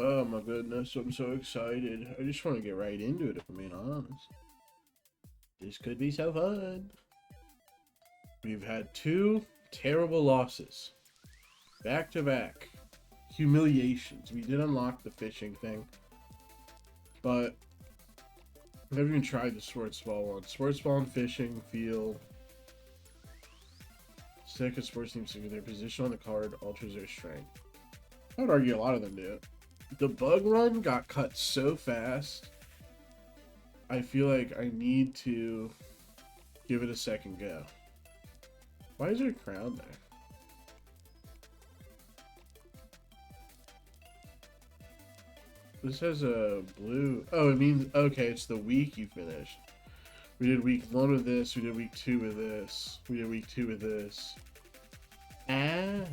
Oh my goodness, I'm so excited. I just want to get right into it, if I'm being honest. This could be so fun. We've had two terrible losses. Back to back. Humiliations. We did unlock the fishing thing. But I've never even tried the sports ball one. Sports ball and fishing feel... Second sports teams, their position on the card alters their strength. I would argue a lot of them do. The bug run got cut so fast. I feel like I need to give it a second go. Why is there a crown there? This has a blue... Oh, it means... Okay, it's the week you finished. We did week 1 with this. We did week 2 with this. We did week 2 with this. Ah.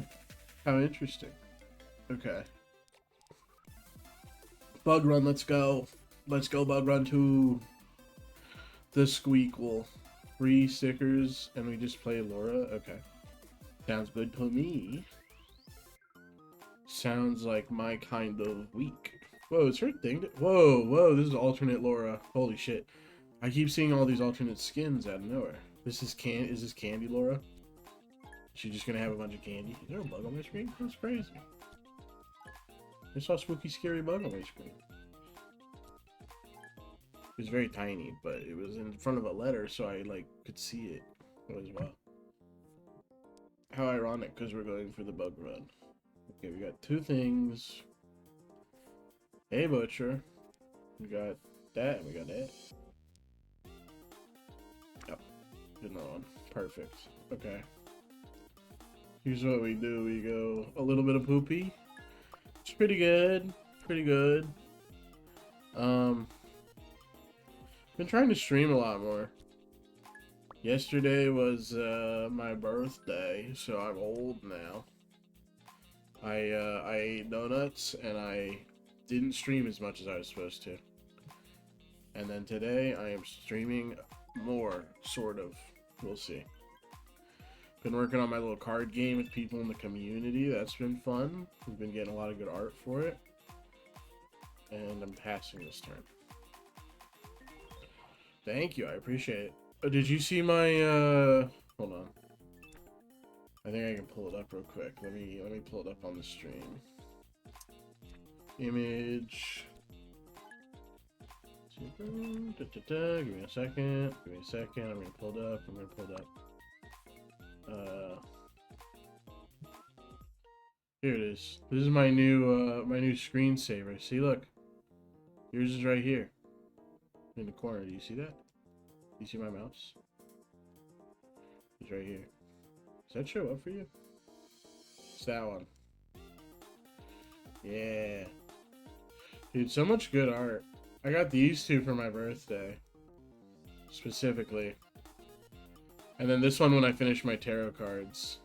How interesting. Okay. Bug run, let's go. Let's go, bug run 2. The Squeakle. 3 stickers, and we just play Laura? Okay. Sounds good to me. Sounds like my kind of week. Whoa, is her thing? Whoa, whoa, this is alternate Laura. Holy shit. I keep seeing all these alternate skins out of nowhere. This is is this Candy Laura? She's just gonna have a bunch of candy. Is there a bug on my screen? That's crazy. I saw a spooky, scary bug on my screen. It was very tiny, but it was in front of a letter, so I like could see it as well. How ironic, because we're going for the bug run. Okay, we got 2 things. A butcher. We got that, and we got that. Yep. Another one. Perfect. Okay. Here's what we do. We go a little bit of poopy. It's pretty good. Pretty good. Been trying to stream a lot more. Yesterday was my birthday, so I'm old now. I ate donuts and I didn't stream as much as I was supposed to. And then today I am streaming more, sort of. We'll see. Been working on my little card game with people in the community. That's been fun. We've been getting a lot of good art for it. And I'm passing this turn. Thank you, I appreciate it. Did you see my hold on. I think I can pull it up real quick. Let me pull it up on the stream. Image. Give me a second. Give me a second. I'm gonna pull it up. I'm gonna pull it up. Here it is. This is my new screensaver. See, look. Yours is right here. In the corner. Do you see that? Do you see my mouse? It's right here. Does that show up for you? It's that one. Yeah. Dude, so much good art. I got these 2 for my birthday. Specifically. And then this one when I finish my tarot cards.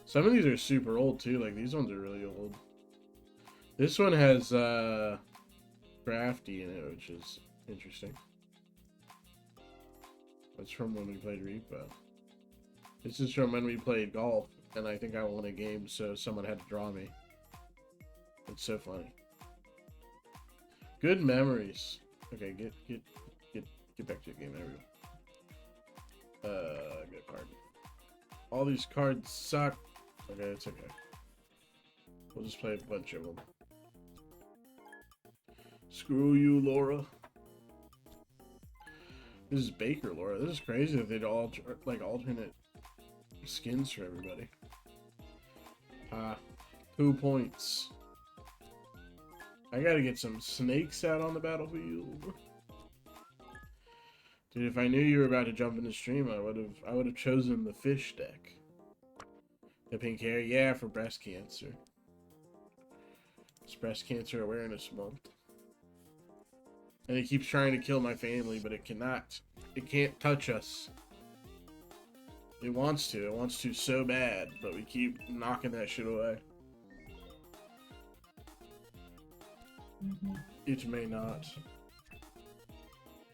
Some of these are super old too. Like these ones are really old. This one has Crafty in it, which is interesting. That's from when we played Repo. This is from when we played golf, and I think I won a game, so someone had to draw me. It's so funny. Good memories. Okay, get back to the game. There we go. Good card. All these cards suck. Okay, it's okay. We'll just play a bunch of them. Screw you, Laura. This is Baker, Laura. This is crazy that they'd all like alternate skins for everybody. 2 points. I gotta get some snakes out on the battlefield. Dude, if I knew you were about to jump in the stream, I would have chosen the fish deck. The pink hair, yeah, for breast cancer. It's Breast Cancer Awareness Month. And it keeps trying to kill my family, but it cannot. It can't touch us. It wants to. It wants to so bad, but we keep knocking that shit away. It may not.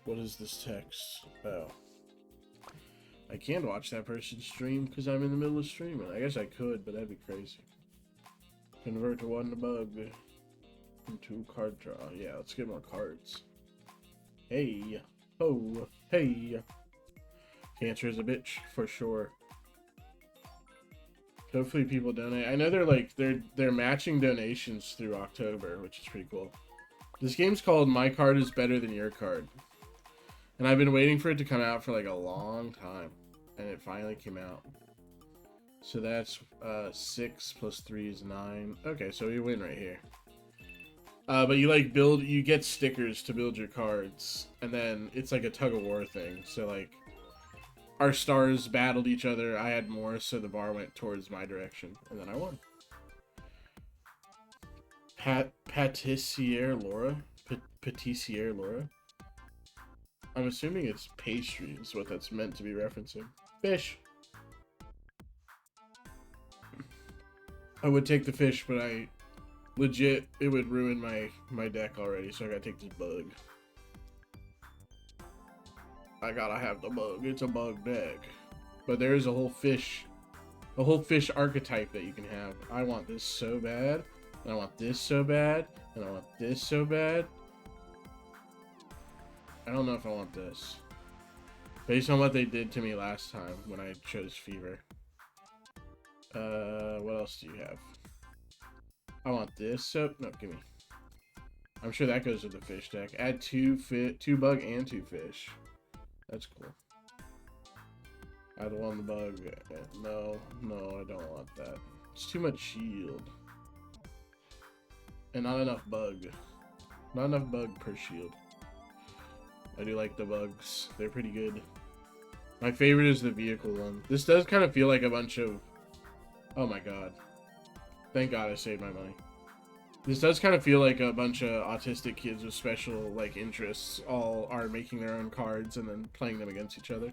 What is this text? Oh. I can't watch that person stream because I'm in the middle of streaming. I guess I could, but that'd be crazy. Convert to one to bug. 2 card draw. Yeah, let's get more cards. Hey. Oh. Hey. Cancer is a bitch, for sure. Hopefully people donate. I know they're matching donations through October, which is pretty cool. This game's called My Card is Better Than Your Card. And I've been waiting for it to come out for like a long time. And it finally came out. So that's 6 plus 3 is 9. Okay, so we win right here. But you get stickers to build your cards. And then it's like a tug of war thing. So like our stars battled each other. I had more, so the bar went towards my direction. And then I won. Patissiere Laura? Patissiere Laura? I'm assuming it's pastry is what that's meant to be referencing. Fish! I would take the fish, but it would ruin my deck already, so I gotta take this bug. I gotta have the bug. It's a bug deck. But there is a whole fish archetype that you can have. I want this so bad, and I want this so bad, and I want this so bad. I don't know if I want this. Based on what they did to me last time when I chose Fever. What else do you have? I want this. So no, give me. I'm sure that goes with the fish deck. Add 2 bug and 2 fish. That's cool. Add 1 bug. No, I don't want that. It's too much shield. And not enough bug. Not enough bug per shield. I do like the bugs. They're pretty good. My favorite is the vehicle one. This does kind of feel like a bunch of... Oh my god. Thank god I saved my money. This does kind of feel like a bunch of autistic kids with special, like, interests all are making their own cards and then playing them against each other.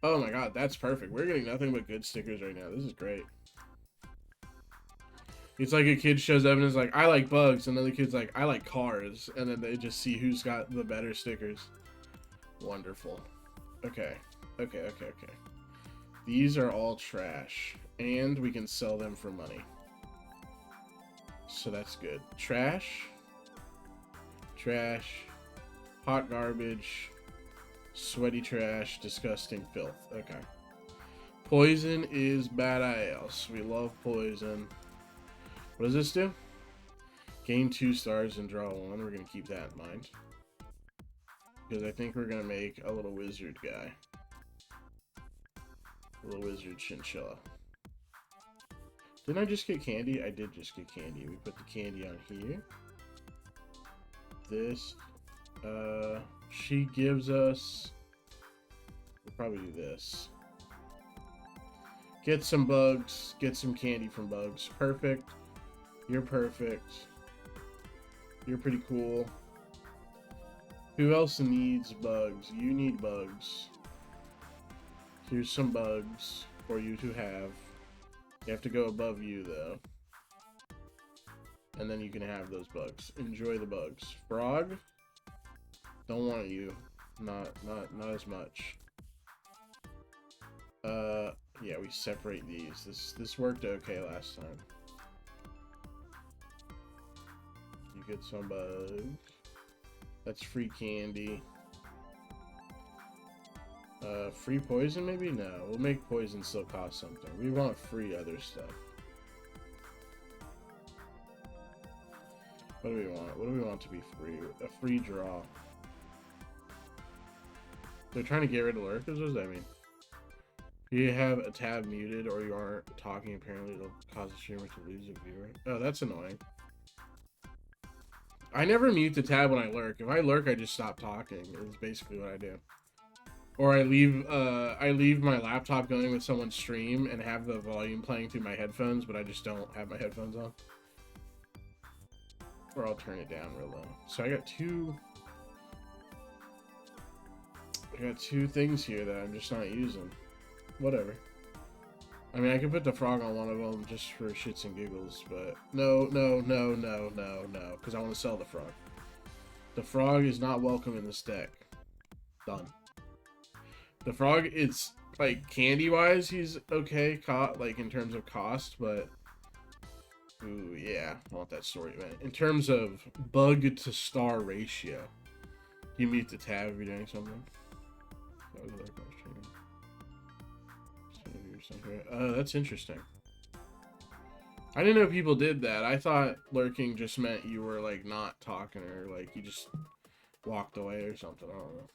Oh my god, that's perfect. We're getting nothing but good stickers right now. This is great. It's like a kid shows up and is like, I like bugs, and another kid's like, I like cars, and then they just see who's got the better stickers. Wonderful. Okay. These are all trash, and we can sell them for money. So that's good. Trash, hot garbage, sweaty trash, disgusting filth. Okay. Poison is badass. We love poison. What does this do? Gain 2 stars and draw 1. We're going to keep that in mind. Because I think we're going to make a little wizard guy. A little wizard chinchilla. Didn't I just get candy? I did just get candy. We put the candy on here. This. She gives us... We'll probably do this. Get some bugs. Get some candy from bugs. Perfect. You're perfect. You're pretty cool. Who else needs bugs? You need bugs. Here's some bugs for you to have. You have to go above you, though. And then you can have those bugs. Enjoy the bugs. Frog? Don't want you. Not as much. Yeah, we separate these. This worked okay last time. You get some bugs. That's free candy. Free poison maybe? No, we'll make poison still cost something. We want free other stuff. What do we want? What do we want to be free? A free draw. They're trying to get rid of lurkers? What does that mean? If you have a tab muted or you aren't talking, apparently it'll cause the streamer to lose a viewer. Oh, that's annoying. I never mute the tab when I lurk. If I lurk, I just stop talking. It's basically what I do. Or I leave my laptop going with someone's stream and have the volume playing through my headphones, but I just don't have my headphones on. Or I'll turn it down real low. So I got two things here that I'm just not using. Whatever. I mean, I could put the frog on one of them just for shits and giggles, but no, because I want to sell the frog. The frog is not welcome in this deck. Done. The frog, it's, like, candy-wise, he's okay, like, in terms of cost, but Ooh, yeah, I want that story, man. In terms of bug to star ratio, you mute the tab if you're doing something. That was another question. That's interesting. I didn't know people did that. I thought lurking just meant you were like not talking or like you just walked away or something. I don't know.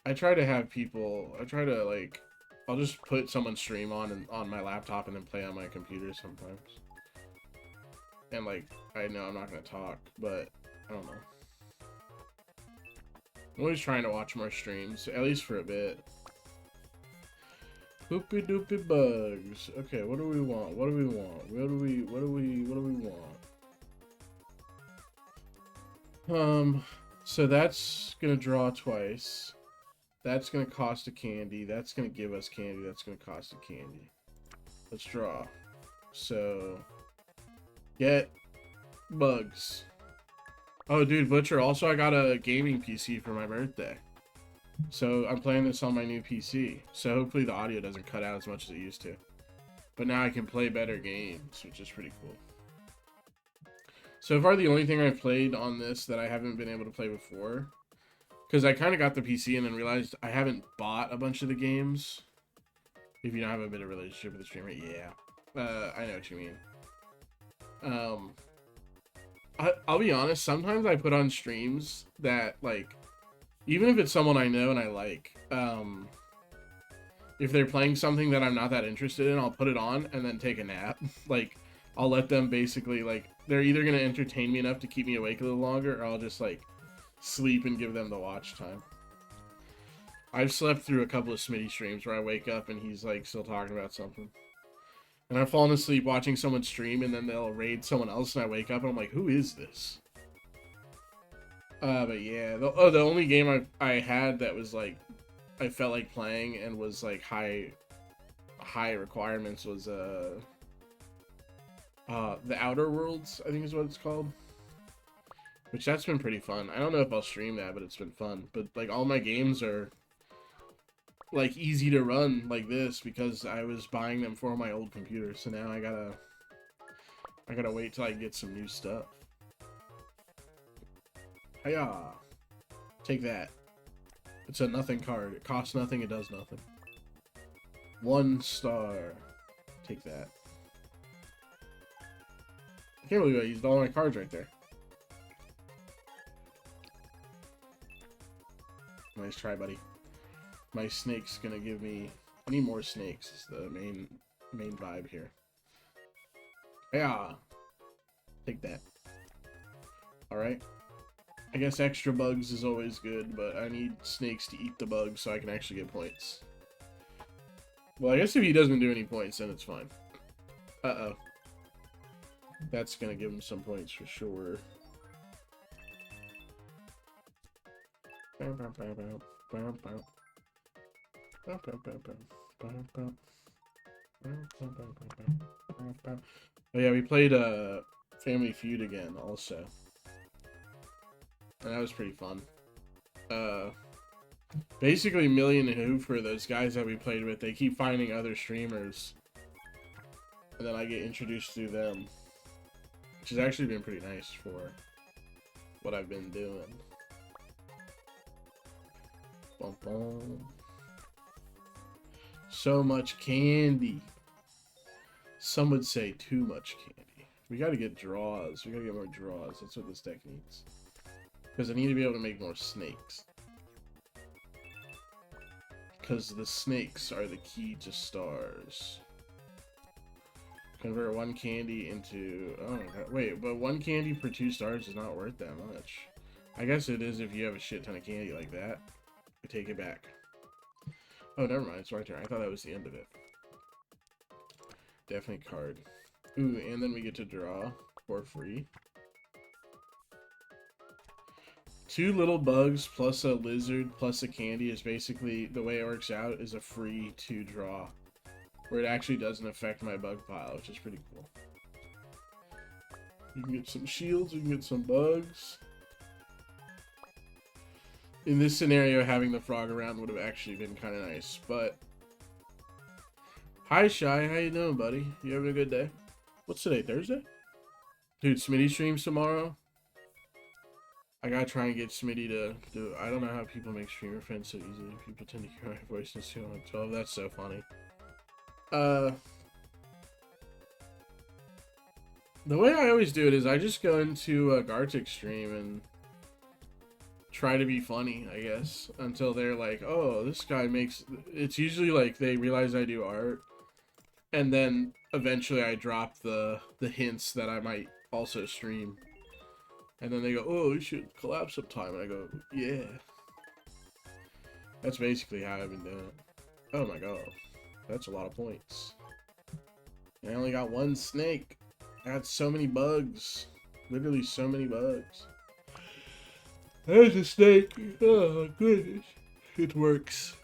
I try to have people. I try to like. I'll just put someone's stream on my laptop and then play on my computer sometimes. And like, I know I'm not gonna talk, but I don't know. I'm always trying to watch more streams, at least for a bit. Poopy doopy bugs. Okay, what do we want? What do we want? What do we want? So that's gonna draw twice. That's gonna cost a candy. That's gonna give us candy. That's gonna cost a candy. Let's draw. So get bugs. Oh, dude, Butcher. Also, I got a gaming PC for my birthday. So I'm playing this on my new PC. So hopefully the audio doesn't cut out as much as it used to. But now I can play better games, which is pretty cool. So far, the only thing I've played on this that I haven't been able to play before, because I kind of got the PC and then realized I haven't bought a bunch of the games. If you don't have a bit of relationship with the streamer, yeah. I know what you mean. I'll be honest, sometimes I put on streams that, like, even if it's someone I know and I like, if they're playing something that I'm not that interested in, I'll put it on and then take a nap. Like, I'll let them basically, like, they're either going to entertain me enough to keep me awake a little longer, or I'll just, like, sleep and give them the watch time. I've slept through a couple of Smitty streams where I wake up and he's, like, still talking about something. And I've fallen asleep watching someone stream, and then they'll raid someone else, and I wake up, and I'm like, who is this? But yeah, the only game I had that was, like, I felt like playing and was, like, high requirements was, The Outer Worlds, I think is what it's called. Which, that's been pretty fun. I don't know if I'll stream that, but it's been fun. But, like, all my games are, like, easy to run like this because I was buying them for my old computer. So now I gotta wait till I get some new stuff. Hiya! Take that. It's a nothing card. It costs nothing, it does nothing. 1 star. Take that. I can't believe I used all my cards right there. Nice try, buddy. My snake's gonna give me... I need more snakes is the main vibe here. Yeah. Take that. Alright. I guess extra bugs is always good, but I need snakes to eat the bugs so I can actually get points. Well, I guess if he doesn't do any points, then it's fine. Uh-oh. That's gonna give him some points for sure. Oh yeah, we played Family Feud again also. And that was pretty fun. Basically Million and Hoofer, those guys that we played with, they keep finding other streamers. And then I get introduced to them. Which has actually been pretty nice for what I've been doing. Bum, bum. So much candy. Some would say too much candy. We gotta get draws. We gotta get more draws. That's what this deck needs. Because I need to be able to make more snakes. Because the snakes are the key to stars. Convert 1 candy into... Oh my god. Wait, but 1 candy per 2 stars is not worth that much. I guess it is if you have a shit ton of candy like that. I take it back. Oh, never mind. It's my turn. I thought that was the end of it. Definitely card. Ooh, and then we get to draw for free. 2 little bugs plus a lizard plus a candy is basically, the way it works out, is a free 2 draw. Where it actually doesn't affect my bug pile, which is pretty cool. You can get some shields, you can get some bugs. In this scenario, having the frog around would have actually been kind of nice, but... Hi, Shy. How you doing, buddy? You having a good day? What's today? Thursday? Dude, Smitty streams tomorrow. I gotta try and get Smitty to do. I don't know how people make streamer friends so easily. People tend to hear my voice and assume I'm 12. That's so funny. The way I always do it is I just go into a Gartic stream and try to be funny, I guess, until they're like, oh, this guy makes... It's usually like they realize I do art, and then eventually I drop the hints that I might also stream. And then they go, oh, we should collab sometime. And I go, yeah. That's basically how I've been doing it. Oh my god. That's a lot of points. I only got one snake. I had so many bugs. Literally so many bugs. There's a snake. Oh goodness. It works.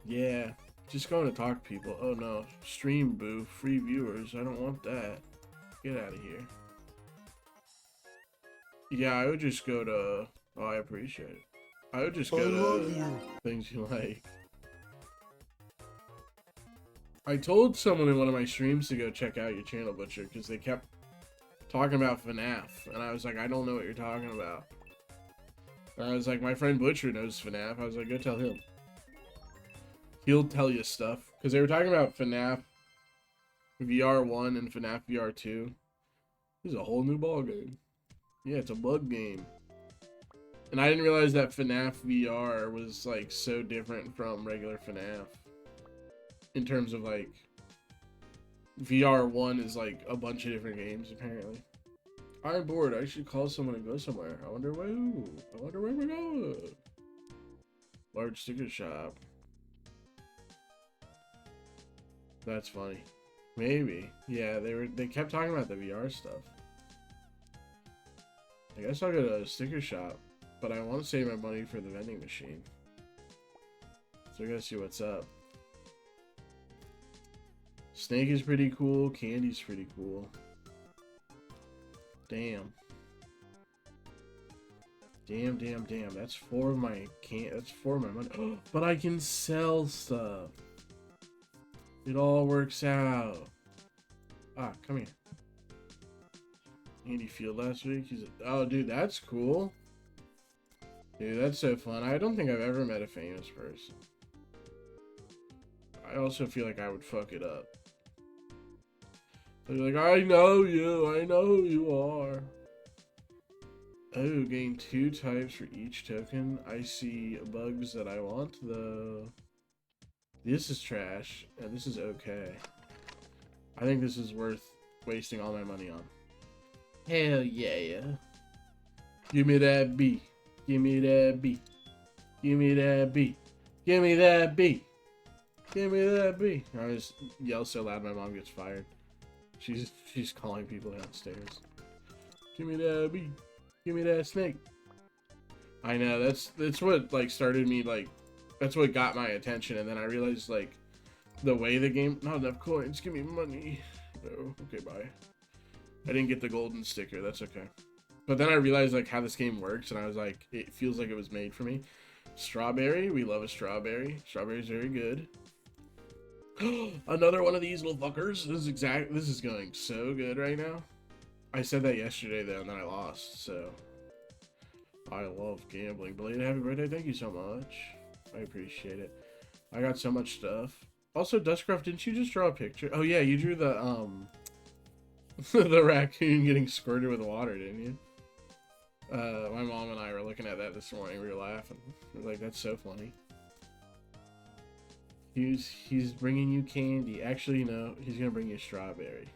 Yeah. Just going to talk to people. Oh no. Stream boo. Free viewers. I don't want that. Get out of here. Yeah, I would just go to... Oh, I appreciate it. I would just go to things you like. I told someone in one of my streams to go check out your channel, Butcher, because they kept talking about FNAF. And I was like, I don't know what you're talking about. And I was like, my friend Butcher knows FNAF. I was like, go tell him. He'll tell you stuff. Because they were talking about FNAF VR 1 and FNAF VR 2. This is a whole new ballgame. Yeah, it's a bug game. And I didn't realize that FNAF VR was, like, so different from regular FNAF. In terms of, like, VR 1 is, like, a bunch of different games, apparently. I'm bored. I should call someone and go somewhere. I wonder where we're going. Large sticker shop. That's funny. Maybe. Yeah, they kept talking about the VR stuff. I guess I'll go to a sticker shop, but I want to save my money for the vending machine. So I gotta see what's up. Snake is pretty cool. Candy's pretty cool. Damn. Damn. That's for my money. But I can sell stuff. It all works out. Ah, come here. Andy Field last week. Oh, dude, that's cool. Dude, that's so fun. I don't think I've ever met a famous person. I also feel like I would fuck it up. I'd be like, I know who you are. Oh, gain 2 types for each token. I see bugs that I want, though. This is trash, and this is okay. I think this is worth wasting all my money on. Hell yeah. Give me that B. Give me that B. Give me that B. Give me that B. Give me that B. I just yell so loud my mom gets fired. She's calling people downstairs. Give me that B. Give me that snake. I know, that's what like started me, like that's what got my attention, and then I realized like the way the game, not enough coins, give me money. Oh, okay, bye. I didn't get the golden sticker, that's okay. But then I realized like how this game works, and I was like, it feels like it was made for me. Strawberry, we love a strawberry. Strawberry's very good. Another one of these little fuckers. This is going so good right now. I said that yesterday though, and then I lost, so. I love gambling. Belated happy birthday, thank you so much. I appreciate it. I got so much stuff. Also, Dustcraft, didn't you just draw a picture? Oh yeah, you drew the the raccoon getting squirted with water, didn't you? My mom and I were looking at that this morning. We were laughing. We were like, that's so funny. He's bringing you candy. Actually, no, he's gonna bring you a strawberry.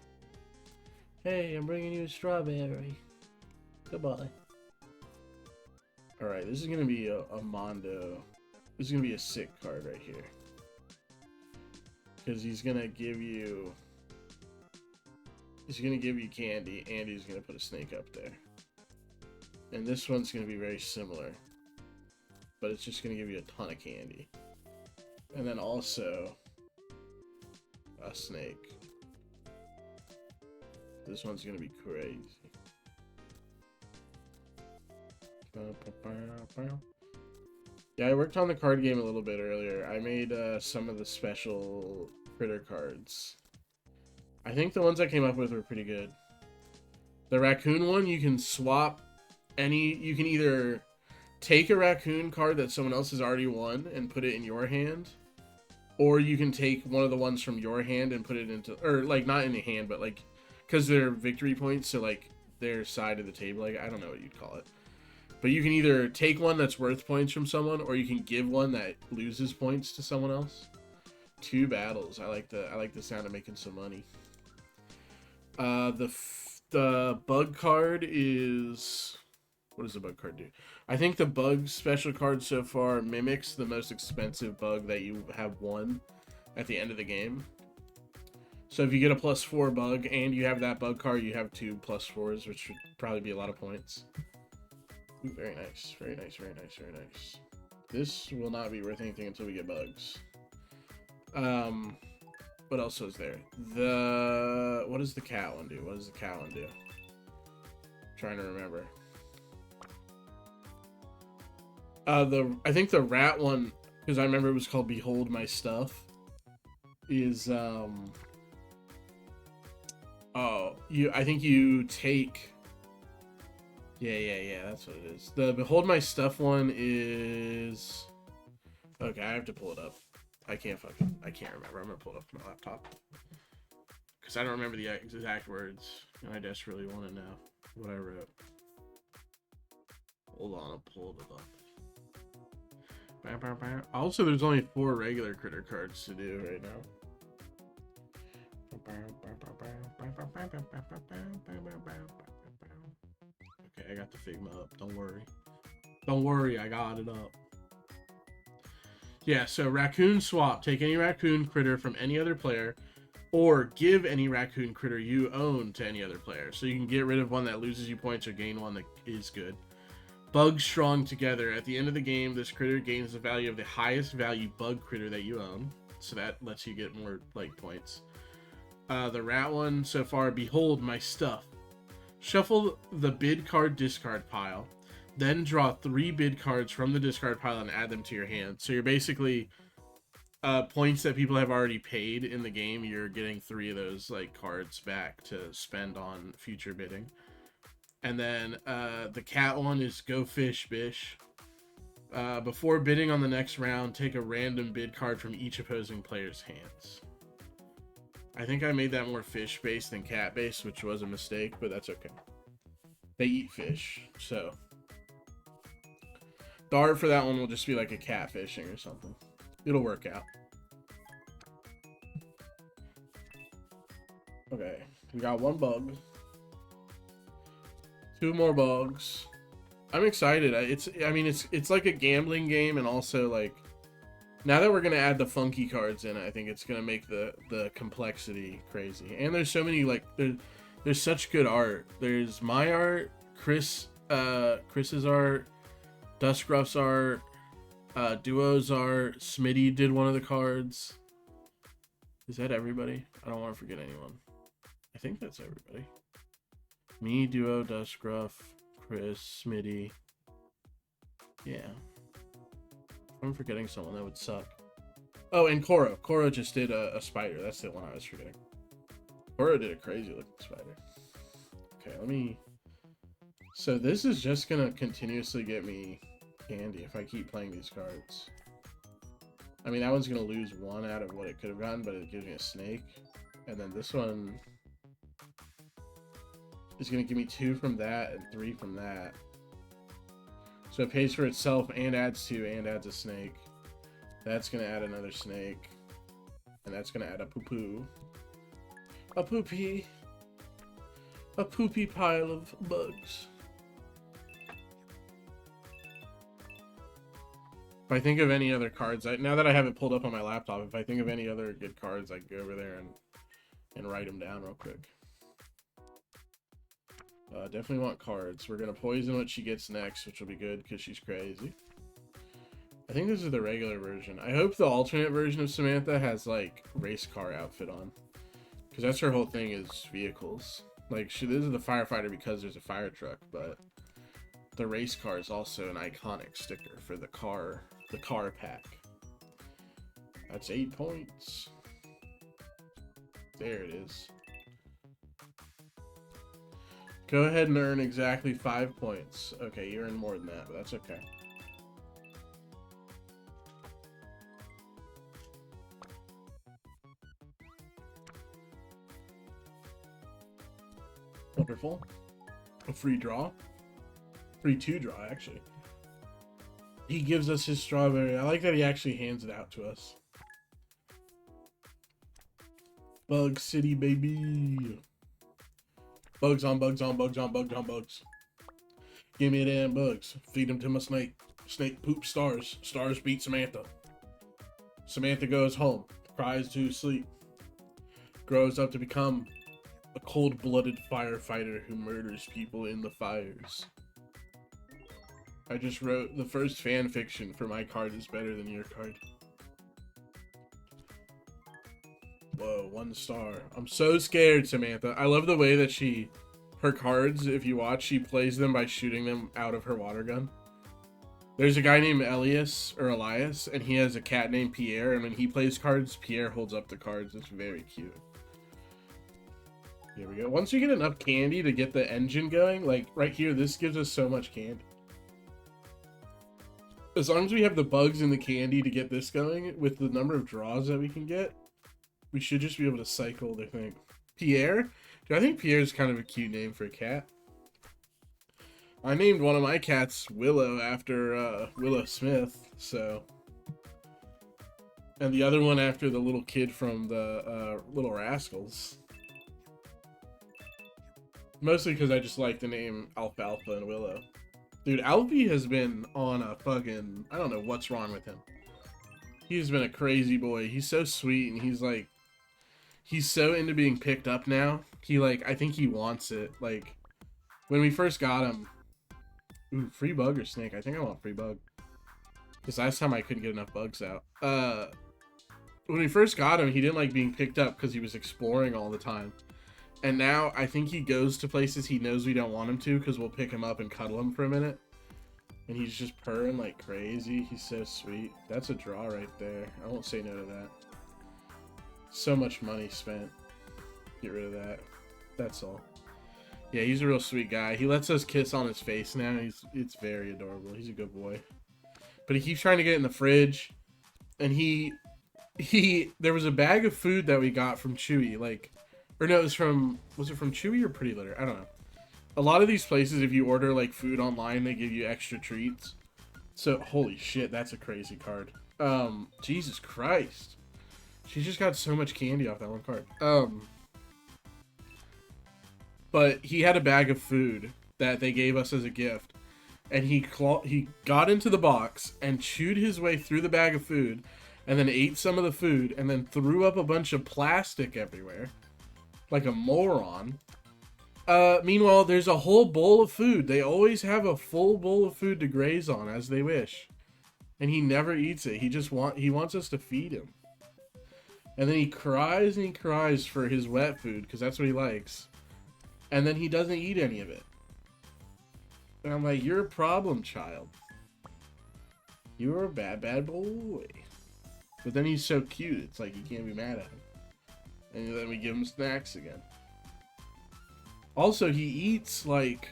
Hey, I'm bringing you a strawberry. Goodbye. Alright, this is gonna be a Mondo. This is gonna be a sick card right here. Because he's gonna give you candy, and he's gonna put a snake up there. And this one's gonna be very similar. But it's just gonna give you a ton of candy. And then also a snake. This one's gonna be crazy. Yeah, I worked on the card game a little bit earlier. I made some of the special critter cards. I think the ones I came up with were pretty good. The raccoon one, you can swap any... You can either take a raccoon card that someone else has already won and put it in your hand. Or you can take one of the ones from your hand and put it into... Or, like, not in the hand, but, like... Because they're victory points, so, like, their side of the table. Like, I don't know what you'd call it. But you can either take one that's worth points from someone, or you can give one that loses points to someone else. 2 battles. I like the sound of making some money. The bug card is... What does the bug card do? I think the bug special card so far mimics the most expensive bug that you have won at the end of the game. So if you get a +4 bug and you have that bug card, you have 2 +4s, which should probably be a lot of points. Ooh, very nice. Very nice, very nice, very nice. This will not be worth anything until we get bugs. What else was there? What does the cat one do? What does the cat one do? I'm trying to remember. I think the rat one, because I remember it was called Behold My Stuff, is I think you take... Yeah, that's what it is. The Behold My Stuff one is... Okay, I have to pull it up. I can't remember. I'm gonna pull it up on my laptop. Because I don't remember the exact words. And I desperately want to know what I wrote. Hold on, I'll pull it up. Also, there's only 4 regular critter cards to do right now. Okay, I got the Figma up. Don't worry. Don't worry, I got it up. Yeah, so raccoon swap. Take any raccoon critter from any other player, or give any raccoon critter you own to any other player. So you can get rid of one that loses you points or gain one that is good. Bugs strong together. At the end of the game, this critter gains the value of the highest value bug critter that you own. So that lets you get more like points. The rat one so far, Behold My Stuff. Shuffle the bid card discard pile. Then draw 3 bid cards from the discard pile and add them to your hand. So you're basically points that people have already paid in the game. You're getting 3 of those like cards back to spend on future bidding. And then the cat one is Go Fish Bish. Before bidding on the next round, take a random bid card from each opposing player's hands. I think I made that more fish-based than cat-based, which was a mistake, but that's okay. They eat fish, so... The art for that one will just be like a catfishing or something. It'll work out. Okay, we got 1 bug. 2 more bugs. I'm excited. It's like a gambling game, and also like now that we're gonna add the funky cards in, I think it's gonna make the complexity crazy. And there's so many like there's such good art. There's my art, Chris's art, Duskruff's art, Duo's art. Smitty did one of the cards. Is that everybody? I don't want to forget anyone. I think that's everybody. Me, Duo, Duskruff, Chris, Smitty. Yeah. If I'm forgetting someone, that would suck. Oh, and Koro. Koro just did a spider. That's the one I was forgetting. Koro did a crazy looking spider. Okay, let me... So this is just gonna continuously get me candy if I keep playing these cards. I mean, that one's gonna lose 1 out of what it could have gotten, but it gives me a snake. And then this one is going to give me 2 from that and 3 from that. So it pays for itself and adds 2 and adds a snake. That's going to add another snake. And that's going to add a poo-poo. A poopy. A poopy pile of bugs. If I think of any other cards, now that I have it pulled up on my laptop, if I think of any other good cards, I can go over there and write them down real quick. Definitely want cards. We're going to poison what she gets next, which will be good because she's crazy. I think this is the regular version. I hope the alternate version of Samantha has, like, race car outfit on. Because that's her whole thing is vehicles. Like, this is the firefighter because there's a fire truck, but the race car is also an iconic sticker for the car pack. That's 8 points. There it is. Go ahead and earn exactly 5 points. Okay, you earned more than that, but that's okay. Wonderful. A free draw. Free 2 draw, actually. He gives us his strawberry. I like that he actually hands it out to us. Bug City, baby. Bugs on bugs on bugs on bugs on bugs. Give me damn bugs. Feed them to my snake. Snake poop stars. Stars beat Samantha. Samantha goes home. Cries to sleep. Grows up to become a cold-blooded firefighter who murders people in the fires. I just wrote the first fan fiction for my card is better than your card. Whoa, 1 star. I'm so scared, Samantha. I love the way that her cards, if you watch, she plays them by shooting them out of her water gun. There's a guy named Elias, and he has a cat named Pierre, and when he plays cards, Pierre holds up the cards. It's very cute. Here we go. Once you get enough candy to get the engine going, like right here, this gives us so much candy. As long as we have the bugs and the candy to get this going, with the number of draws that we can get, we should just be able to cycle, I think. Pierre? Dude, I think Pierre is kind of a cute name for a cat. I named one of my cats Willow after Willow Smith, so... And the other one after the little kid from the Little Rascals. Mostly because I just like the name Alfalfa and Willow. Dude, Alfie has been on a fucking... I don't know what's wrong with him. He's been a crazy boy. He's so sweet, and he's like... He's so into being picked up now. I think he wants it. Like, when we first got him... Ooh, free bug or snake? I think I want free bug. Because last time I couldn't get enough bugs out. When we first got him, he didn't like being picked up because he was exploring all the time. And now I think he goes to places he knows we don't want him to because we'll pick him up and cuddle him for a minute. And he's just purring like crazy. He's so sweet. That's a draw right there. I won't say no to that. So much money spent. Get rid of that. That's all. Yeah, he's a real sweet guy. He lets us kiss on his face now. It's very adorable. He's a good boy. But he keeps trying to get in the fridge. And there was a bag of food that we got from Chewy, like, or no, was it from Chewy or Pretty Litter? I don't know. A lot of these places, if you order like food online, they give you extra treats. So, holy shit, that's a crazy card. Jesus Christ. She just got so much candy off that one card. But he had a bag of food that they gave us as a gift. And he got into the box and chewed his way through the bag of food and then ate some of the food and then threw up a bunch of plastic everywhere. Like a moron. Meanwhile, there's a whole bowl of food. They always have a full bowl of food to graze on as they wish. And he never eats it. He wants us to feed him. And then he cries and he cries for his wet food because that's what he likes. And then he doesn't eat any of it. And I'm like, you're a problem child. You're a bad, bad boy. But then he's so cute, it's like you can't be mad at him. And then we give him snacks again. Also, he eats like...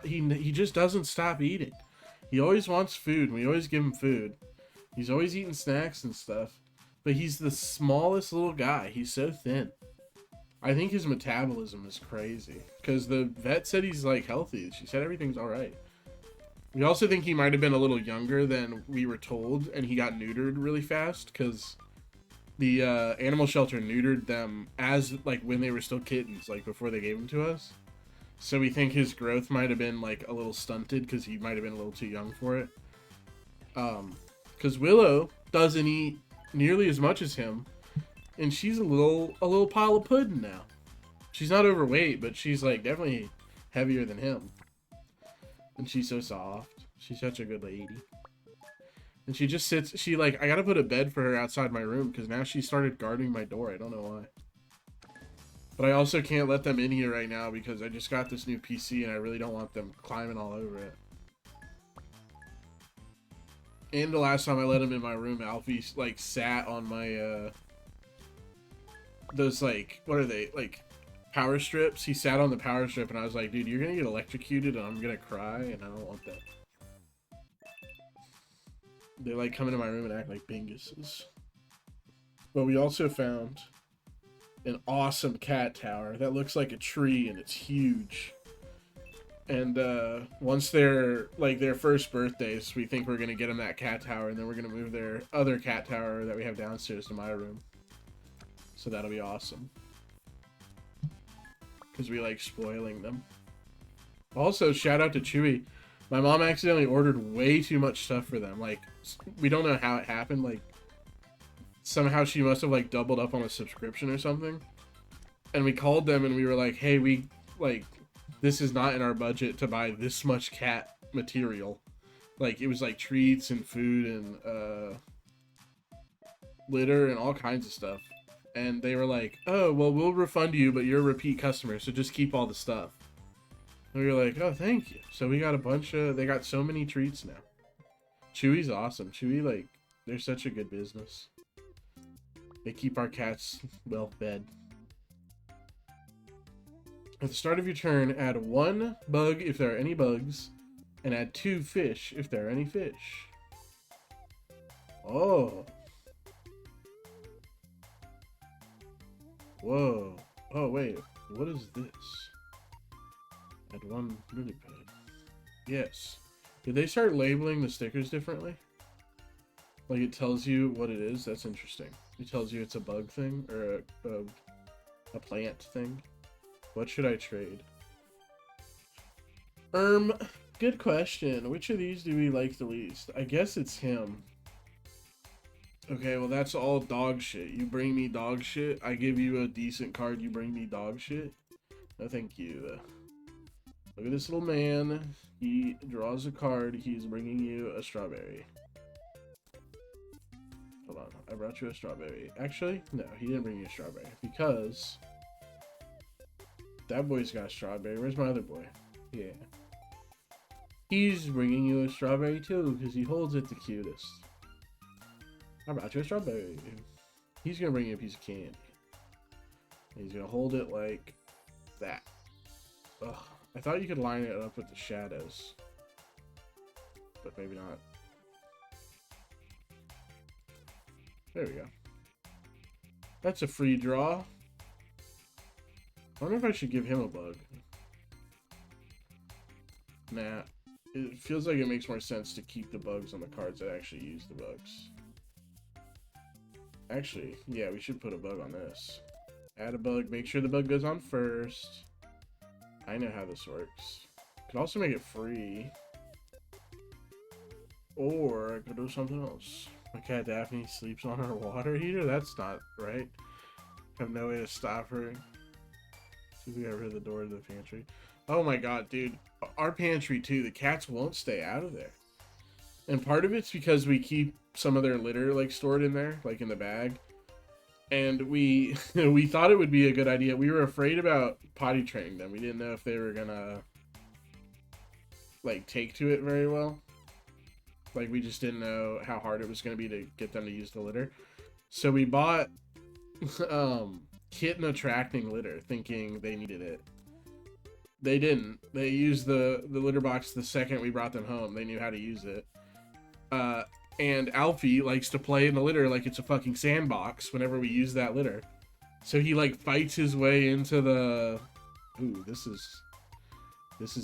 He just doesn't stop eating. He always wants food, and we always give him food. He's always eating snacks and stuff. But he's the smallest little guy. He's so thin. I think his metabolism is crazy. Because the vet said he's like healthy. She said everything's alright. We also think he might have been a little younger than we were told. And he got neutered really fast. Because the animal shelter neutered them as like when they were still kittens. Like before they gave them to us. So we think his growth might have been like a little stunted. Because he might have been a little too young for it. Because Willow doesn't eat nearly as much as him. And she's a little pile of pudding now. She's not overweight, but she's like definitely heavier than him. And she's so soft. She's such a good lady. And she just sits, I gotta put a bed for her outside my room because now she started guarding my door. I don't know why. But I also can't let them in here right now because I just got this new PC and I really don't want them climbing all over it. And the last time I let him in my room, Alfie like sat on my those like, what are they, like power strips. He sat on the power strip, and I was like, dude, you're gonna get electrocuted, and I'm gonna cry, and I don't want that. They like come into my room and act like binguses. But we also found an awesome cat tower that looks like a tree, and it's huge. And once they're like their first birthdays, we think we're gonna get them that cat tower, and then we're gonna move their other cat tower that we have downstairs to my room. So that'll be awesome. Because we like spoiling them. Also, shout out to Chewy. My mom accidentally ordered way too much stuff for them. Like, we don't know how it happened. Like, somehow she must have like doubled up on a subscription or something. And we called them and we were like, hey, we like, this is not in our budget to buy this much cat material. Like, it was like treats and food and litter and all kinds of stuff. And they were like, oh, well, we'll refund you, but you're a repeat customer, so just keep all the stuff. And we were like, oh, thank you. So we got a bunch of, they got so many treats now. Chewy's awesome. Chewy, like, they're such a good business. They keep our cats well fed. At the start of your turn, add 1 bug if there are any bugs, and add 2 fish if there are any fish. Oh. Whoa. Oh, wait. What is this? Add 1 lily pad. Yes. Did they start labeling the stickers differently? Like, it tells you what it is? That's interesting. It tells you it's a bug thing, or a plant thing. What should I trade? Good question. Which of these do we like the least? I guess it's him. Okay, well, that's all dog shit. You bring me dog shit, I give you a decent card, you bring me dog shit? No, thank you. Look at this little man. He draws a card. He's bringing you a strawberry. Hold on. I brought you a strawberry. Actually, no, he didn't bring you a strawberry. Because that boy's got a strawberry. Where's my other boy? Yeah. He's bringing you a strawberry too, because he holds it the cutest. I brought you a strawberry. He's going to bring you a piece of candy. And he's going to hold it like that. Ugh. I thought you could line it up with the shadows. But maybe not. There we go. That's a free draw. I wonder if I should give him a bug. Nah. It feels like it makes more sense to keep the bugs on the cards that actually use the bugs. Actually, yeah, we should put a bug on this. Add a bug. Make sure the bug goes on first. I know how this works. Could also make it free. Or I could do something else. My cat Daphne sleeps on her water heater? That's not right. I have no way to stop her. See if we got rid of the door to the pantry. Oh my god, dude. Our pantry too, the cats won't stay out of there. And part of it's because we keep some of their litter like stored in there, like in the bag. And we we thought it would be a good idea. We were afraid about potty training them. We didn't know if they were gonna like take to it very well. Like, we just didn't know how hard it was gonna be to get them to use the litter. So we bought kitten attracting litter, thinking they needed it. They didn't. They used the litter box the second we brought them home. They knew how to use it. And Alfie likes to play in the litter like it's a fucking sandbox whenever we use that litter. So he like fights his way into the... Ooh, this is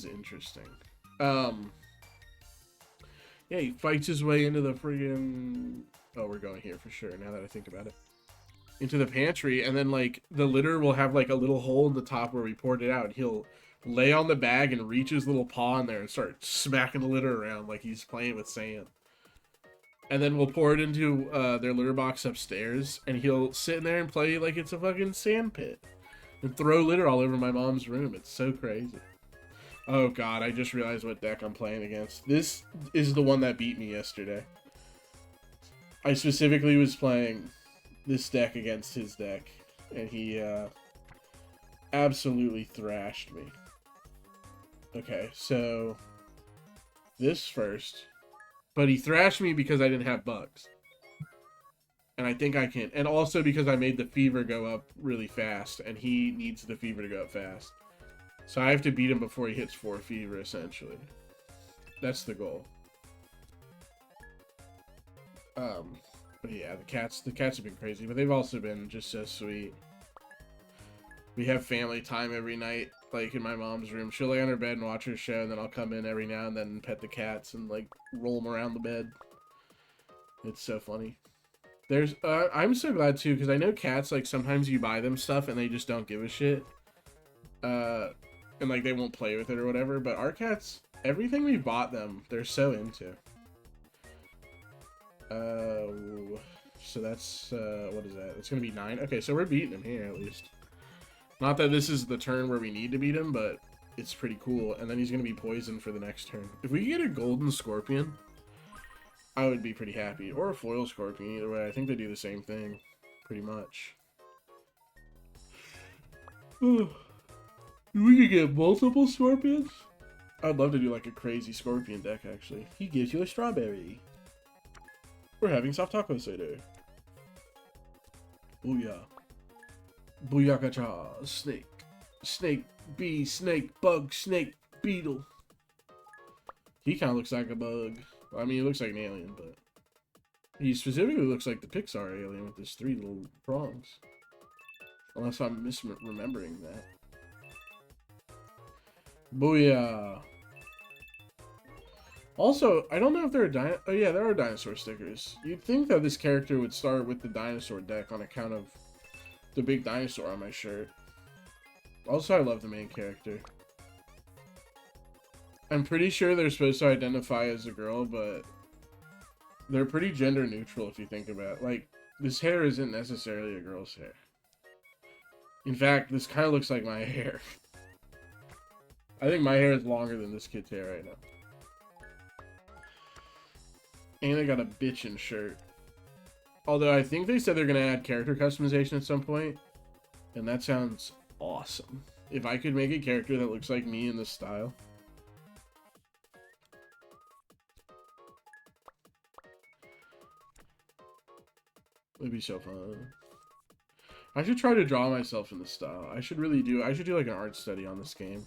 interesting. Yeah, he fights his way into the friggin... Oh, we're going here for sure, now that I think about it. Into the pantry, and then like the litter will have like a little hole in the top where we poured it out. He'll lay on the bag and reach his little paw in there and start smacking the litter around like he's playing with sand. And then we'll pour it into their litter box upstairs, and he'll sit in there and play like it's a fucking sand pit. And throw litter all over my mom's room. It's so crazy. Oh god, I just realized what deck I'm playing against. This is the one that beat me yesterday. I specifically was playing this deck against his deck, and he absolutely thrashed me. Okay, so this first. But he thrashed me because I didn't have bugs. And I think I can. And also because I made the fever go up really fast, and he needs the fever to go up fast. So I have to beat him before he hits 4 fever, essentially. That's the goal. But yeah, the cats have been crazy, but they've also been just so sweet. We have family time every night, like in my mom's room. She'll lay on her bed and watch her show, and then I'll come in every now and then and pet the cats and like roll them around the bed. It's so funny. There's, I'm so glad too, because I know cats, like sometimes you buy them stuff and they just don't give a shit. And like they won't play with it or whatever, but our cats, everything we bought them, they're so into. So that's, what is that? It's gonna be 9. Okay, so we're beating him here at least. Not that this is the turn where we need to beat him, but it's pretty cool. And then he's gonna be poisoned for the next turn. If we get a golden scorpion, I would be pretty happy. Or a foil scorpion, either way. I think they do the same thing, pretty much. We could get multiple scorpions? I'd love to do like a crazy scorpion deck, actually. He gives you a strawberry. We're having soft taco cider. Booyah. Booyakacha. Snake. Snake, bee, snake, bug, snake, beetle. He kind of looks like a bug. I mean, he looks like an alien, but... he specifically looks like the Pixar alien with his 3 little prongs. Unless I'm misremembering that. Booyah. Also, I don't know if there are oh yeah, there are dinosaur stickers. You'd think that this character would start with the dinosaur deck on account of the big dinosaur on my shirt. Also, I love the main character. I'm pretty sure they're supposed to identify as a girl, but they're pretty gender neutral if you think about it. Like, this hair isn't necessarily a girl's hair. In fact, this kind of looks like my hair. I think my hair is longer than this kid's hair right now. And I got a bitchin' shirt. Although I think they said they're going to add character customization at some point. And that sounds awesome. If I could make a character that looks like me in this style. It'd be so fun. I should try to draw myself in this style. I should do like an art study on this game.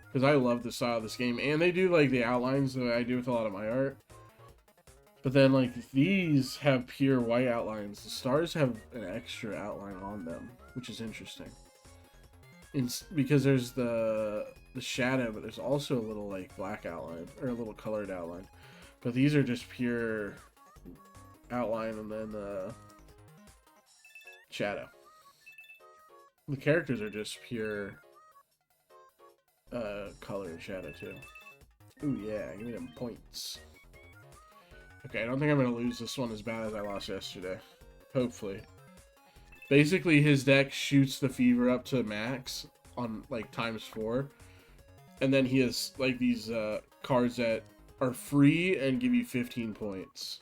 Because I love the style of this game. And they do like the outlines that I do with a lot of my art. But then, like, these have pure white outlines. The stars have an extra outline on them, which is interesting. Because there's the shadow, but there's also a little, like, black outline, or a little colored outline. But these are just pure outline and then shadow. The characters are just pure color and shadow, too. Ooh, yeah, give me them points. Okay, I don't think I'm going to lose this one as bad as I lost yesterday. Hopefully. Basically, his deck shoots the fever up to max on, like, ×4. And then he has, like, these cards that are free and give you 15 points.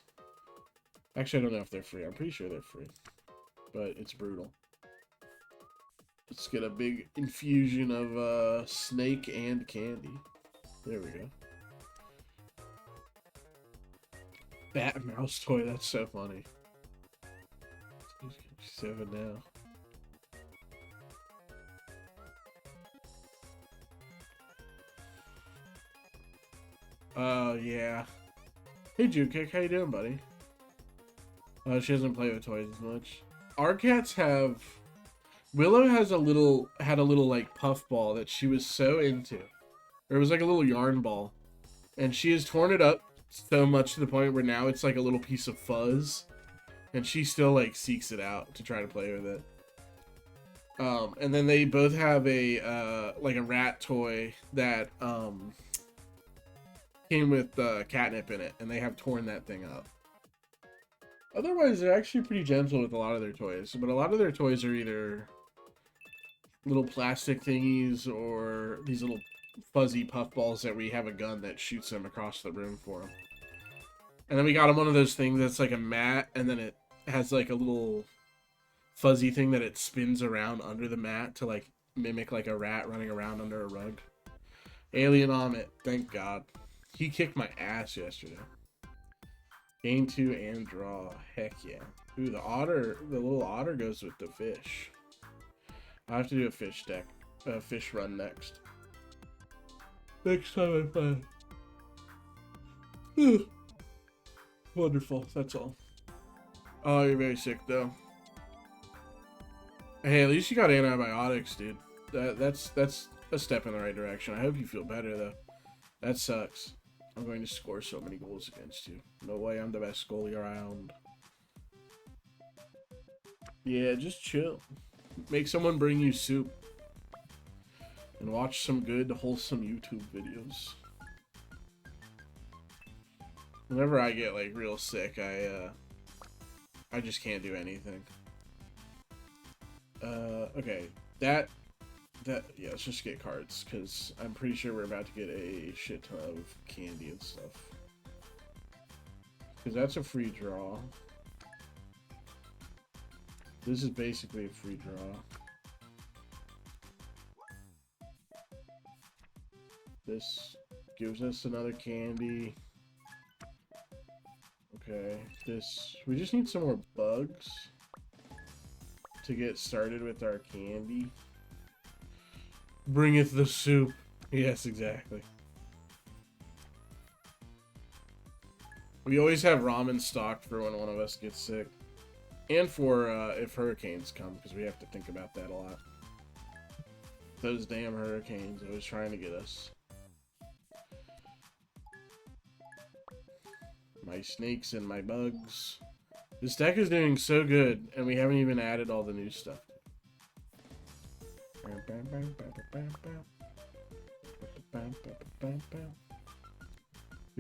Actually, I don't know if they're free. I'm pretty sure they're free. But it's brutal. Let's get a big infusion of snake and candy. There we go. Bat mouse toy, that's so funny. 7 now. Oh, yeah. Hey, Jukick, how you doing, buddy? She doesn't play with toys as much. Our cats have... Willow had a little, like, puff ball that she was so into. Or it was like a little yarn ball. And she has torn it up so much to the point where now it's like a little piece of fuzz. And she still, like, seeks it out to try to play with it. And then they both have a, like a rat toy that, came with, catnip in it. And they have torn that thing up. Otherwise, they're actually pretty gentle with a lot of their toys. But a lot of their toys are either little plastic thingies or these little fuzzy puffballs that we have a gun that shoots them across the room for them. And then we got him one of those things that's like a mat, and then it has like a little fuzzy thing that it spins around under the mat to like mimic like a rat running around under a rug. Alien Amit, thank God. He kicked my ass yesterday. Gain 2 and draw. Heck yeah. Ooh, the otter, the little otter goes with the fish. I have to do a fish deck, fish run next. Next time I play. Wonderful. That's all. Oh, you're very sick though. Hey, at least you got antibiotics, dude. That's a step in the right direction. I hope you feel better though. That sucks. I'm going to score so many goals against you. No way, I'm the best goalie around. Yeah, just chill. Make someone bring you soup. And watch some good, wholesome YouTube videos. Whenever I get like real sick, I just can't do anything. Okay, yeah, let's just get cards, because I'm pretty sure we're about to get a shit ton of candy and stuff. Because that's a free draw. This is basically a free draw. This gives us another candy. Okay, we just need some more bugs to get started with our candy. Bringeth the soup. Yes, exactly. We always have ramen stocked for when one of us gets sick. And for if hurricanes come, because we have to think about that a lot. Those damn hurricanes always trying to get us. My snakes and my bugs. This deck is doing so good, and we haven't even added all the new stuff. We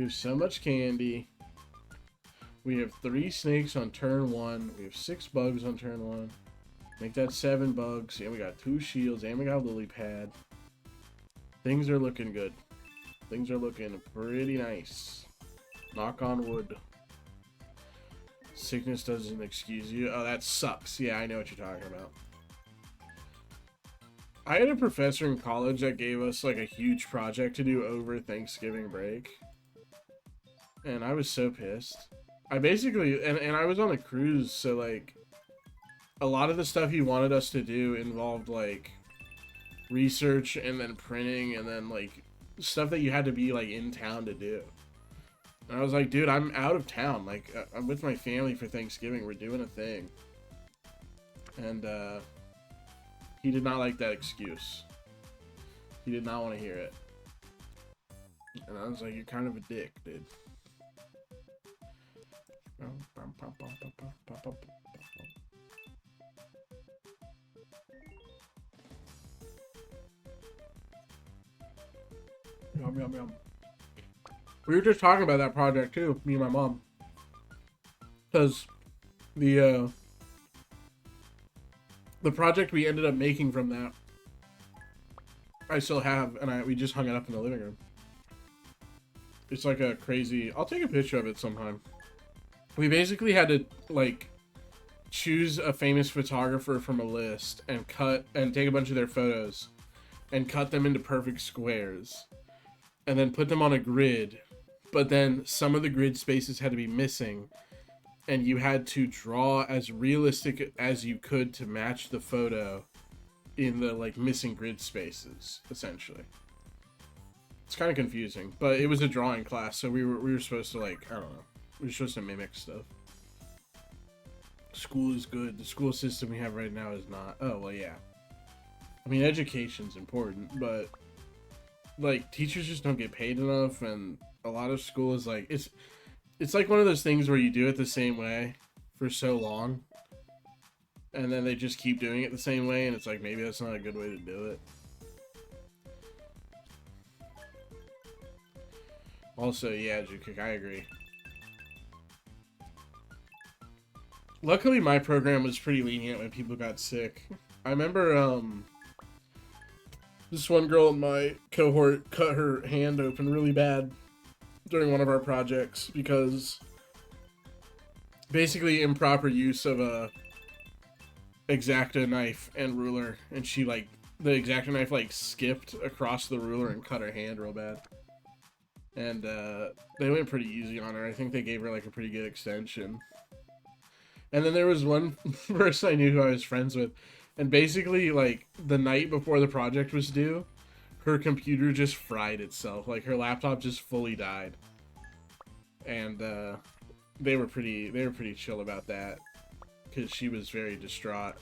have so much candy. We have 3 snakes on turn 1. We have 6 bugs on turn 1. Make that 7 bugs. And we got 2 shields. And we got a lily pad. Things are looking good. Things are looking pretty nice. Knock on wood. Sickness doesn't excuse you. Oh, that sucks. Yeah, I know what you're talking about. I had a professor in college that gave us like a huge project to do over Thanksgiving break. And I was so pissed. I basically, and I was on a cruise, so like a lot of the stuff he wanted us to do involved like research and then printing and then like stuff that you had to be like in town to do. And I was like, dude, I'm out of town. Like, I'm with my family for Thanksgiving. We're doing a thing. And he did not like that excuse. He did not want to hear it. And I was like, you're kind of a dick, dude. Yum, yum, yum. We were just talking about that project too, me and my mom. Because the project we ended up making from that, I still have, and we just hung it up in the living room. It's like a crazy, I'll take a picture of it sometime. We basically had to like choose a famous photographer from a list and take a bunch of their photos and cut them into perfect squares and then put them on a grid. But then some of the grid spaces had to be missing, and you had to draw as realistic as you could to match the photo in the like missing grid spaces, essentially. It's kind of confusing, but it was a drawing class, so we were supposed to like, I don't know, we were supposed to mimic stuff. School is good. The school system we have right now is not. Oh, well, yeah. I mean, education's important, but like teachers just don't get paid enough, and a lot of school is like, it's like one of those things where you do it the same way for so long, and then they just keep doing it the same way, and it's like, maybe that's not a good way to do it. Also, yeah, Jukik, I agree. Luckily, my program was pretty lenient when people got sick. I remember, this one girl in my cohort cut her hand open really bad during one of our projects because basically improper use of a X-Acto knife and ruler, and she like the X-Acto knife like skipped across the ruler and cut her hand real bad. And they went pretty easy on her. I think they gave her like a pretty good extension. And then there was one person I knew who I was friends with, and basically like the night before the project was due, her computer just fried itself. Like her laptop just fully died. And they were pretty chill about that, because she was very distraught.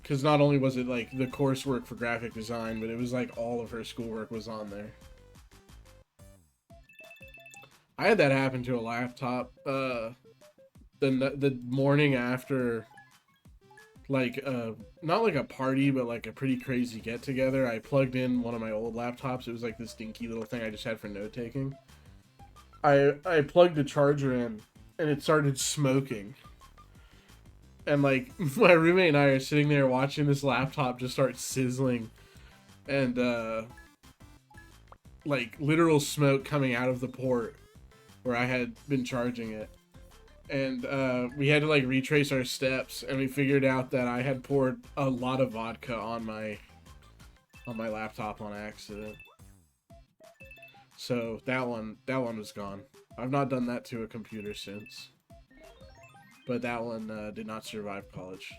Because not only was it like the coursework for graphic design, but it was like all of her schoolwork was on there. I had that happen to a laptop the morning after, like not like a party, but like a pretty crazy get together. I plugged in one of my old laptops. It was like this dinky little thing I just had for note taking. I plugged the charger in and it started smoking. And like my roommate and I are sitting there watching this laptop just start sizzling, and like literal smoke coming out of the port where I had been charging it. And we had to like retrace our steps, and we figured out that I had poured a lot of vodka on my laptop on accident. So that one was gone. I've not done that to a computer since. But that one did not survive college.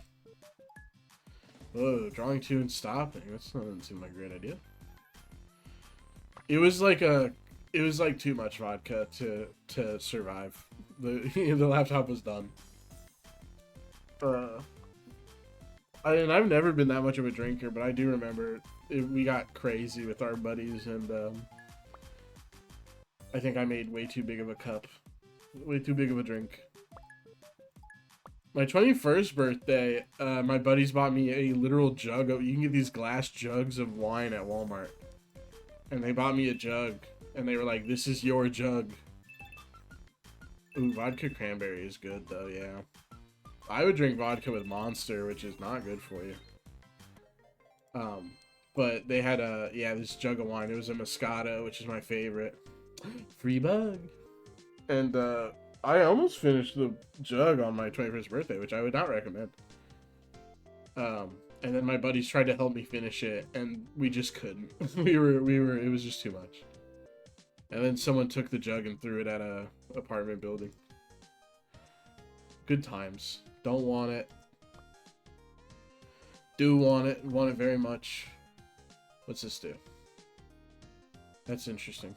Whoa, drawing 2 and stopping. That doesn't seem like a great idea. It was like too much vodka to survive. The laptop was done. And I've never been that much of a drinker, but I do remember we got crazy with our buddies, and I think I made way too big of a cup, way too big of a drink. My 21st birthday, my buddies bought me a literal jug of, you can get these glass jugs of wine at Walmart. And they bought me a jug, and they were like, this is your jug. Ooh, vodka cranberry is good though, yeah. I would drink vodka with Monster, which is not good for you. But they had this jug of wine. It was a Moscato, which is my favorite. Free bug. And, I almost finished the jug on my 21st birthday, which I would not recommend. And then my buddies tried to help me finish it, and we just couldn't. It was just too much. And then someone took the jug and threw it at a apartment building. Good times. Don't want it. Do want it. Want it very much. What's this do? That's interesting.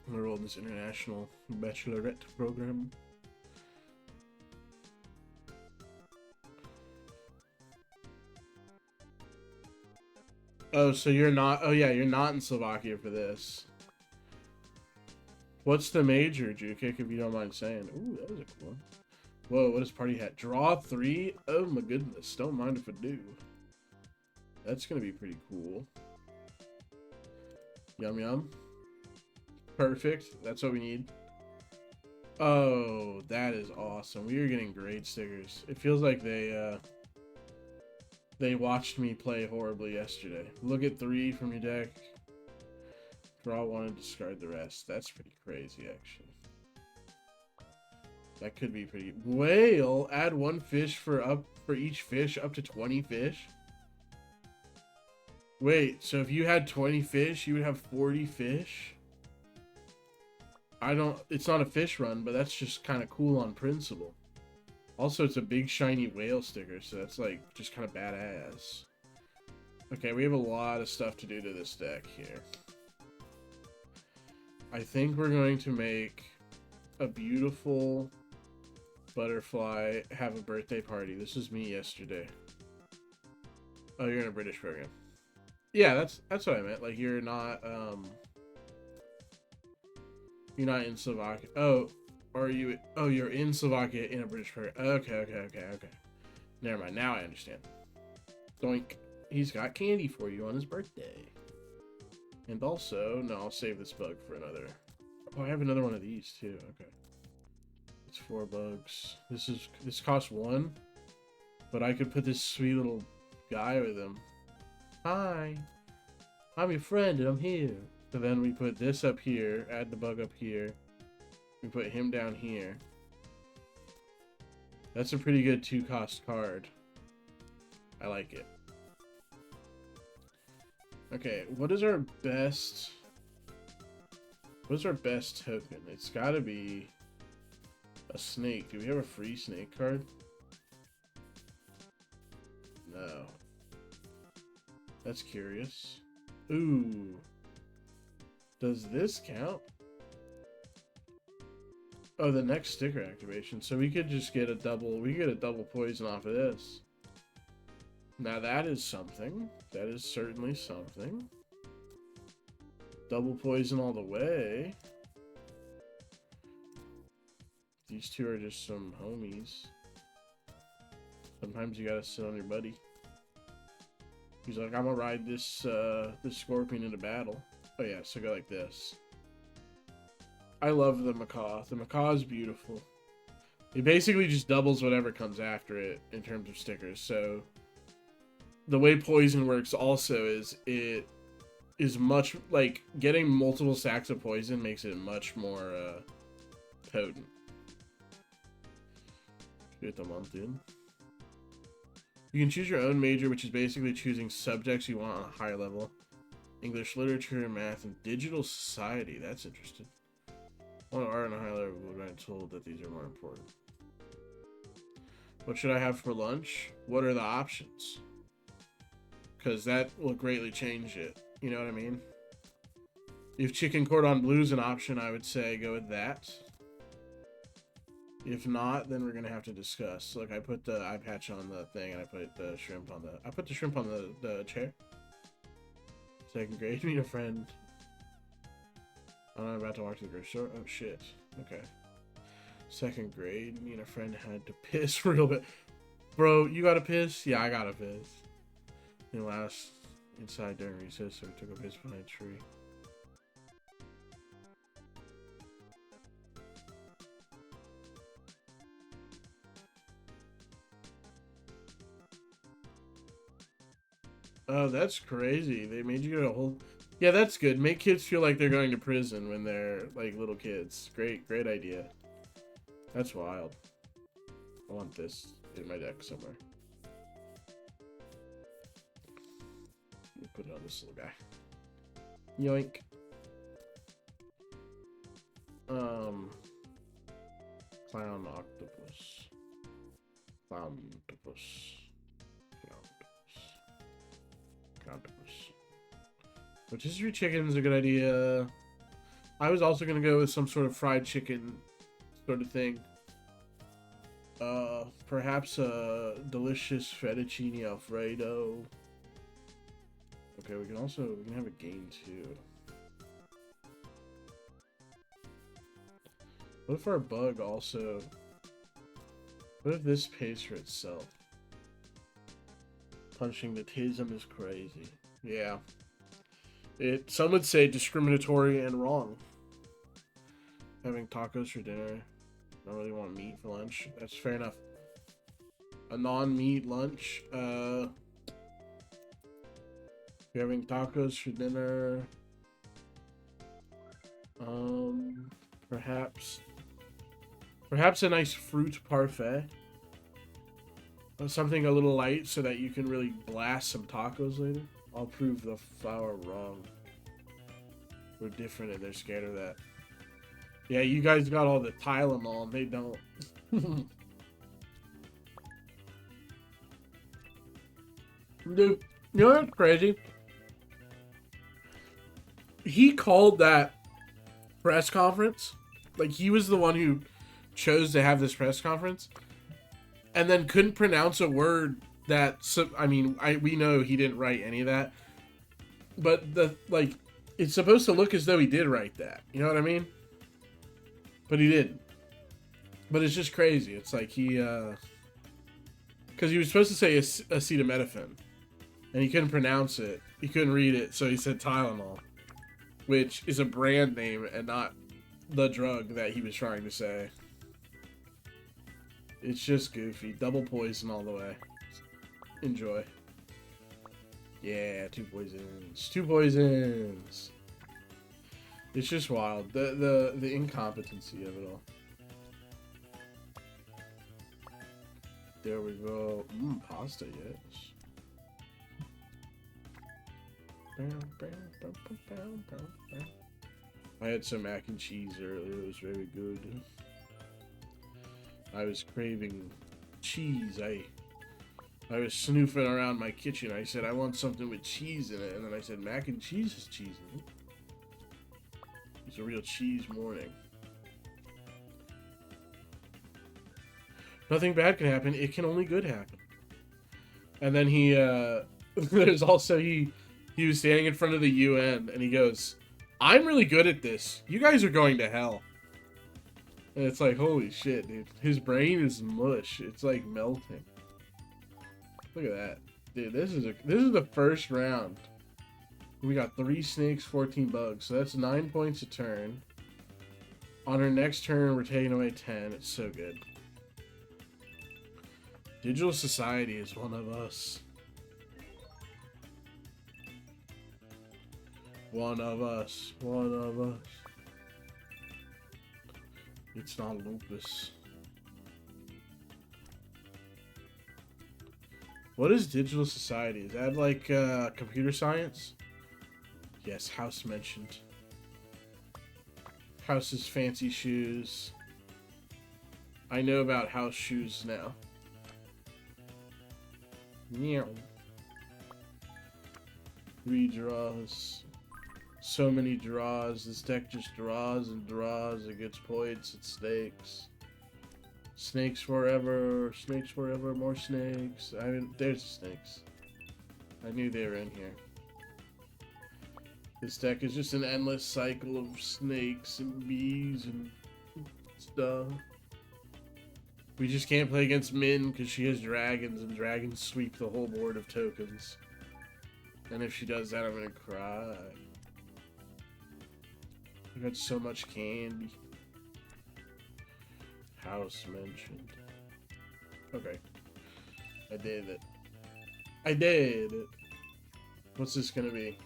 Enrolled in this international bachelorette program. Oh, so you're not... Oh, yeah, you're not in Slovakia for this. What's the major, Jukik, if you don't mind saying? Ooh, that was a cool one. Whoa, what is party hat? Draw 3? Oh, my goodness. Don't mind if I do. That's going to be pretty cool. Yum, yum. Perfect. That's what we need. Oh, that is awesome. We are getting great stickers. It feels like they watched me play horribly yesterday. Look at 3 from your deck. Draw 1 and discard the rest. That's pretty crazy, actually. That could be pretty... Whale! Add 1 fish for each fish up to 20 fish? Wait, so if you had 20 fish, you would have 40 fish? It's not a fish run, but that's just kind of cool on principle. Also, it's a big shiny whale sticker, so that's like just kind of badass. Okay, we have a lot of stuff to do to this deck here. I think we're going to make a beautiful butterfly have a birthday party. This is me yesterday. Oh, you're in a British program. Yeah, that's what I meant. Like you're not in Slovakia. Oh, are you? Oh, you're in Slovakia in a British program. Okay. Never mind. Now I understand. Doink. He's got candy for you on his birthday. And also, no, I'll save this bug for another. Oh, I have another one of these too. Okay. It's 4 bugs. This costs 1, but I could put this sweet little guy with him. Hi, I'm your friend and I'm here. So then we put this up here, add the bug up here. We put him down here. That's a pretty good 2-cost card. I like it. Okay, what is our best... What's our best token? It's gotta be a snake. Do we have a free snake card? No. That's curious. Ooh. Does this count? Oh, the next sticker activation. So we could just get a double... We could get a double poison off of this. Now that is something. That is certainly something. Double poison all the way. These two are just some homies. Sometimes you gotta sit on your buddy. He's like, I'm gonna ride this this scorpion into battle. Oh yeah, so go like this. I love the macaw. The macaw is beautiful. It basically just doubles whatever comes after it in terms of stickers. So the way poison works also is it is much like getting multiple stacks of poison makes it much more potent. Get the month in. You can choose your own major, which is basically choosing subjects you want on a higher level. English literature, math, and digital society. That's interesting. On art and a high level, but I'm told that these are more important. What should I have for lunch? What are the options? Because that will greatly change it. You know what I mean? If chicken cordon bleu is an option, I would say go with that. If not, then we're gonna have to discuss. Look, I put the eye patch on the thing, and I put the shrimp on the... I put the shrimp on the chair. Second grade, meet a friend. I'm about to walk to the grocery store. Oh, shit. Okay. Second grade, me and a friend had to piss real bit. Bro, you gotta piss? Yeah, I gotta piss. And last inside during recess, so we took a piss behind a tree. Oh, that's crazy. They made you get a whole... Yeah, that's good. Make kids feel like they're going to prison when they're, like, little kids. Great idea. That's wild. I want this in my deck somewhere. Put it on this little guy. Yoink. Clown octopus. Clown octopus. Rotisserie chicken is a good idea. I was also gonna go with some sort of fried chicken sort of thing. Perhaps a delicious fettuccine alfredo. Okay, we can have a game too. What if our bug also... What if this pays for itself? Punching the tism is crazy. Yeah. Some would say discriminatory and wrong. Having tacos for dinner. Don't really want meat for lunch. That's fair enough. A non-meat lunch. Having tacos for dinner. Perhaps a nice fruit parfait. Something a little light so that you can really blast some tacos later. I'll prove the flower wrong. We're different and they're scared of that. Yeah, you guys got all the Tylenol and they don't. Dude, you know what's crazy? He called that press conference. Like, he was the one who chose to have this press conference. And then couldn't pronounce a word that... I mean, we know he didn't write any of that. But, it's supposed to look as though he did write that. You know what I mean? But he didn't. But it's just crazy. It's like he... Because he was supposed to say acetaminophen. And he couldn't pronounce it. He couldn't read it, so he said Tylenol. Which is a brand name and not the drug that he was trying to say. It's just goofy. Double poison all the way. Enjoy. Yeah, 2 poisons. 2 poisons! It's just wild. The incompetency of it all. There we go. Pasta, yes. I had some mac and cheese earlier. It was very good. I was craving cheese. I was snooping around my kitchen. I said, I want something with cheese in it. And then I said, mac and cheese has cheese in it. It's a real cheese morning. Nothing bad can happen. It can only good happen. And then he, there's also, he was standing in front of the UN and he goes, I'm really good at this. You guys are going to hell. And it's like, holy shit, dude. His brain is mush. It's like melting. Look at that. Dude, this is the first round. We got 3 snakes, 14 bugs. So that's 9 points a turn. On our next turn, we're taking away 10. It's so good. Digital Society is one of us. One of us. One of us. It's not lupus. What is Digital Society? Is that like computer science? Yes, House mentioned. House's fancy shoes. I know about House shoes now. Meow. Redraws. So many draws. This deck just draws and draws. It gets points. It snakes. Snakes forever. Snakes forever. More snakes. I mean, there's snakes. I knew they were in here. This deck is just an endless cycle of snakes and bees and stuff. We just can't play against Min because she has dragons, and dragons sweep the whole board of tokens. And if she does that, I'm gonna cry. I got so much candy. House mentioned. Okay. I did it. I did it. What's this gonna be?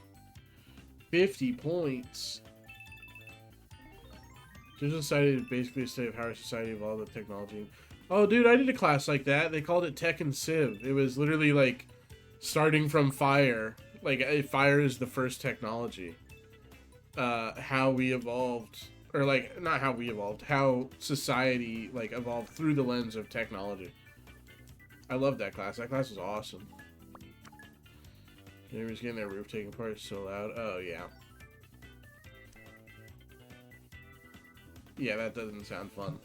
50 points. Digital Society is basically a state of how our society evolved with technology. Oh, dude, I did a class like that. They called it Tech and Civ. It was literally like starting from fire. Like, fire is the first technology. How we evolved, or like, not how we evolved, how society like evolved through the lens of technology. I love that class. That class was awesome. Neighbors getting their roof taken apart. It's so loud. Oh, yeah. Yeah, that doesn't sound fun.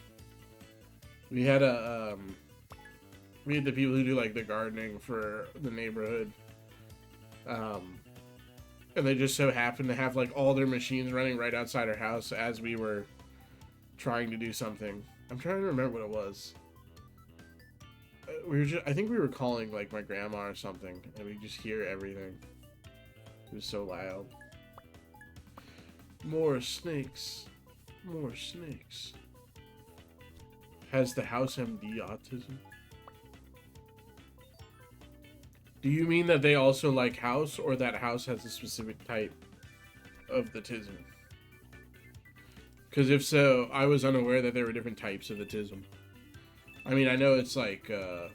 We had the people who do like the gardening for the neighborhood. And they just so happened to have like all their machines running right outside our house as we were trying to do something. I'm trying to remember what it was. I think we were calling like my grandma or something, and we just hear everything. It was so loud. More snakes. More snakes. Has the house MD autism? Do you mean that they also like house, or that house has a specific type of the tism? Because if so, I was unaware that there were different types of the tism. I mean, I know it's like the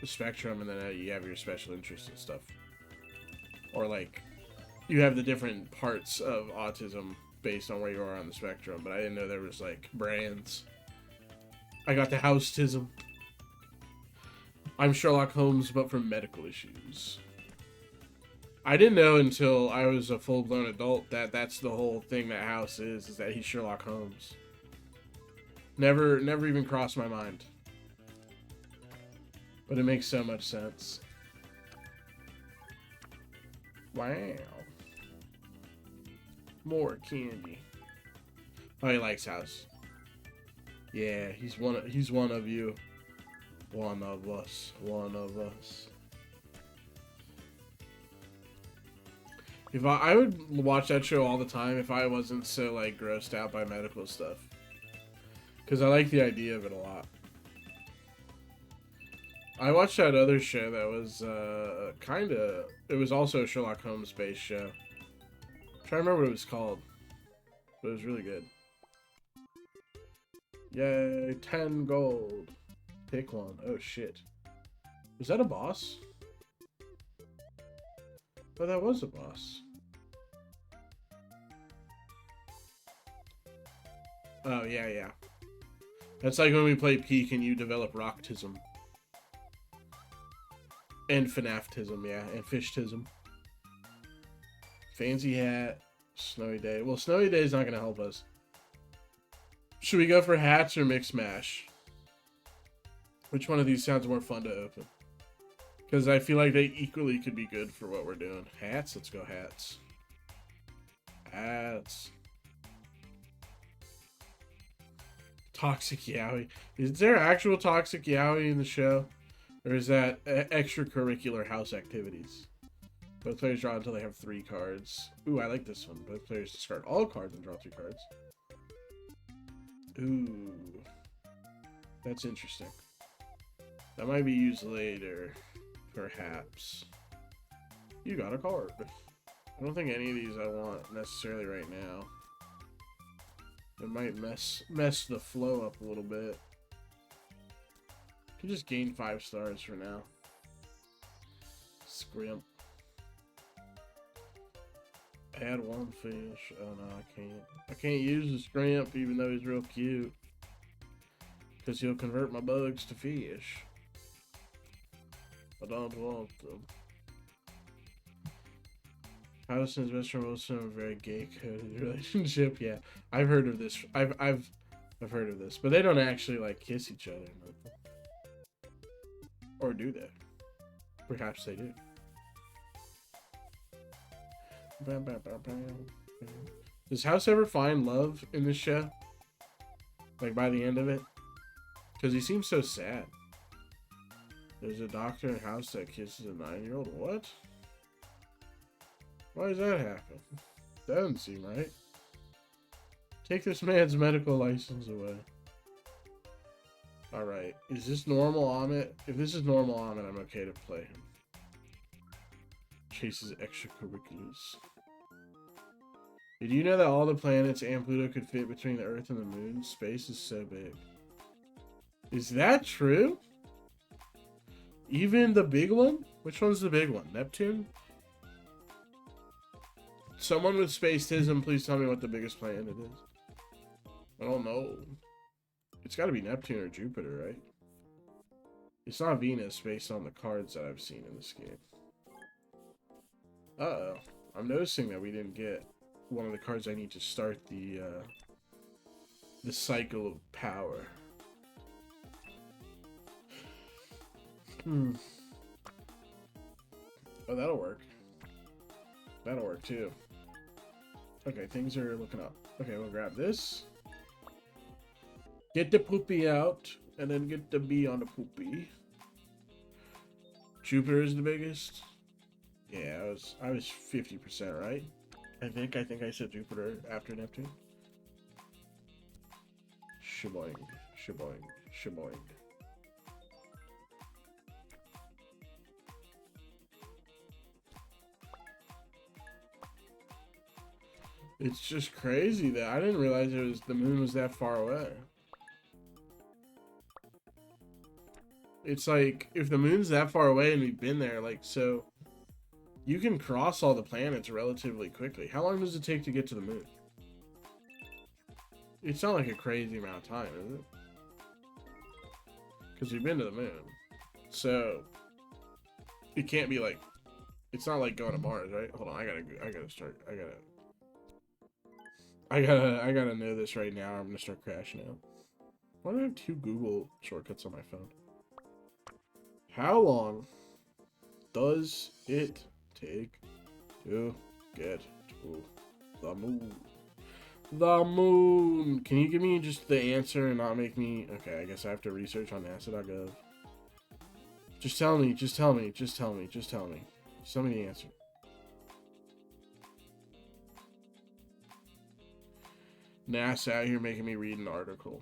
spectrum, and then you have your special interests and stuff. Or like, you have the different parts of autism based on where you are on the spectrum, but I didn't know there was like brands. I got the house-tism. I'm Sherlock Holmes, but for medical issues. I didn't know until I was a full-blown adult that that's the whole thing that House is that he's Sherlock Holmes. Never even crossed my mind. But it makes so much sense. Wow. More candy. Oh, he likes House. Yeah, he's one of you. One of us. One of us. If I would watch that show all the time if I wasn't so like grossed out by medical stuff. Because I like the idea of it a lot. I watched that other show that was it was also a Sherlock Holmes based show. I'm trying to remember what it was called. But it was really good. Yay, 10 gold. Pick one. Oh shit. Was that a boss? Oh, that was a boss. Oh, yeah, yeah. That's like when we play Peak and you develop Rocktism. And FNAFtism, yeah. And Fishtism. Fancy Hat. Snowy Day. Well, Snowy Day is not going to help us. Should we go for hats or Mix Mash? Which one of these sounds more fun to open? Because I feel like they equally could be good for what we're doing. Hats? Let's go hats. Hats. Toxic Yaoi. Is there actual Toxic Yaoi in the show? Or is that extracurricular house activities? Both players draw until they have 3 cards. Ooh, I like this one. Both players discard all cards and draw 3 cards. Ooh. That's interesting. That might be used later. Perhaps. You got a card. I don't think any of these I want necessarily right now. It might mess the flow up a little bit. Can just gain 5 stars for now. Scrimp. Add 1 fish. Oh no, I can't. I can't use the Scrimp even though he's real cute. Because he'll convert my bugs to fish. I don't want them. House and his best friend Wilson have a very gay coded relationship. Yeah, I've heard of this. I've heard of this, but they don't actually like kiss each other, or do they? Perhaps they do. Does House ever find love in this show? Like by the end of it? Because he seems so sad. There's a doctor in House that kisses a 9-year-old. What? Why does that happen? That doesn't seem right. Take this man's medical license away. Alright. Is this normal Amit? If this is normal Amit, I'm okay to play him. Chases extracurriculars. Did you know that all the planets and Pluto could fit between the Earth and the Moon? Space is so big. Is that true? Even the big one? Which one's the big one? Neptune? Someone with Spacetism, please tell me what the biggest planet is. I don't know. It's got to be Neptune or Jupiter, right? It's not Venus based on the cards that I've seen in this game. Uh-oh. I'm noticing that we didn't get one of the cards I need to start the cycle of power. Oh, that'll work. That'll work too. Okay, things are looking up. Okay, we'll grab this. Get the poopy out, and then get the bee on the poopy. Jupiter is the biggest. Yeah, I was 50% right. I think I said Jupiter after Neptune. Shaboing, shaboing, shaboing. It's just crazy that I didn't realize the moon was that far away. It's like, if the moon's that far away and we've been there, like, so you can cross all the planets relatively quickly. How long does it take to get to the moon? It's not like a crazy amount of time, is it? Because we've been to the moon. So it can't be like, it's not like going to Mars, right? Hold on, I gotta start, I gotta know this right now. I'm gonna start crashing out. Why do I have 2 Google shortcuts on my phone? How long does it take to get to the moon? The moon! Can you give me just the answer and not make me... Okay, I guess I have to research on NASA.gov. Just tell me, just tell me, just tell me, just tell me. Just tell me the answer. NASA out here making me read an article.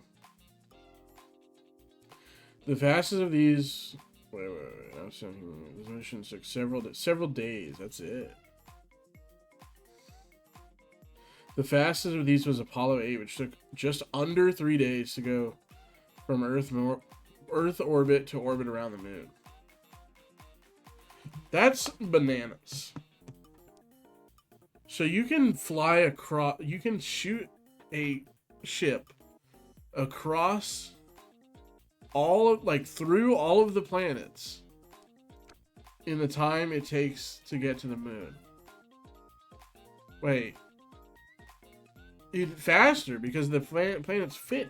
The fastest of these... Wait. This mission took several days. That's it. The fastest of these was Apollo 8, which took just under 3 days to go from Earth orbit to orbit around the moon. That's bananas. So you can fly across... You can shoot a ship across all of, like, through all of the planets in the time it takes to get to the moon. Wait. Even faster because the planets fit.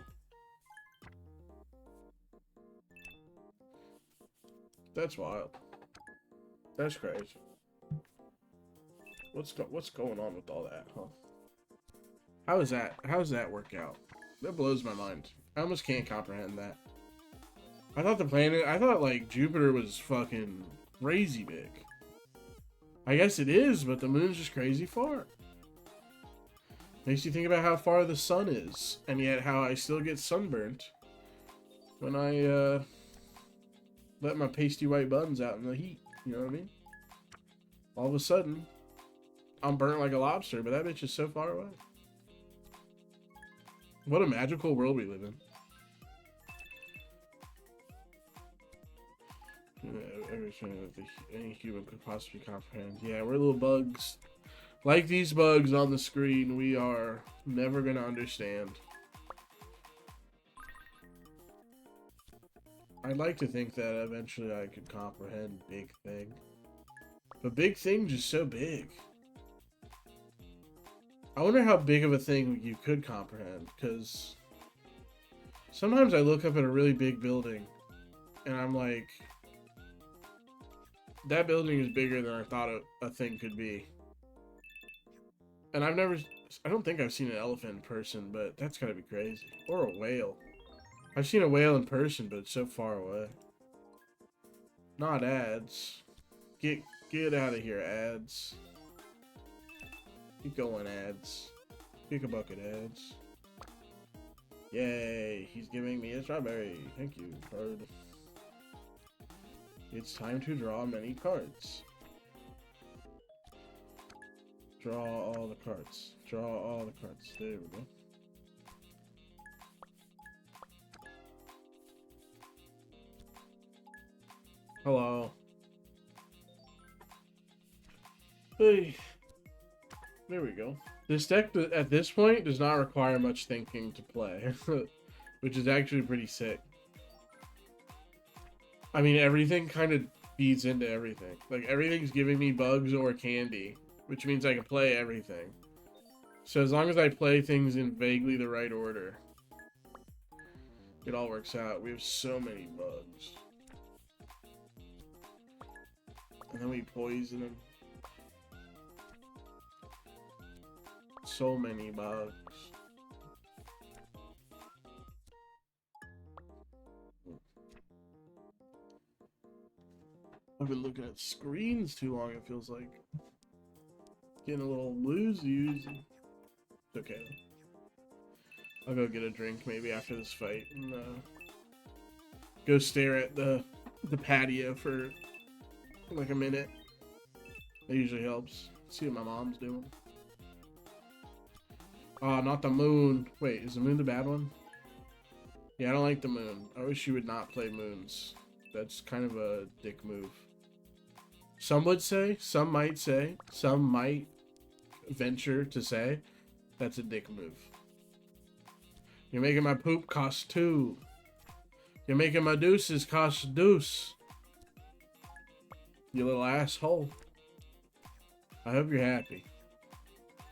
That's wild. That's crazy. What's going on with all that, huh? How does that work out? That blows my mind. I almost can't comprehend that. I thought like Jupiter was fucking crazy big. I guess it is, but the moon's just crazy far. Makes you think about how far the sun is, and yet how I still get sunburnt when I let my pasty white buns out in the heat. You know what I mean? All of a sudden, I'm burnt like a lobster, but that bitch is so far away. What a magical world we live in. Everything that any human could possibly comprehend. Yeah, we're little bugs. Like these bugs on the screen, we are never gonna understand. I'd like to think that eventually I could comprehend Big Thing. But Big Thing just so big. I wonder how big of a thing you could comprehend, because sometimes I look up at a really big building and I'm like, that building is bigger than I thought a thing could be. And I don't think I've seen an elephant in person, but that's gotta be crazy. Or a whale. I've seen a whale in person, but it's so far away. Not ads. Get out of here, ads. Keep going, ads. Pick a bucket, ads. Yay, he's giving me a strawberry. Thank you, bird. It's time to draw many cards. Draw all the cards. Draw all the cards. There we go. Hello. Hey. There we go. This deck, at this point, does not require much thinking to play. Which is actually pretty sick. I mean, everything kind of feeds into everything. Like, everything's giving me bugs or candy. Which means I can play everything. So as long as I play things in vaguely the right order, it all works out. We have so many bugs. And then we poison them. So many bugs. I've been looking at screens too long, it feels like. Getting a little woozy. It's okay. I'll go get a drink maybe after this fight and go stare at the patio for like a minute. That usually helps. See what my mom's doing. Oh, not the moon. Wait, is the moon the bad one? Yeah, I don't like the moon. I wish you would not play moons. That's kind of a dick move. Some would say, some might say, some might venture to say, that's a dick move. You're making my poop cost 2. You're making my deuces cost deuce. You little asshole. I hope you're happy.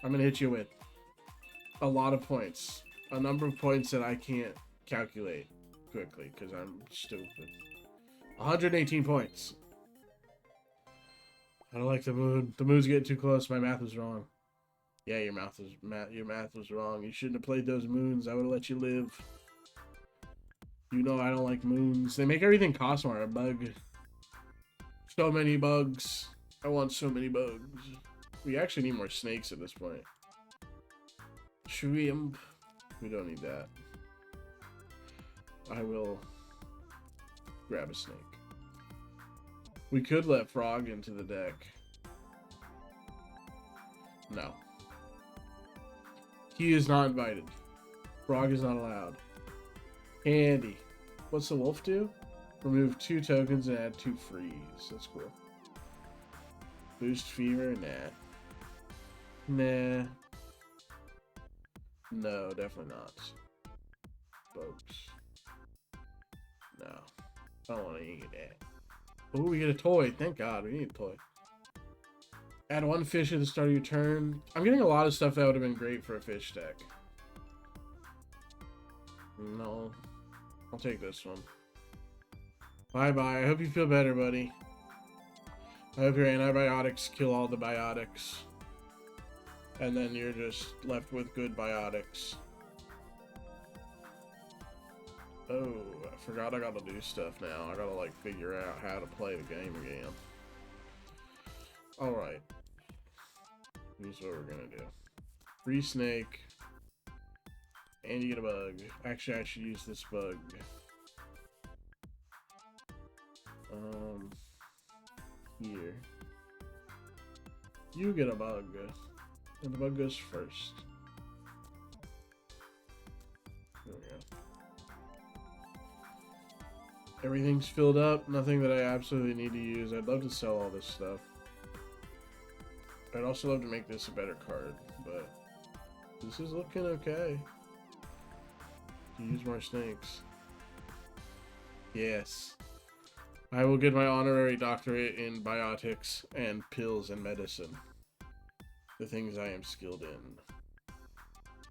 I'm gonna hit you with a lot of points. A number of points that I can't calculate quickly because I'm stupid. 118 points. I don't like the moon. The moon's getting too close. My math was wrong. Yeah, your math was wrong. You shouldn't have played those moons. I would have let you live. You know I don't like moons. They make everything cost more. A bug. So many bugs. I want so many bugs. We actually need more snakes at this point. Shrimp. We don't need that. I will grab a snake. We could let Frog into the deck. No. He is not invited. Frog is not allowed. Candy. What's the wolf do? Remove 2 tokens and add 2 freeze. That's cool. Boost fever? Nah. Nah. No, definitely not. Spokes. No. I don't want to eat that. Oh, we get a toy. Thank God, we need a toy. Add 1 fish at the start of your turn. I'm getting a lot of stuff that would have been great for a fish deck. No. I'll take this one. Bye-bye. I hope you feel better, buddy. I hope your antibiotics kill all the biotics. And then you're just left with good biotics. Oh, I forgot I gotta do stuff now. I gotta, like, figure out how to play the game again. Alright. Here's what we're gonna do. Free snake. And you get a bug. Actually, I should use this bug. Here. You get a bug. And the bug goes first. There we go. Everything's filled up. Nothing that I absolutely need to use. I'd love to sell all this stuff. I'd also love to make this a better card, but this is looking okay. To use more snakes. Yes. I will get my honorary doctorate in biotics and pills and medicine. The things I am skilled in.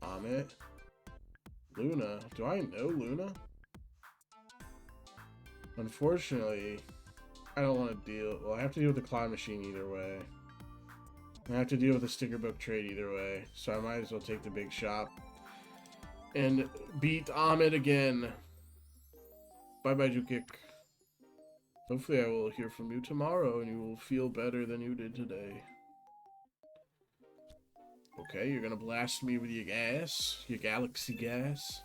Amit. Luna. Do I know Luna? Unfortunately, I don't want to deal... Well, I have to deal with the claw machine either way. I have to deal with the sticker book trade either way. So I might as well take the big shop. And beat Amit again. Bye-bye, Jukik. Hopefully I will hear from you tomorrow and you will feel better than you did today. Okay, you're gonna blast me with your gas. Your galaxy gas.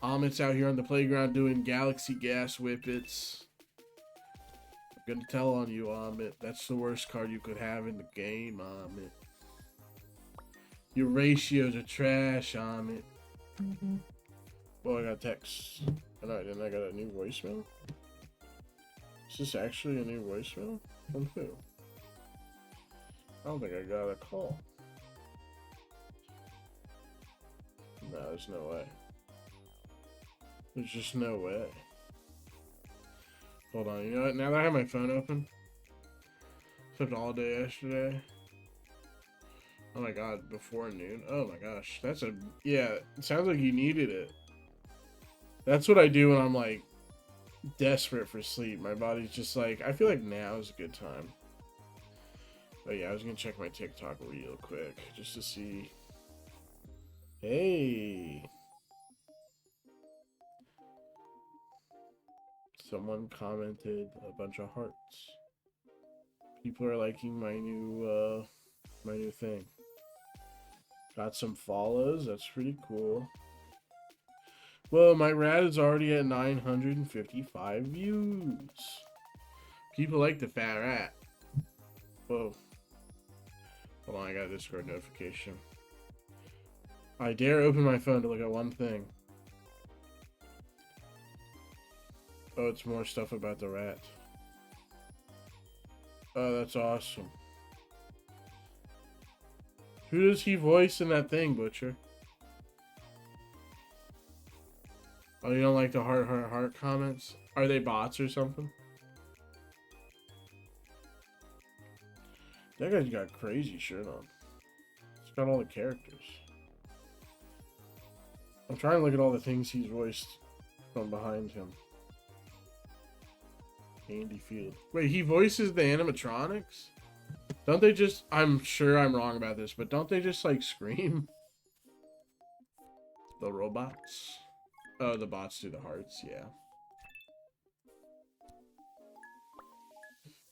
Amit's out here on the playground doing galaxy gas whippets. I'm gonna tell on you, Amit. That's the worst card you could have in the game, Amit. Your ratios are trash, Amit. Well, I got a text. And then I got a new voicemail. Is this actually a new voicemail? From who? I don't think I got a call. No, there's no way. There's just no way. Hold on, you know what? Now that I have my phone open, slept all day yesterday. Oh my god, before noon. Oh my gosh, that's a... Yeah, it sounds like you needed it. That's what I do when I'm like desperate for sleep. My body's just like, I feel like now is a good time. But yeah, I was gonna check my TikTok real quick just to see. Hey, someone commented a bunch of hearts. People are liking my new thing. Got some follows. That's pretty cool. Well, my rat is already at 955 views. People like the fat rat. Whoa. Hold on, I got a Discord notification. I dare open my phone to look at one thing. Oh, it's more stuff about the rat. Oh, that's awesome. Who does he voice in that thing, Butcher? Oh, you don't like the heart comments? Are they bots or something? That guy's got crazy shirt on. It's got all the characters. I'm trying to look at all the things he's voiced from behind him. Andy Field. Wait, he voices the animatronics? Don't they just... I'm sure I'm wrong about this, but don't they just, like, scream? The robots? Oh, the bots do the hearts, yeah.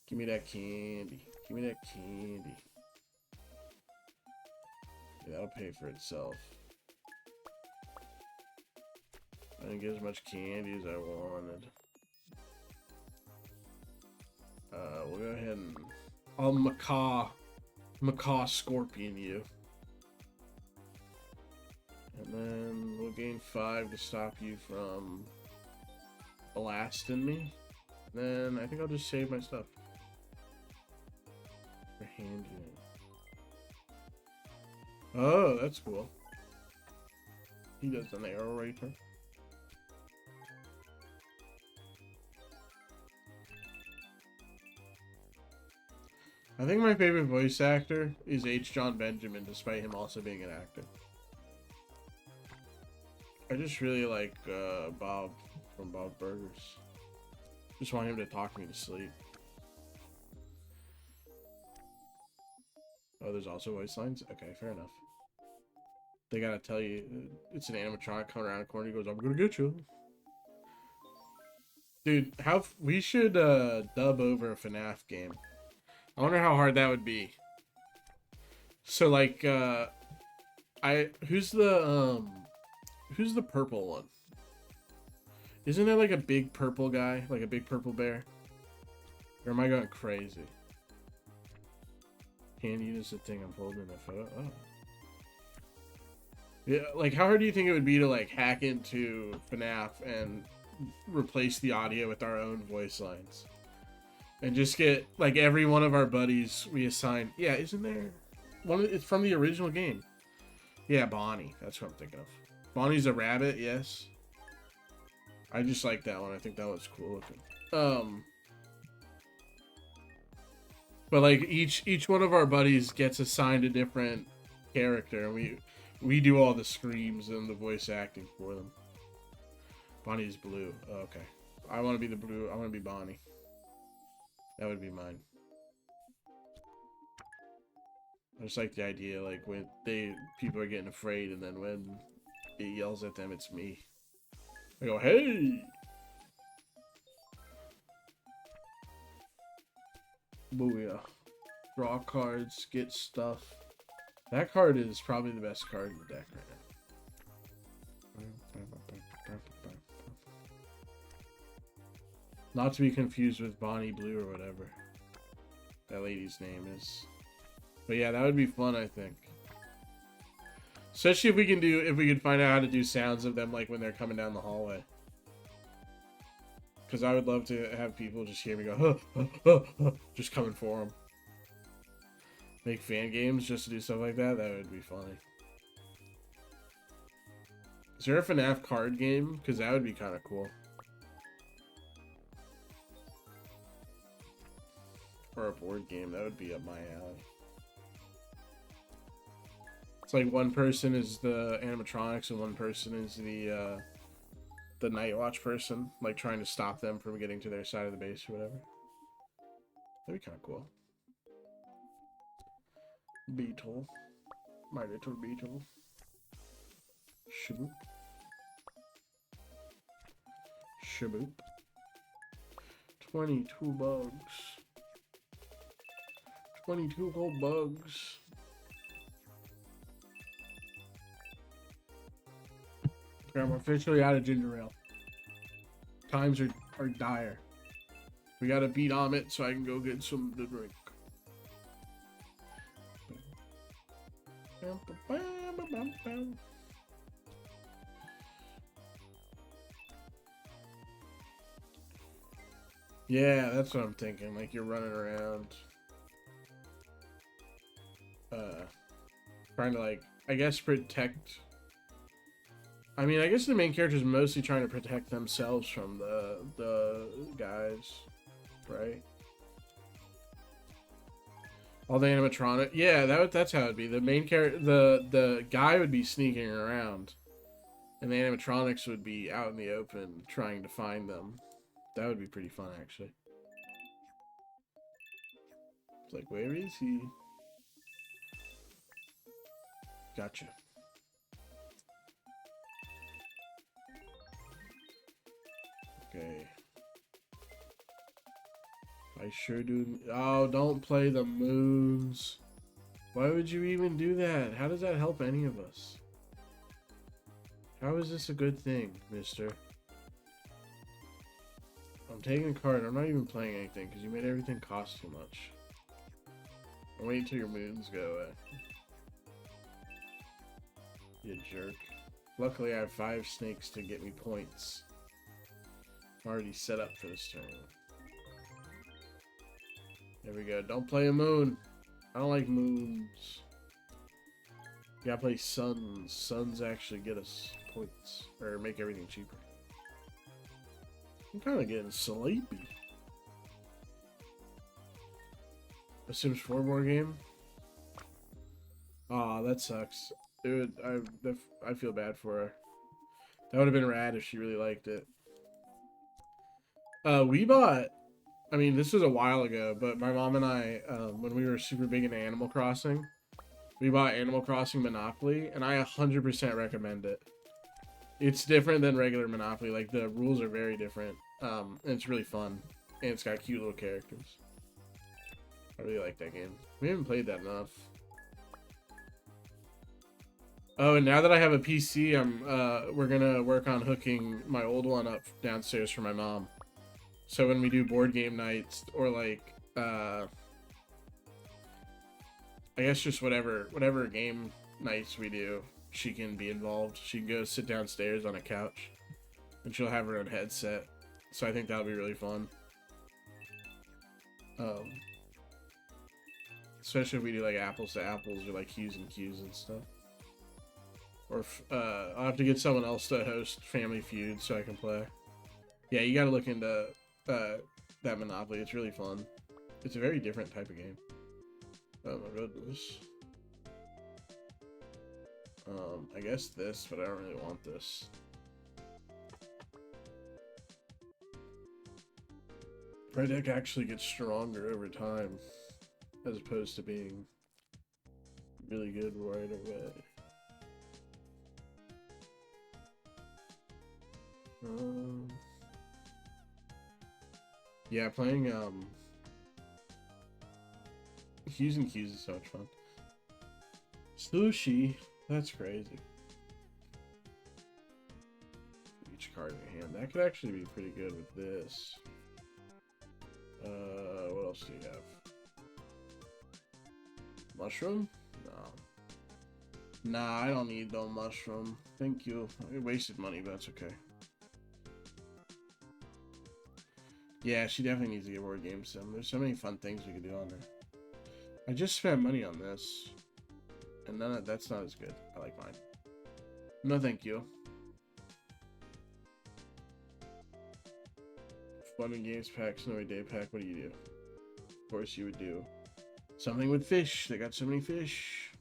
Give me that candy. Give me that candy. Yeah, that'll pay for itself. I didn't get as much candy as I wanted. We'll go ahead and... I'll macaw scorpion you. And then we'll gain 5 to stop you from blasting me. Then I think I'll just save my stuff. For hand unit. Oh, that's cool. He does the narrator. I think my favorite voice actor is H. John Benjamin, despite him also being an actor. I just really like Bob from Bob Burgers. Just want him to talk me to sleep. Oh, there's also voice lines? Okay, fair enough. They gotta tell you, it's an animatronic coming around the corner. He goes, I'm gonna get you. Dude, we should dub over a FNAF game. I wonder how hard that would be. So like, who's the purple one? Isn't there like a big purple guy? Like a big purple bear? Or am I going crazy? Can't use the thing I'm holding in the photo. Oh. Yeah, like how hard do you think it would be to like hack into FNAF and replace the audio with our own voice lines? And just get like every one of our buddies we assign. Yeah, isn't there one? It's from the original game. Yeah, Bonnie. That's what I'm thinking of. Bonnie's a rabbit, yes. I just like that one. I think that was cool looking. But like each one of our buddies gets assigned a different character, and we do all the screams and the voice acting for them. Bonnie's blue. Oh, okay. I want to be the blue. I want to be Bonnie. That would be mine. I just like the idea, like when people are getting afraid, and then when it yells at them, it's me. I go, hey! Booyah. Draw cards, get stuff. That card is probably the best card in the deck right now. Not to be confused with Bonnie Blue or whatever that lady's name is. But yeah, that would be fun, I think. Especially if we can find out how to do sounds of them like when they're coming down the hallway. Because I would love to have people just hear me go, huh, huh, huh, huh, just coming for them. Make fan games just to do stuff like that. That would be funny. Is there a FNAF card game? Because that would be kind of cool. Or a board game. That would be up my alley. It's like one person is the animatronics and one person is the Night Watch person, like trying to stop them from getting to their side of the base or whatever. That'd be kind of cool. Beetle. My little beetle. Shaboop. Shaboop. 22 bugs. 22 gold bugs. Yeah, I'm officially out of ginger ale. Times are dire. We gotta beat Amit so I can go get some to drink. Yeah, that's what I'm thinking. Like you're running around, trying to like, I guess protect. I mean, I guess the main character is mostly trying to protect themselves from the guys, right? All the animatronic, yeah, that's how it'd be. The main character, the guy would be sneaking around, and the animatronics would be out in the open trying to find them. That would be pretty fun, actually. It's like, where is he? Gotcha. Okay. I sure do. Oh, don't play the moons. Why would you even do that? How does that help any of us? How is this a good thing, mister? I'm taking a card. I'm not even playing anything because you made everything cost too much. I'll wait until your moons go away. You jerk. Luckily, I have 5 snakes to get me points. I'm already set up for this turn. There we go. Don't play a moon. I don't like moons. You gotta play suns. Suns actually get us points or make everything cheaper. I'm kind of getting sleepy. A Sims 4 board game. Aw, that sucks. Dude, I feel bad for her. That would have been rad if she really liked it. We bought, I mean, this was a while ago, but my mom and I, when we were super big into Animal Crossing, we bought Animal Crossing Monopoly, and I 100% recommend it. It's different than regular Monopoly. Like, the rules are very different, and it's really fun, and it's got cute little characters. I really like that game. We haven't played that enough. Oh, and now that I have a PC, we're gonna work on hooking my old one up downstairs for my mom. So when we do board game nights, or like, I guess just whatever game nights we do, she can be involved. She can go sit downstairs on a couch, and she'll have her own headset. So I think that'll be really fun. Especially if we do like apples to apples or like Hughes and Q's and stuff. Or if, I'll have to get someone else to host Family Feud so I can play. Yeah, you gotta look into that Monopoly. It's really fun. It's a very different type of game. Oh my goodness. I guess this, but I don't really want this. My deck actually gets stronger over time, as opposed to being really good right away. Yeah, playing Hughes and Q's is so much fun. Sushi, that's crazy. Each card in your hand. That could actually be pretty good with this. What else do you have? Mushroom? No. Nah, I don't need no mushroom. Thank you. I wasted money, but that's okay. Yeah, she definitely needs to get board game sim. There's so many fun things we could do on there. I just spent money on this, and that's not as good. I like mine. No, thank you. Fun and games pack, snowy day pack. What do you do? Of course, you would do something with fish. They got so many fish.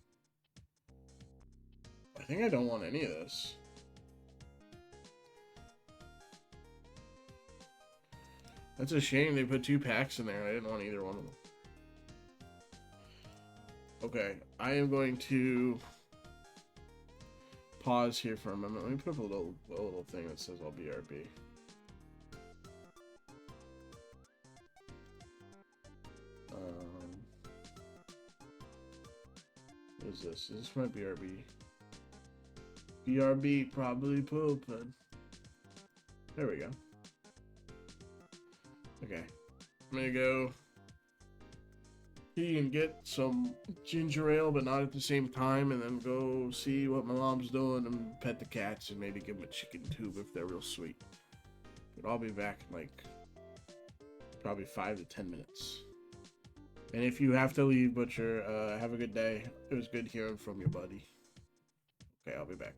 I think I don't want any of this. That's a shame they put 2 packs in there and I didn't want either one of them. Okay, I am going to pause here for a moment. Let me put up a little thing that says I'll BRB. What is this? Is this my BRB? BRB probably pooping. There we go. Okay, I'm gonna go. You can get some ginger ale, but not at the same time, and then go see what my mom's doing and pet the cats and maybe give them a chicken tube if they're real sweet. But I'll be back in like probably 5 to 10 minutes. And if you have to leave, Butcher, have a good day. It was good hearing from you, buddy. Okay, I'll be back.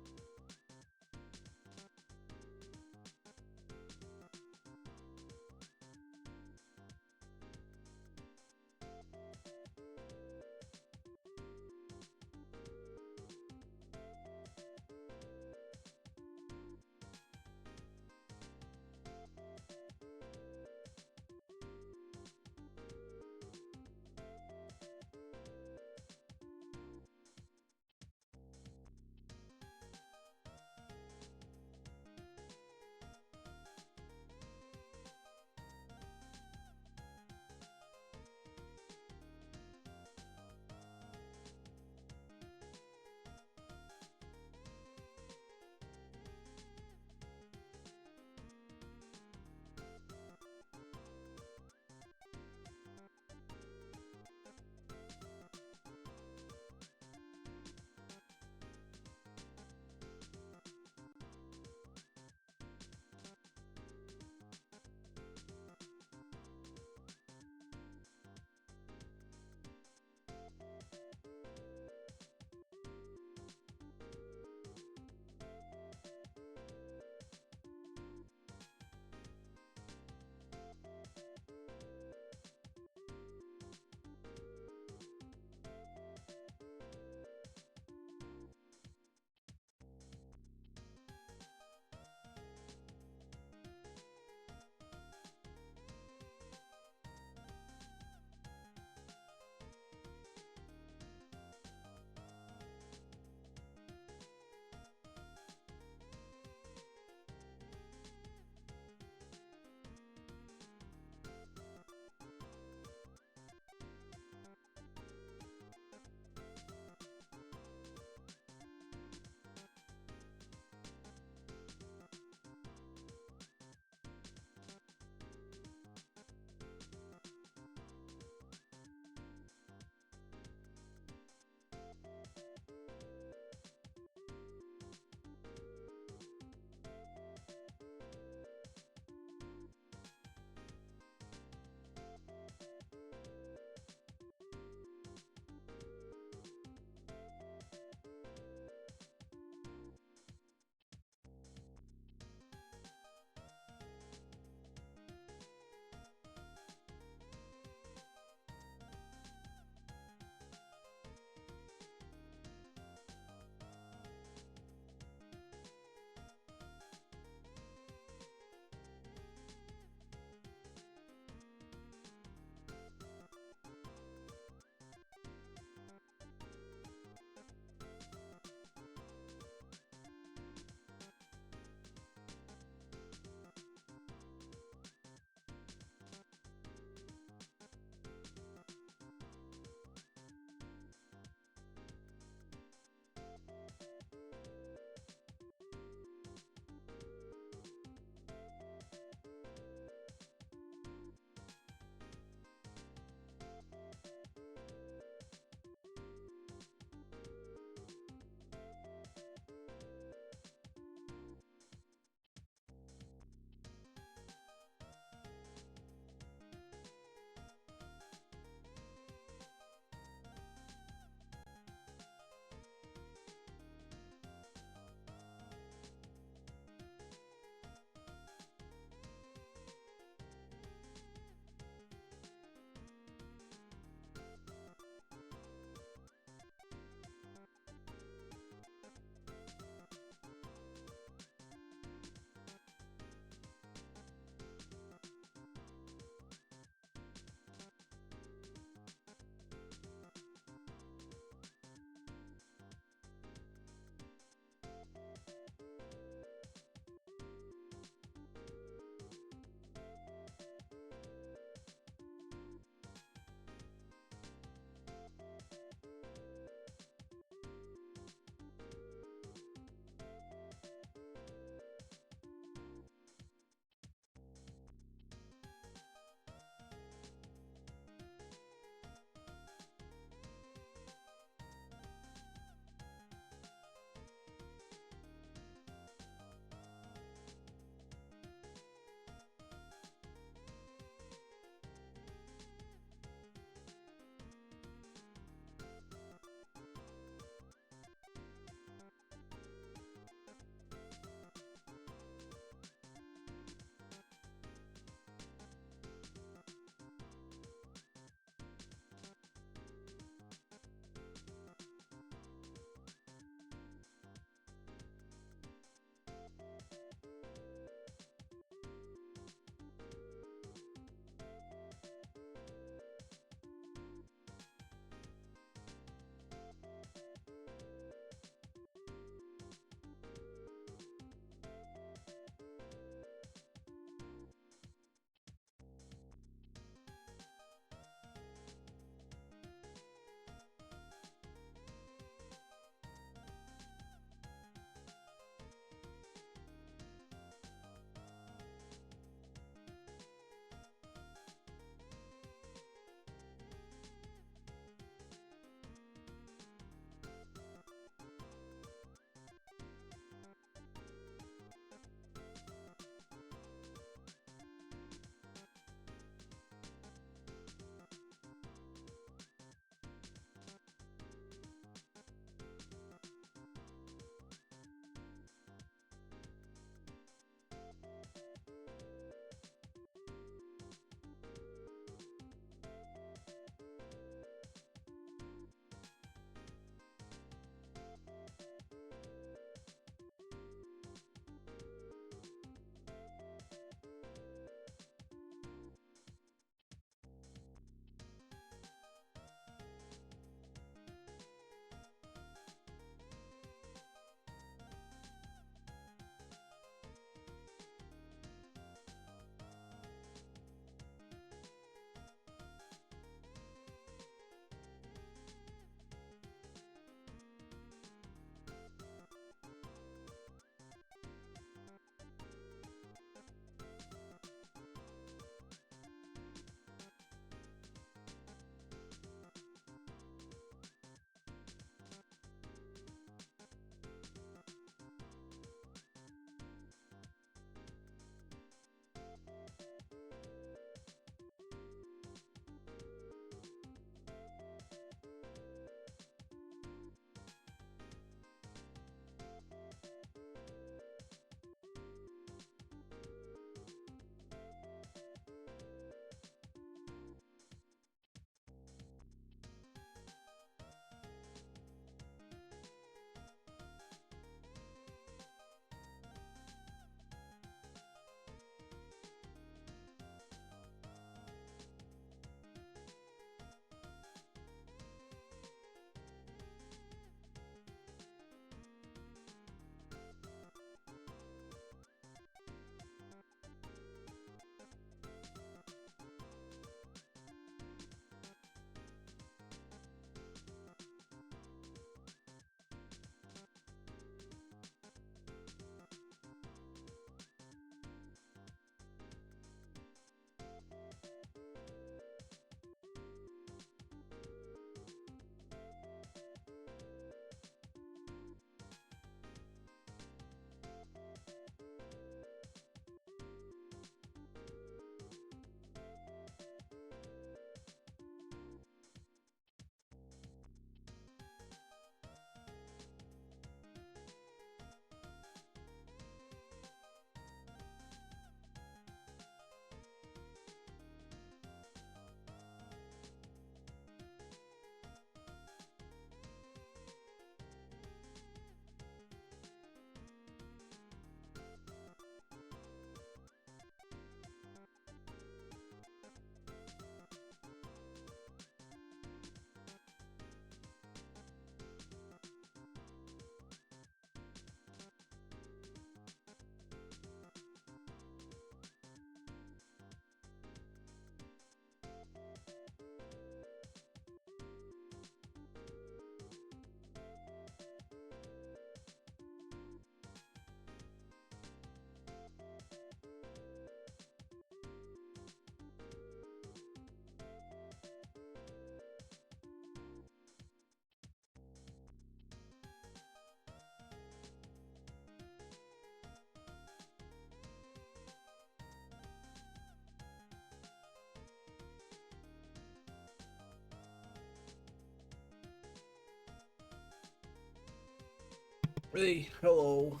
Hey, hello.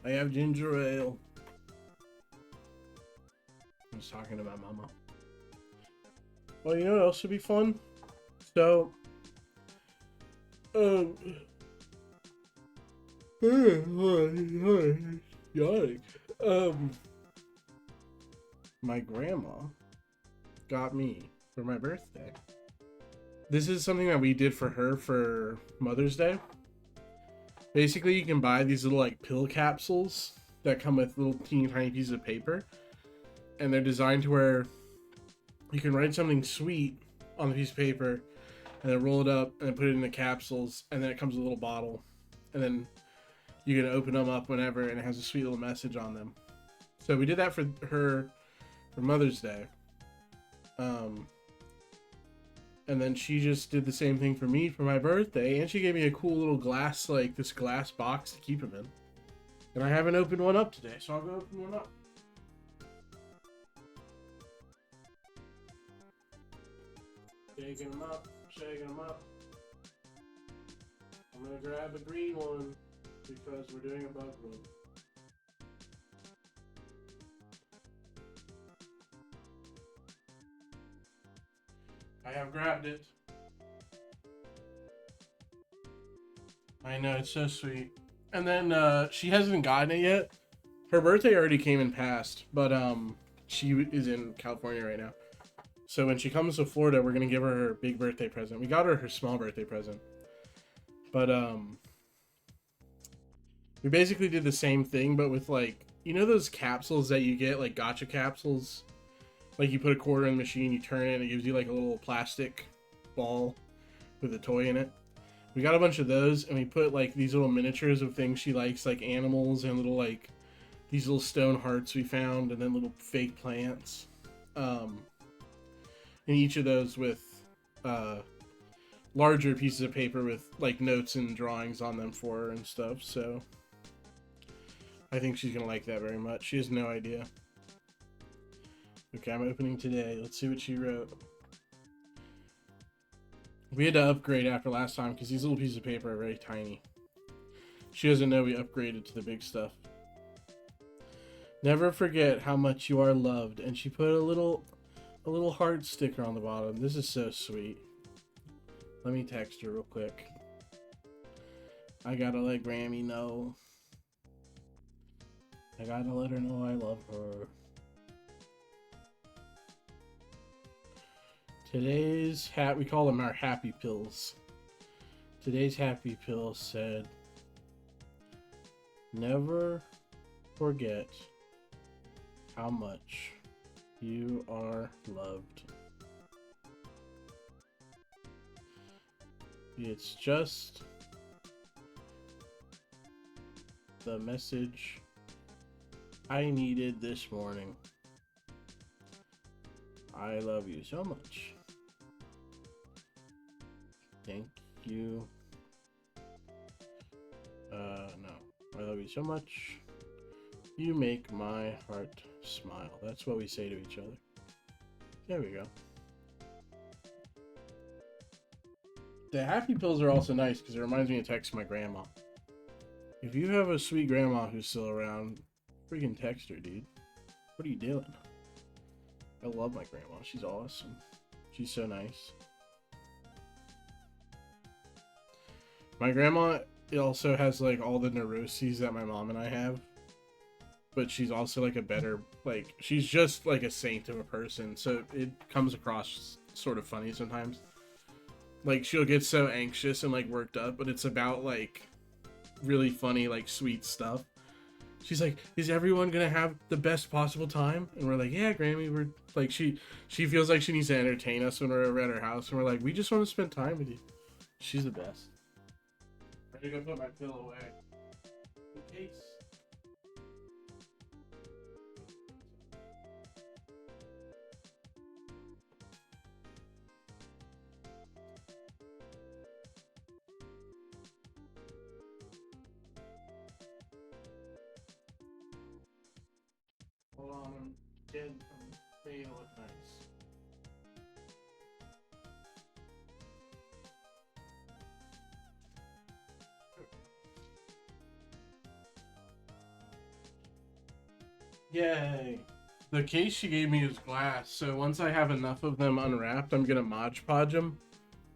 I have ginger ale. I was talking to my mama. Well, you know what else would be fun? So, um, yawning. My grandma got me for my birthday. This is something that we did for her for Mother's Day. Basically, you can buy these little like pill capsules that come with little teeny tiny pieces of paper, and they're designed to where you can write something sweet on the piece of paper, and then roll it up and then put it in the capsules, and then it comes with a little bottle, and then you can open them up whenever, and it has a sweet little message on them. So we did that for her for Mother's Day. And then she just did the same thing for me for my birthday, and she gave me a cool little glass, like this glass box to keep them in. And I haven't opened one up today, so I'll go open one up. Shaking them up, shaking them up. I'm gonna grab a green one because we're doing a bug one. I have grabbed it. I know, it's so sweet. And then she hasn't gotten it yet. Her birthday already came and passed, but she is in California right now. So when she comes to Florida, we're gonna give her her big birthday present. We got her her small birthday present. But we basically did the same thing, but with like, you know those capsules that you get, like gotcha capsules? Like you put a quarter in the machine, you turn it, and it gives you like a little plastic ball with a toy in it. We got a bunch of those, and we put like these little miniatures of things she likes, like animals and little like these little stone hearts we found, and then little fake plants. And each of those with larger pieces of paper with like notes and drawings on them for her and stuff. So I think she's gonna like that very much. She has no idea. Okay, I'm opening today. Let's see what she wrote. We had to upgrade after last time because these little pieces of paper are very tiny. She doesn't know we upgraded to the big stuff. Never forget how much you are loved, and she put a little heart sticker on the bottom. This is so sweet. Let me text her real quick. I gotta let Grammy know. I gotta let her know I love her. Today's we call them our happy pills. Today's happy pill said, never forget how much you are loved. It's just the message I needed this morning. I love you so much. Thank you. No. I love you so much. You make my heart smile. That's what we say to each other. There we go. The happy pills are also nice because it reminds me to text my grandma. If you have a sweet grandma who's still around, freaking text her, dude. What are you doing? I love my grandma. She's awesome. She's so nice. My grandma also has like all the neuroses that my mom and I have. But she's also like a better, like, she's just like a saint of a person. So it comes across sort of funny sometimes. Like she'll get so anxious and like worked up, but it's about like really funny, like sweet stuff. She's like, is everyone gonna have the best possible time? And we're like, yeah, Grammy. We're like, she feels like she needs to entertain us when we're over at her house, and we're like, we just want to spend time with you. She's the best. I'm gonna go put my pillow away in case. Hold on, I'm getting making it look nice. Yay. The case she gave me is glass, so once I have enough of them unwrapped, I'm gonna Mod Podge them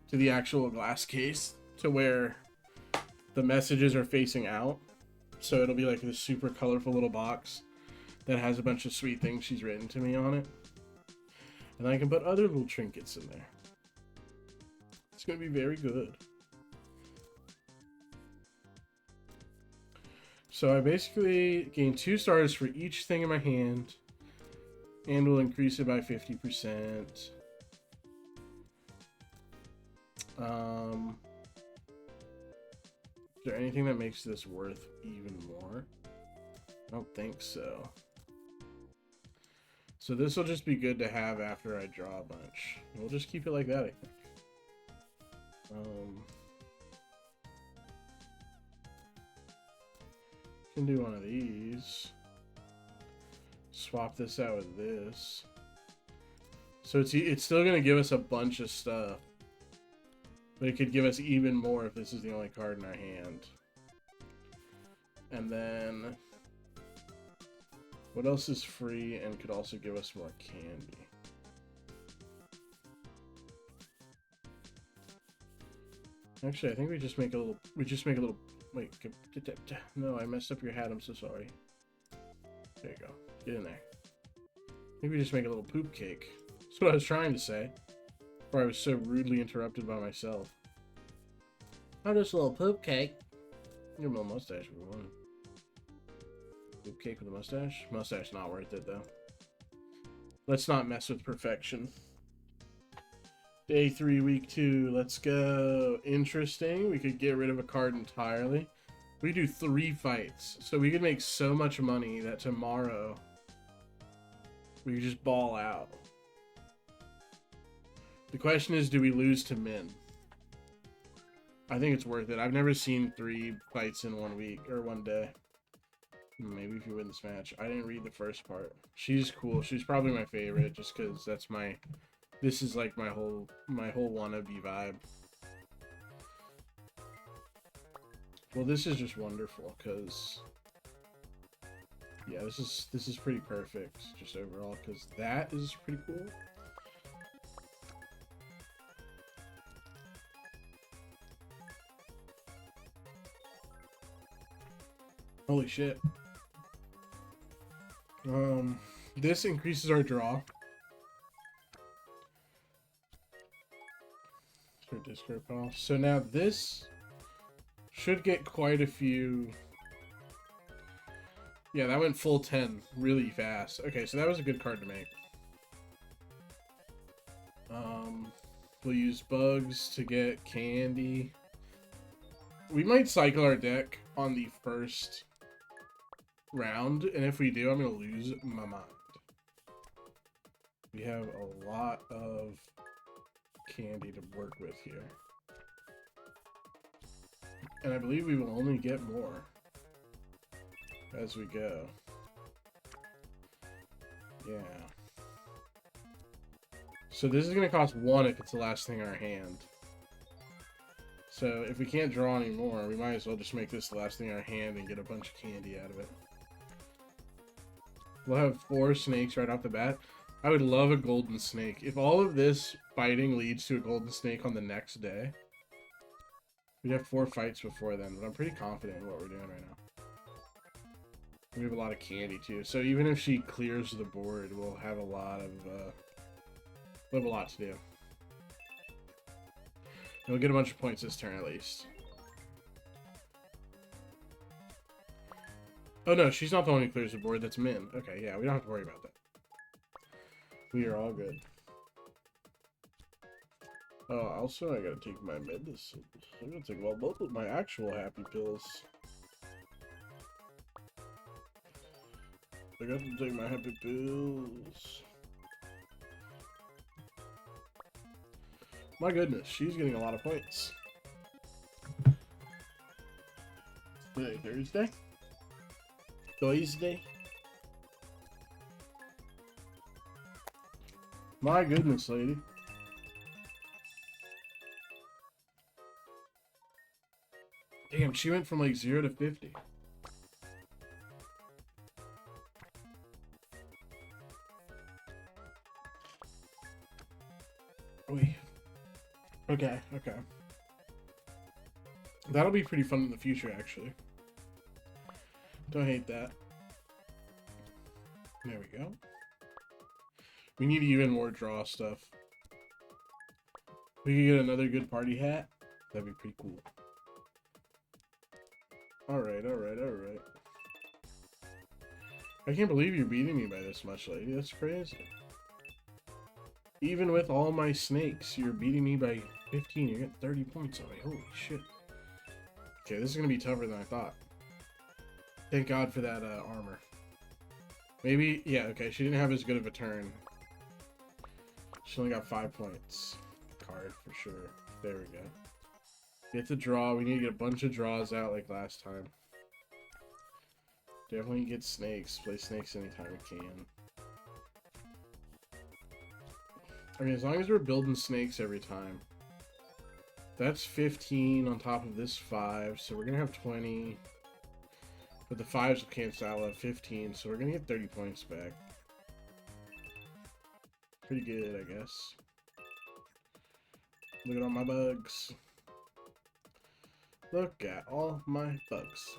to the actual glass case to where the messages are facing out. So it'll be like this super colorful little box that has a bunch of sweet things she's written to me on it. And I can put other little trinkets in there. It's gonna be very good. So I basically gain 2 stars for each thing in my hand, and will increase it by 50%. Is there anything that makes this worth even more? I don't think so. So this will just be good to have after I draw a bunch. We'll just keep it like that, I think. Can do one of these. Swap this out with this. So it's still gonna give us a bunch of stuff, but it could give us even more if this is the only card in our hand. And then what else is free and could also give us more candy? Actually, I think we just make a little. Wait, no, I messed up your hat. I'm so sorry. There you go. Get in there. I think we just make a little poop cake. That's what I was trying to say. Before I was so rudely interrupted by myself. I'm just a little poop cake. Give him a little mustache if we want. Poop cake with a mustache? Mustache not worth it though. Let's not mess with perfection. Day 3, week 2. Let's go. Interesting. We could get rid of a card entirely. We do 3 fights. So we could make so much money that tomorrow we could just ball out. The question is, do we lose to Min? I think it's worth it. I've never seen 3 fights in 1 week or 1 day. Maybe if you win this match. I didn't read the first part. She's cool. She's probably my favorite just because that's my... This is like my whole wannabe vibe. Well, this is just wonderful because... Yeah, this is pretty perfect just overall because that is pretty cool. Holy shit. This increases our draw. Discard pile. So now this should get quite a few. Yeah, that went full 10 really fast. Okay, so that was a good card to make. We'll use bugs to get candy. We might cycle our deck on the first round, and if we do, I'm gonna lose my mind. We have a lot of candy to work with here. And I believe we will only get more as we go. Yeah. So this is going to cost 1 if it's the last thing in our hand. So if we can't draw anymore, we might as well just make this the last thing in our hand and get a bunch of candy out of it. We'll have 4 snakes right off the bat. I would love a golden snake. If all of this fighting leads to a golden snake on the next day, we'd have 4 fights before then, but I'm pretty confident in what we're doing right now. We have a lot of candy too, so even if she clears the board, we'll have a lot of, we'll have a lot to do. And we'll get a bunch of points this turn at least. Oh no, she's not the one who clears the board, that's Min. Okay, yeah, we don't have to worry about that. We are all good. Oh, also I gotta take my medicine. I'm gonna take both of my actual happy pills. I got to take my happy pills. My goodness, she's getting a lot of points. Today, Thursday? Thursday? My goodness, lady. Damn, she went from like 0 to 50. Wait. Okay, okay. That'll be pretty fun in the future, actually. Don't hate that. There we go. We need even more draw stuff. We could get another good party hat. That'd be pretty cool. Alright, alright, alright. I can't believe you're beating me by this much, lady. That's crazy. Even with all my snakes, you're beating me by 15. You get 30 points on me. Holy shit. Okay, this is going to be tougher than I thought. Thank God for that armor. Maybe, yeah, okay, she didn't have as good of a turn. She only got 5 points. Card, for sure. There we go. Get the draw. We need to get a bunch of draws out like last time. Definitely get snakes. Play snakes anytime we can. I mean, as long as we're building snakes every time. That's 15 on top of this 5, so we're going to have 20. But the 5s will cancel out at 15, so we're going to get 30 points back. Pretty good, I guess. Look at all my bugs. Look at all my bugs.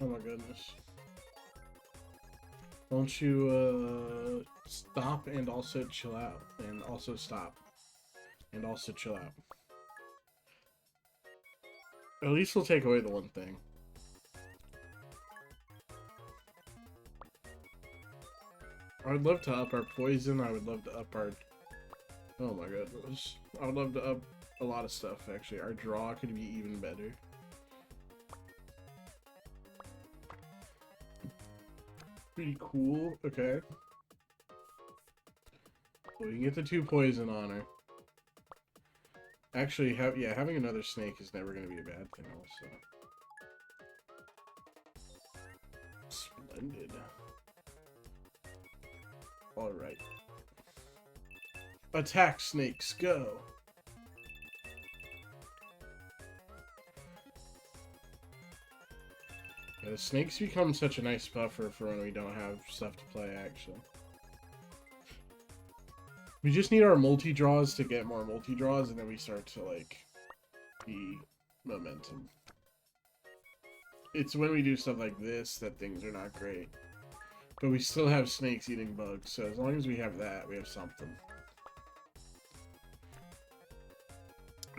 Oh my goodness. Don't you stop and also chill out. And also stop. And also chill out. At least we'll take away the one thing. I would love to up our poison. I would love to up our... Oh my goodness. I would love to up a lot of stuff, actually. Our draw could be even better. Pretty cool. Okay. Well, we can get the 2 poison on her. Actually, having another snake is never going to be a bad thing, also. Splendid. Alright. Attack snakes, go! Yeah, the snakes become such a nice buffer for when we don't have stuff to play, actually. We just need our multi-draws to get more multi-draws, and then we start to, like, be momentum. It's when we do stuff like this that things are not great. But we still have snakes eating bugs, so as long as we have that, we have something.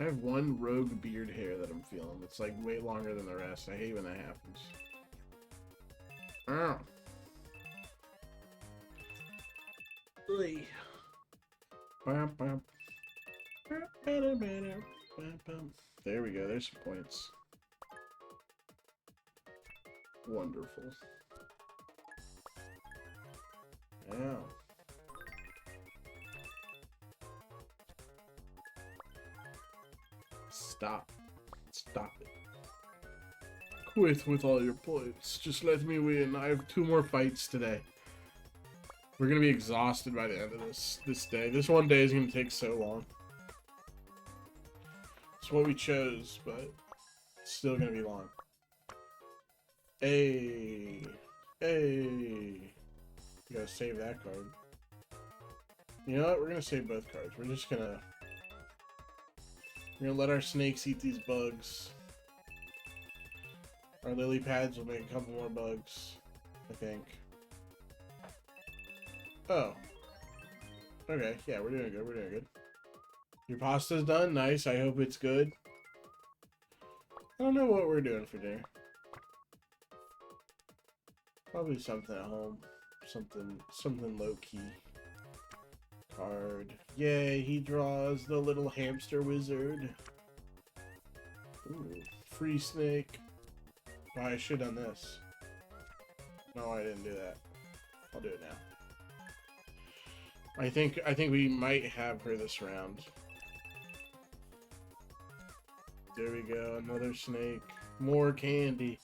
I have one rogue beard hair that I'm feeling. It's like way longer than the rest. I hate when that happens. Ow. Ugh. There we go. There's some points. Wonderful. Ow. Stop. Stop it. Quit with all your points. Just let me win. I have 2 more fights today. We're gonna be exhausted by the end of this day. This one day is gonna take so long. It's what we chose, but it's still gonna be long. Hey. Hey. You gotta save that card. You know what? We're gonna save both cards. We're gonna let our snakes eat these bugs. Our lily pads will make a couple more bugs, I think. Oh. Okay, yeah, we're doing good, we're doing good. Your pasta's done? Nice, I hope it's good. I don't know what we're doing for dinner. Probably something at home. Something low-key. Card. Yay, he draws the little hamster wizard. Ooh, free snake. Oh, I should have done this. No, I didn't do that. I'll do it now. I think we might have her this round. There we go, another snake. More candy.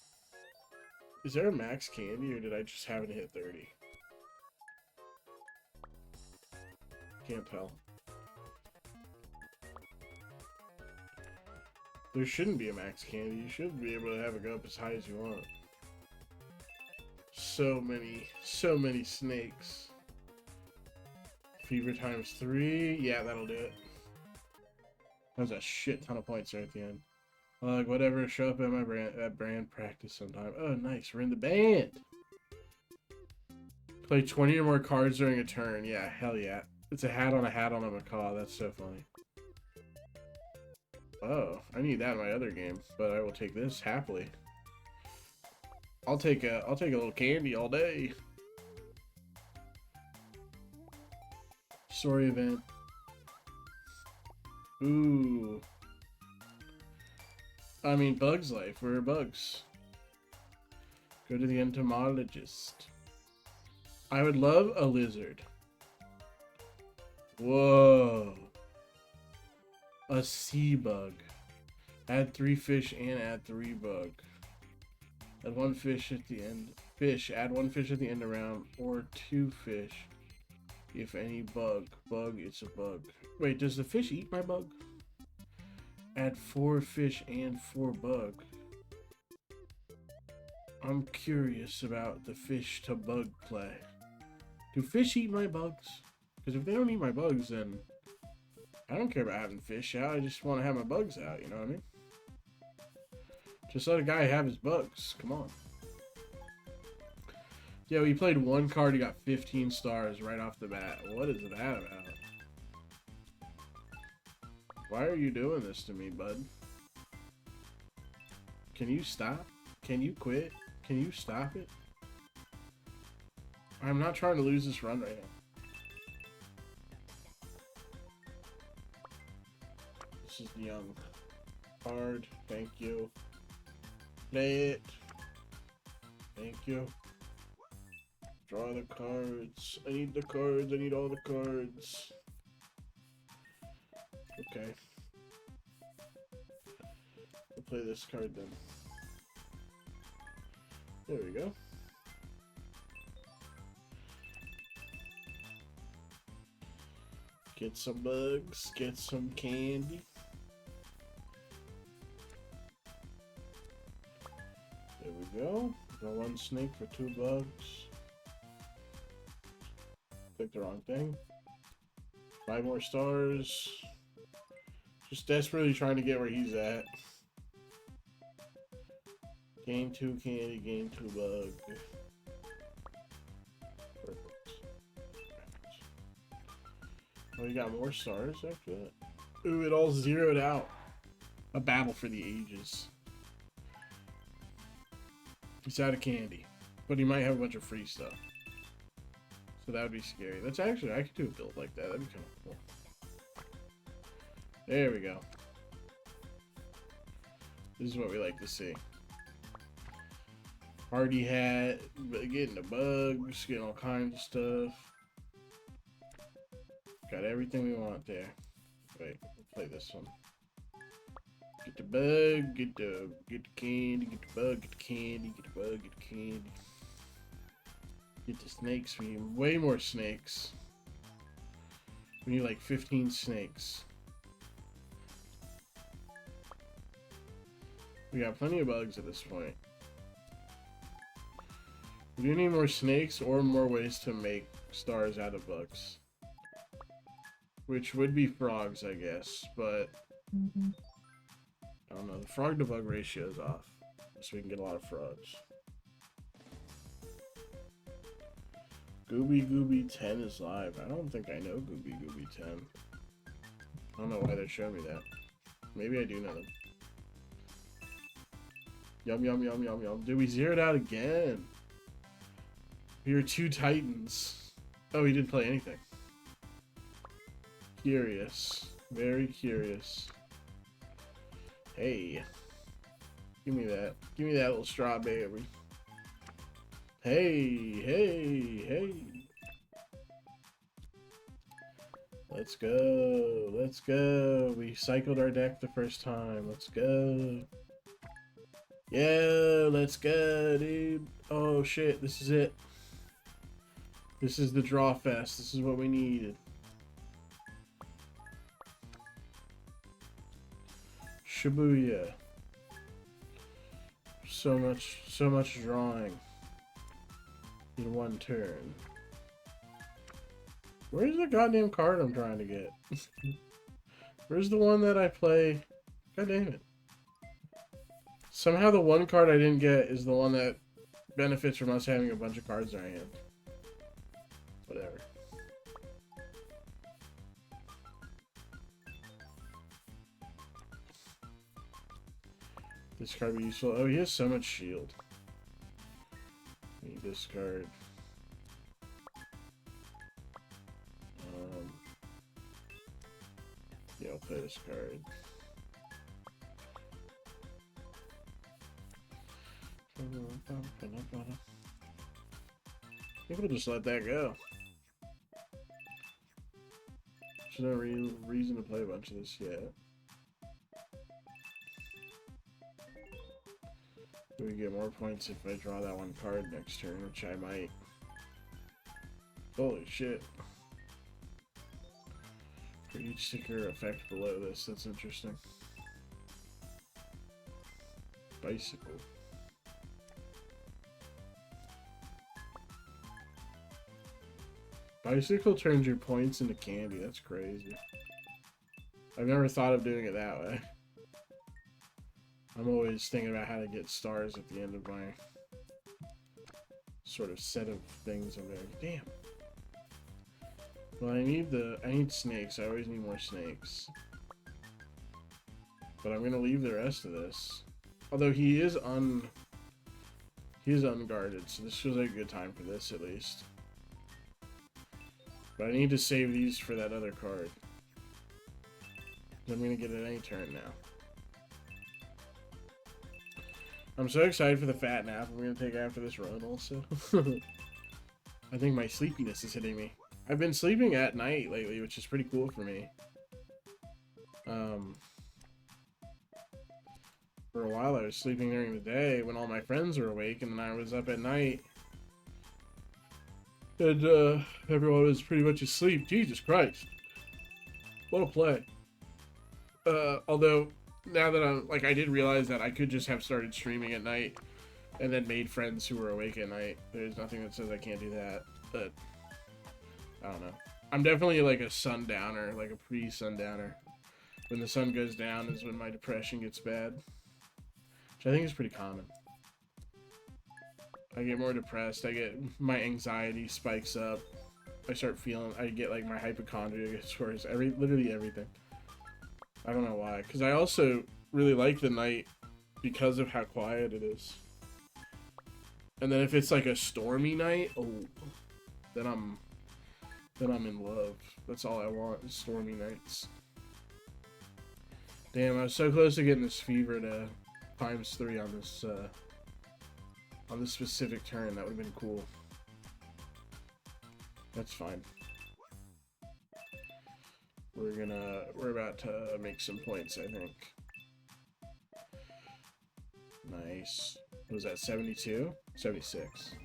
Is there a max candy, or did I just happen to hit 30? can't tell. There shouldn't be a max candy. You should be able to have it go up as high as you want. So many snakes. Fever times 3. Yeah, that'll do it. That was a shit ton of points right at the end. Like, whatever, show up at my brand practice sometime. Oh, nice. We're in the band. Play 20 or more cards during a turn. Yeah, hell yeah. It's a hat on a macaw. That's so funny. Oh, I need that in my other game, but I will take this happily. I'll take a little candy all day. Story event. Ooh. I mean, Bug's Life. Where are bugs? Go to the entomologist. I would love a lizard. Whoa. A sea bug. Add 3 fish and add 3 bug. Add 1 fish at the end. Fish. Add 1 fish at the end of round. Or 2 fish. If any bug. Bug, it's a bug. Wait, does the fish eat my bug? Add 4 fish and 4 bug. I'm curious about the fish to bug play. Do fish eat my bugs? Because if they don't eat my bugs, then I don't care about having fish out. I just want to have my bugs out, you know what I mean? Just let a guy have his bugs. Come on. Yeah, we played 1 card, he got 15 stars right off the bat. What is that about? Why are you doing this to me, bud? Can you stop? Can you quit? Can you stop it? I'm not trying to lose this run right now. This is the young card. Thank you. Play it. Thank you. Draw the cards. I need the cards. I need all the cards. Okay. We'll play this card then. There we go. Get some bugs, get some candy. There we go. Got 1 snake for 2 bugs. Clicked the wrong thing. 5 more stars. Just desperately trying to get where he's at. Gain 2 candy, gain 2 bug. Perfect. Oh, you got more stars after that? Ooh, it all zeroed out. A battle for the ages. He's out of candy. But he might have a bunch of free stuff. So that would be scary. That's actually, I could do a build like that. That'd be kind of cool. There we go. This is what we like to see. Party hat, getting the bugs, getting all kinds of stuff. Got everything we want there. Wait, we'll play this one. Get the bug, get the candy, get the bug, get the candy, get the bug, get the candy. Get the snakes. We need way more snakes. We need like 15 snakes. We got plenty of bugs at this point. We do need more snakes or more ways to make stars out of bugs. Which would be frogs, I guess, but I don't know. The frog to bug ratio is off, so we can get a lot of frogs. Gooby Gooby 10 is live. I don't think I know Gooby Gooby 10. I don't know why they showed me that. Maybe I do know them. Yum, yum, yum, yum, yum. Dude, we zeroed out again. We were 2 titans. Oh, he didn't play anything. Curious. Very curious. Hey. Give me that. Give me that little strawberry. Hey, hey, hey. Let's go. Let's go. We cycled our deck the first time. Let's go. Yeah, let's go, dude. Oh shit, this is it. This is the draw fest. This is what we needed. Shibuya. So much drawing in one turn. Where's the goddamn card I'm trying to get? Where's the one that I play? God damn it. Somehow the one card I didn't get is the one that benefits from us having a bunch of cards in our hand. Whatever. This card be useful. Oh, he has so much shield. Need this card. Yeah, I'll play this card. I think we'll just let that go. There's no real reason to play a bunch of this yet. We get more points if I draw that one card next turn, which I might. Holy shit. For each sticker effect below this, that's interesting. Bicycle. Bicycle turns your points into candy, that's crazy. I've never thought of doing it that way. I'm always thinking about how to get stars at the end of my sort of set of things I'm doing. Damn. Well, I need snakes. I always need more snakes. But I'm gonna leave the rest of this. Although he is unguarded, so this feels like a good time for this at least. But I need to save these for that other card. I'm gonna get it any turn now. I'm so excited for the fat nap I'm gonna take after this run also. I think my sleepiness is hitting me. I've been sleeping at night lately, which is pretty cool for me. For a while I was sleeping during the day when all my friends were awake, and then I was up at night. And everyone was pretty much asleep. Jesus Christ. What a play. Although, now that I'm, like, I did realize that I could just have started streaming at night and then made friends who were awake at night. There's nothing that says I can't do that, but I don't know. I'm definitely like a sundowner, like a pre-sundowner. When the sun goes down is when my depression gets bad, which I think is pretty common. I get more depressed, my anxiety spikes up, I get like my hypochondria gets worse, literally everything. I don't know why, because I also really like the night because of how quiet it is. And then if it's like a stormy night, oh, then I'm in love. That's all I want, is stormy nights. Damn, I was so close to getting this fever to ×3 on this specific turn. That would have been cool. That's fine. We're about to make some points, I think. Nice. What was that, 72? 76.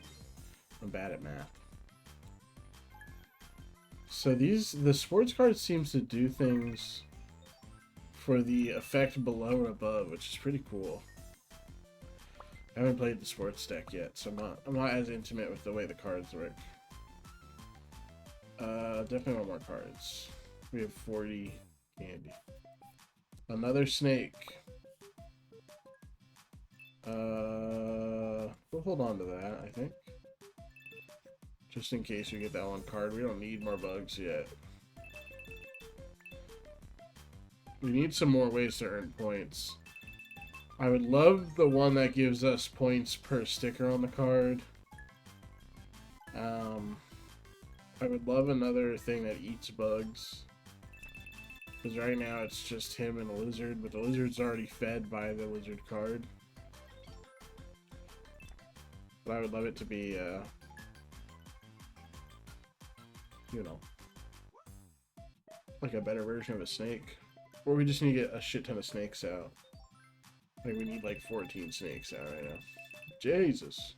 I'm bad at math. So the sports card seems to do things for the effect below or above, which is pretty cool. I haven't played the sports deck yet, so I'm not as intimate with the way the cards work. Definitely want more cards. We have 40 candy. Another snake. We'll hold on to that, I think. Just in case we get that one card. We don't need more bugs yet. We need some more ways to earn points. I would love the one that gives us points per sticker on the card. I would love another thing that eats bugs. Because right now it's just him and a lizard, but the lizard's already fed by the lizard card. But I would love it to be, you know, like a better version of a snake. Or we just need to get a shit ton of snakes out. Like, we need like 14 snakes out right now. Jesus.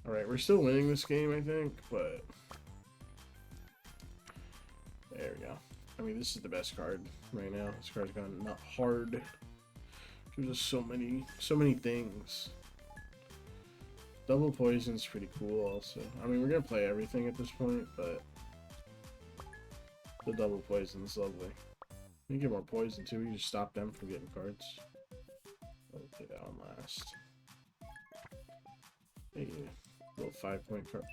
Alright, we're still winning this game, I think, but there we go. I mean, this is the best card right now. This card's gone not hard. Gives us so many things. Double poison's pretty cool also. I mean, we're gonna play everything at this point, but the double poison's lovely. You get more poison too, you just stop them from getting cards. I'll play that one last. Hey, little 5-point card.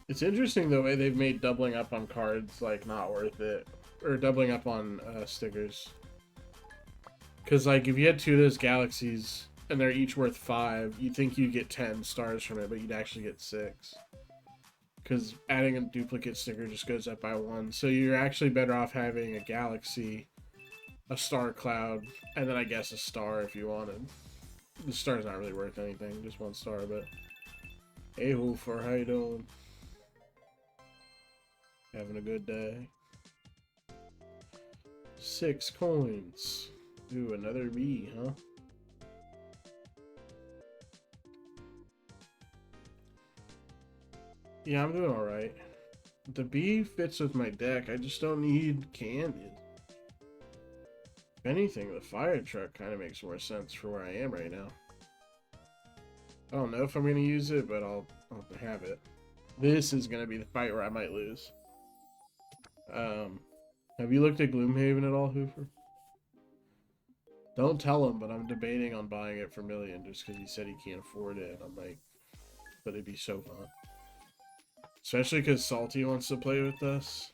It's interesting the way they've made doubling up on cards like not worth it, or doubling up on stickers. Because like if you had 2 of those galaxies and they're each worth 5, you'd think you'd get 10 stars from it, but you'd actually get 6. Because adding a duplicate sticker just goes up by 1. So you're actually better off having a galaxy, a star cloud, and then I guess a star if you wanted. The star's not really worth anything, just 1 star, but... Hey, Hoofer, how you doing? Having a good day. 6 coins. Ooh, another B, huh? Yeah, I'm doing alright. The B fits with my deck. I just don't need candy. If anything, the fire truck kind of makes more sense for where I am right now. I don't know if I'm going to use it, but I'll have it. This is going to be the fight where I might lose. Have you looked at Gloomhaven at all, Hoofer? Don't tell him, but I'm debating on buying it for Million just because he said he can't afford it. I'm like, but it'd be so fun. Especially because Salty wants to play with us.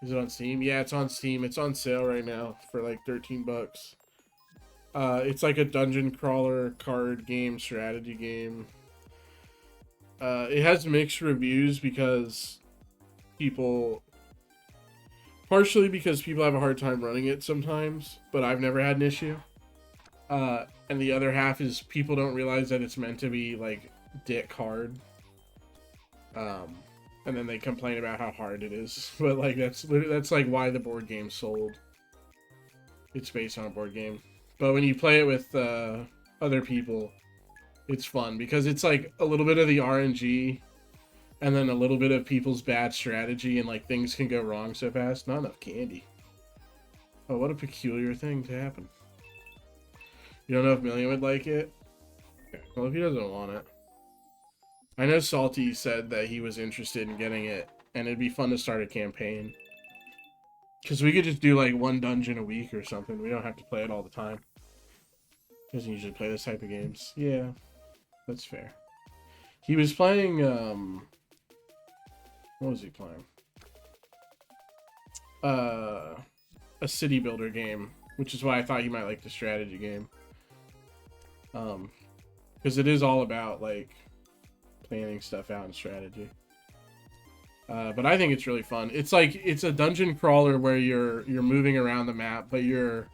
Is it on Steam? Yeah, it's on Steam. It's on sale right now for like 13 bucks. It's like a dungeon crawler card game, strategy game. It has mixed reviews because partially because people have a hard time running it sometimes, but I've never had an issue. And the other half is people don't realize that it's meant to be like dick hard. And then they complain about how hard it is. But like that's like why the board game sold. It's based on a board game. But when you play it with other people, it's fun because it's like a little bit of the RNG and then a little bit of people's bad strategy, and like things can go wrong so fast. Not enough candy. Oh, what a peculiar thing to happen. You don't know if Million would like it? Well, if he doesn't want it. I know Salty said that he was interested in getting it, and it'd be fun to start a campaign. Because we could just do like 1 dungeon a week or something. We don't have to play it all the time. He doesn't usually play this type of games. Yeah, that's fair. He was playing, what was he playing? A city builder game, which is why I thought you might like the strategy game. Because it is all about like planning stuff out in strategy. But I think it's really fun. It's like it's a dungeon crawler where you're moving around the map, but you're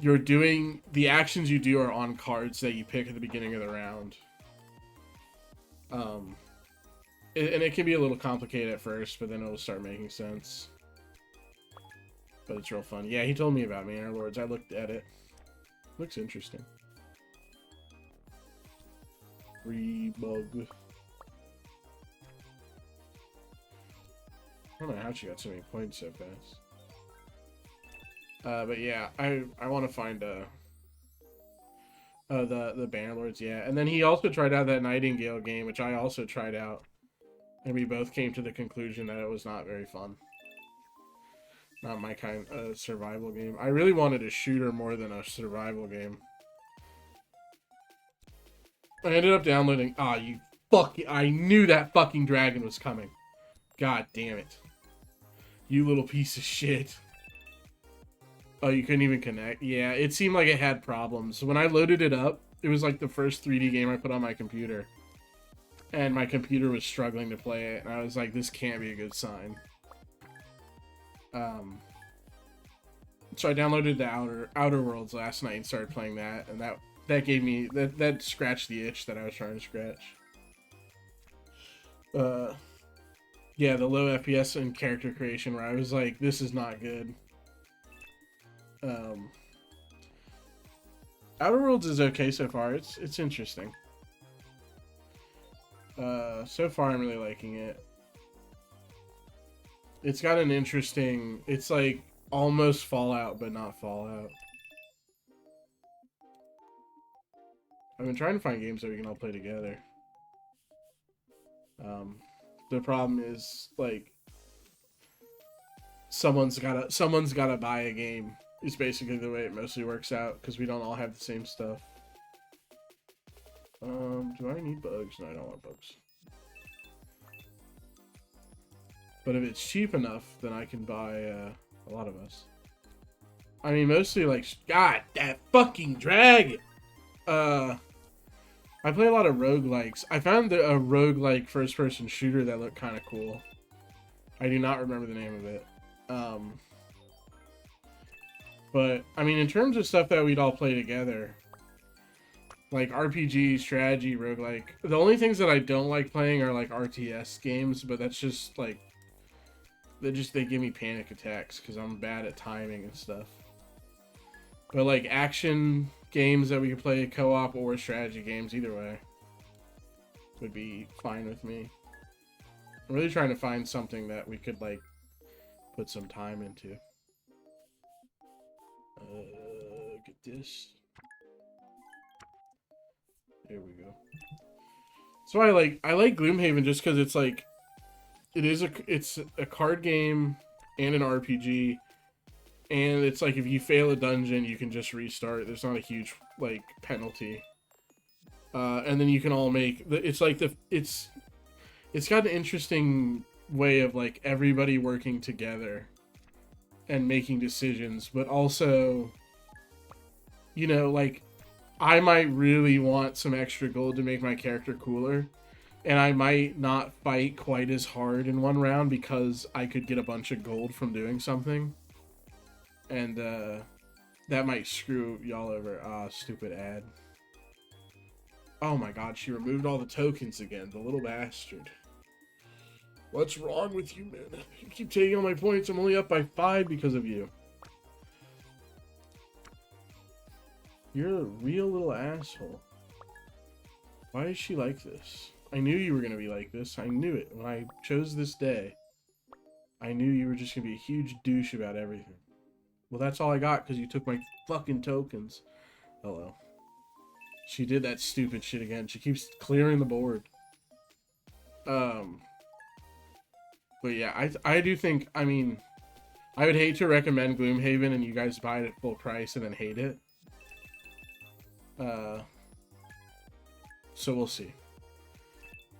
doing the actions you do are on cards that you pick at the beginning of the round. And it can be a little complicated at first, but then it'll start making sense. But it's real fun. Yeah, he told me about Manor Lords. I looked at it. Looks interesting. Rebug. I don't know how she got so many points so fast. But yeah, I want to find the Banner Lords, yeah. And then he also tried out that Nightingale game, which I also tried out. And we both came to the conclusion that it was not very fun. Not my kind of survival game. I really wanted a shooter more than a survival game. I ended up downloading... Ah, you fucking... I knew that fucking dragon was coming. God damn it. You little piece of shit. Oh, you couldn't even connect? Yeah, it seemed like it had problems. When I loaded it up, it was like the first 3D game I put on my computer. And my computer was struggling to play it. And I was like, this can't be a good sign. So I downloaded the Outer Worlds last night and started playing that. And that gave me... That scratched the itch that I was trying to scratch. Yeah, the low FPS and character creation where I was like, this is not good. Outer Worlds is okay so far. It's interesting. So far I'm really liking it. It's got an interesting, it's like almost Fallout, but not Fallout. I've been trying to find games that we can all play together. The problem is like someone's gotta buy a game. Is basically the way it mostly works out because we don't all have the same stuff. Do I need bugs? No, I don't want bugs. But if it's cheap enough, then I can buy a lot of us. I mean, mostly like, God, that fucking dragon! I play a lot of roguelikes. I found a roguelike first-person shooter that looked kind of cool. I do not remember the name of it. But, I mean, in terms of stuff that we'd all play together, like RPG, strategy, roguelike, the only things that I don't like playing are like RTS games, but that's just like, they give me panic attacks because I'm bad at timing and stuff. But like action games that we could play co-op or strategy games, either way, would be fine with me. I'm really trying to find something that we could like put some time into. Get this. There we go. So I like Gloomhaven just because it's like it's a card game and an RPG, and it's like if you fail a dungeon you can just restart. There's not a huge like penalty, and then you can all make it's got an interesting way of like everybody working together and making decisions, but also, you know, like I might really want some extra gold to make my character cooler, and I might not fight quite as hard in one round because I could get a bunch of gold from doing something. And that might screw y'all over. Ah, stupid ad. Oh my god, she removed all the tokens again, the little bastard. What's wrong with you, man? You keep taking all my points. I'm only up by 5 because of you. You're a real little asshole. Why is she like this? I knew you were going to be like this. I knew it. When I chose this day, I knew you were just going to be a huge douche about everything. Well, that's all I got because you took my fucking tokens. Hello. She did that stupid shit again. She keeps clearing the board. But yeah, I do think, I mean, I would hate to recommend Gloomhaven and you guys buy it at full price and then hate it. So we'll see.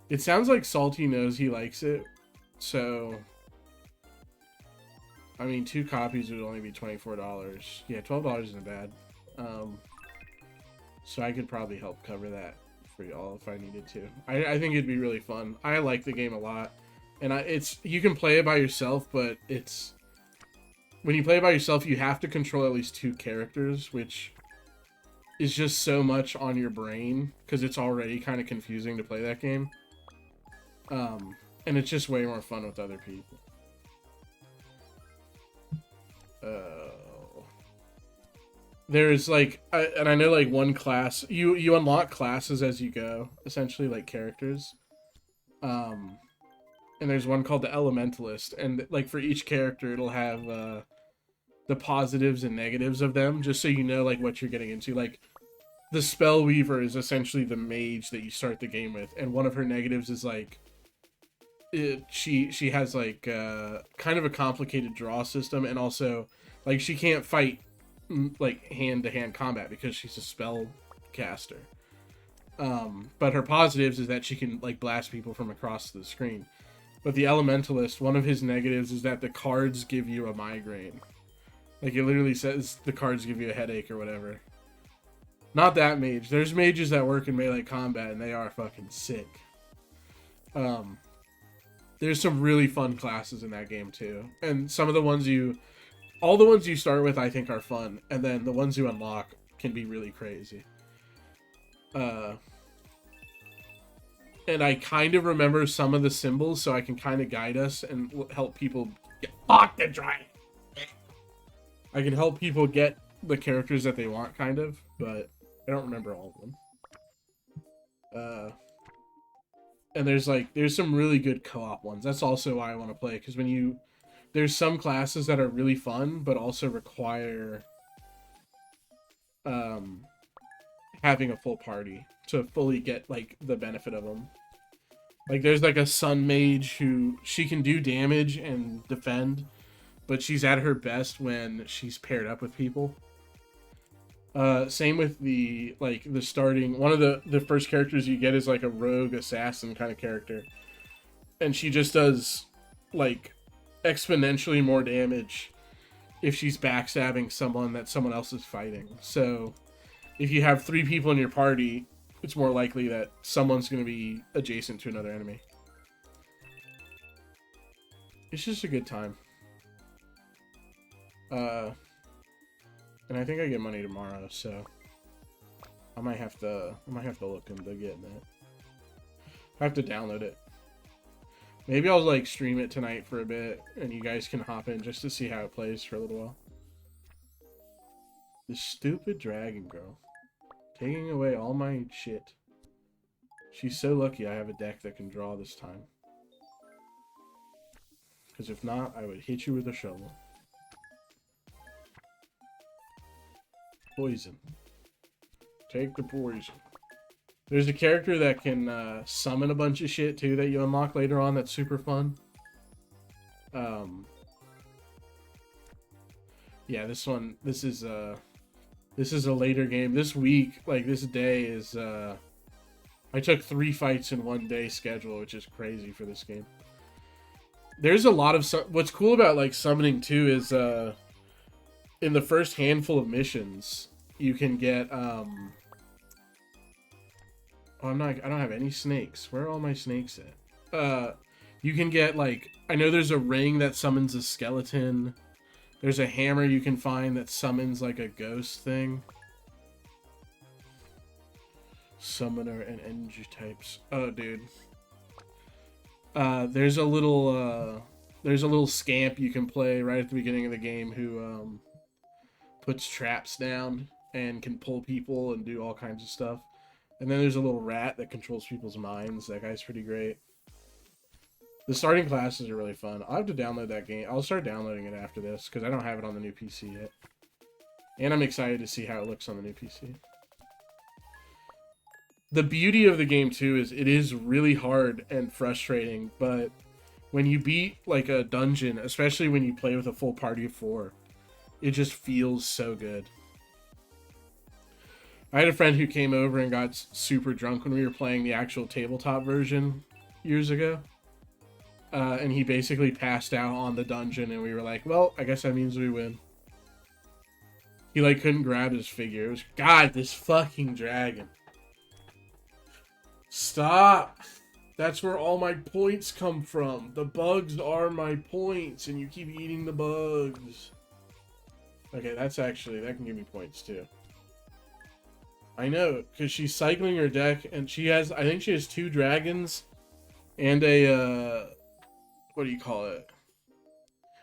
It sounds like Salty knows he likes it, so I mean 2 copies would only be $24. Yeah, $12 isn't bad. So I could probably help cover that for y'all if I needed to. I think it'd be really fun. I like the game a lot. And you can play it by yourself, but when you play it by yourself, you have to control at least 2 characters, which is just so much on your brain because it's already kind of confusing to play that game. And it's just way more fun with other people. There's like, and I know like one class, you unlock classes as you go, essentially like characters. And there's one called the Elementalist, and like for each character it'll have the positives and negatives of them, just so you know like what you're getting into. Like the Spellweaver is essentially the mage that you start the game with, and one of her negatives is like she has like kind of a complicated draw system, and also like she can't fight like hand-to-hand combat because she's a spell caster. But her positives is that she can like blast people from across the screen. But the Elementalist, one of his negatives is that the cards give you a migraine. Like, it literally says the cards give you a headache or whatever. Not that mage. There's mages that work in melee combat, and they are fucking sick. There's some really fun classes in that game, too. And some of the ones all the ones you start with, I think, are fun. And then the ones you unlock can be really crazy. and I kind of remember some of the symbols, so I can kind of guide us and help people get fuck the dragon. I can help people get the characters that they want, kind of, but I don't remember all of them. And there's some really good co-op ones. That's also why I want to play, because there's some classes that are really fun, but also require having a full party to fully get like the benefit of them. Like there's like a sun mage who she can do damage and defend, but she's at her best when she's paired up with people. Same with the starting one of the first characters you get is like a rogue assassin kind of character, and she just does like exponentially more damage if she's backstabbing someone that someone else is fighting. So if you have 3 people in your party, it's more likely that someone's going to be adjacent to another enemy. It's just a good time. And I think I get money tomorrow, so I might have to look into getting it. I have to download it. Maybe I'll like stream it tonight for a bit, and you guys can hop in just to see how it plays for a little while. This stupid dragon girl. Taking away all my shit. She's so lucky I have a deck that can draw this time. Because if not, I would hit you with a shovel. Poison. Take the poison. There's a character that can summon a bunch of shit too that you unlock later on that's super fun. Yeah, this is a later game. This week, like this day is I took 3 fights in one day schedule, which is crazy for this game. There's a lot of what's cool about like summoning too is in the first handful of missions you can get oh, I don't have any snakes. Where are all my snakes at? You can get like, I know there's a ring that summons a skeleton. There's a hammer you can find that summons like a ghost thing. Summoner and energy types. Oh, dude. There's a little scamp you can play right at the beginning of the game who puts traps down and can pull people and do all kinds of stuff. And then there's a little rat that controls people's minds. That guy's pretty great. The starting classes are really fun. I'll have to download that game. I'll start downloading it after this because I don't have it on the new PC yet. And I'm excited to see how it looks on the new PC. The beauty of the game too is it is really hard and frustrating, but when you beat like a dungeon, especially when you play with a full party of 4, it just feels so good. I had a friend who came over and got super drunk when we were playing the actual tabletop version years ago. And he basically passed out on the dungeon, and we were like, well, I guess that means we win. He like couldn't grab his figure. It was, God, this fucking dragon. Stop. That's where all my points come from. The bugs are my points, and you keep eating the bugs. Okay, that can give me points too. I know, because she's cycling her deck, and I think she has 2 dragons, and a, what do you call it?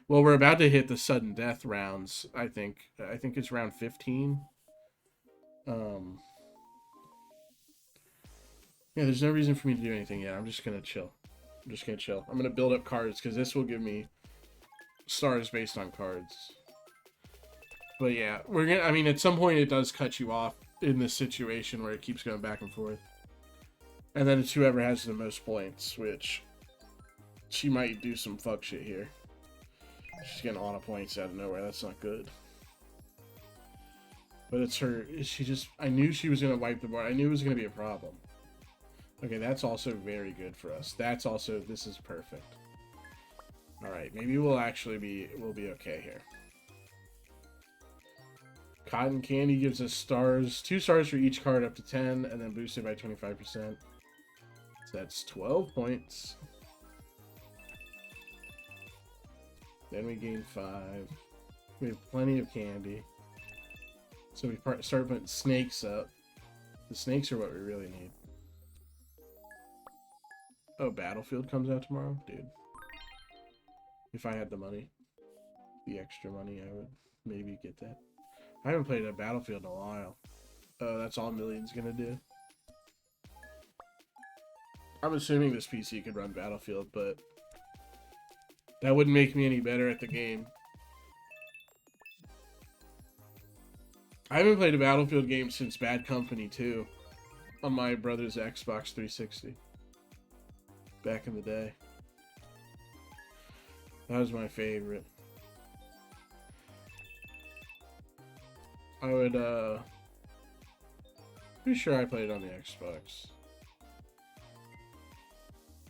Well, we're about to hit the sudden death rounds, I think. I think it's round 15. Yeah, there's no reason for me to do anything yet. I'm just going to chill. I'm going to build up cards, because this will give me stars based on cards. But yeah, I mean, at some point it does cut you off in this situation where it keeps going back and forth. And then it's whoever has the most points, which she might do some fuck shit here. She's getting a lot of points out of nowhere. That's not good. But it's her. I knew she was going to wipe the board. I knew it was going to be a problem. Okay, that's also very good for us. This is perfect. Alright, maybe we'll be okay here. Cotton Candy gives us stars, 2 stars for each card up to 10, and then boosted by 25%. So that's 12 points. Then we gain 5. We have plenty of candy. So we start putting snakes up. The snakes are what we really need. Oh, Battlefield comes out tomorrow? Dude. If I had the money. The extra money, I would maybe get that. I haven't played a Battlefield in a while. Oh, that's all Million's gonna do. I'm assuming this PC could run Battlefield, but that wouldn't make me any better at the game. I haven't played a Battlefield game since Bad Company 2 on my brother's Xbox 360 back in the day. That was my favorite. I would, pretty sure I played it on the Xbox.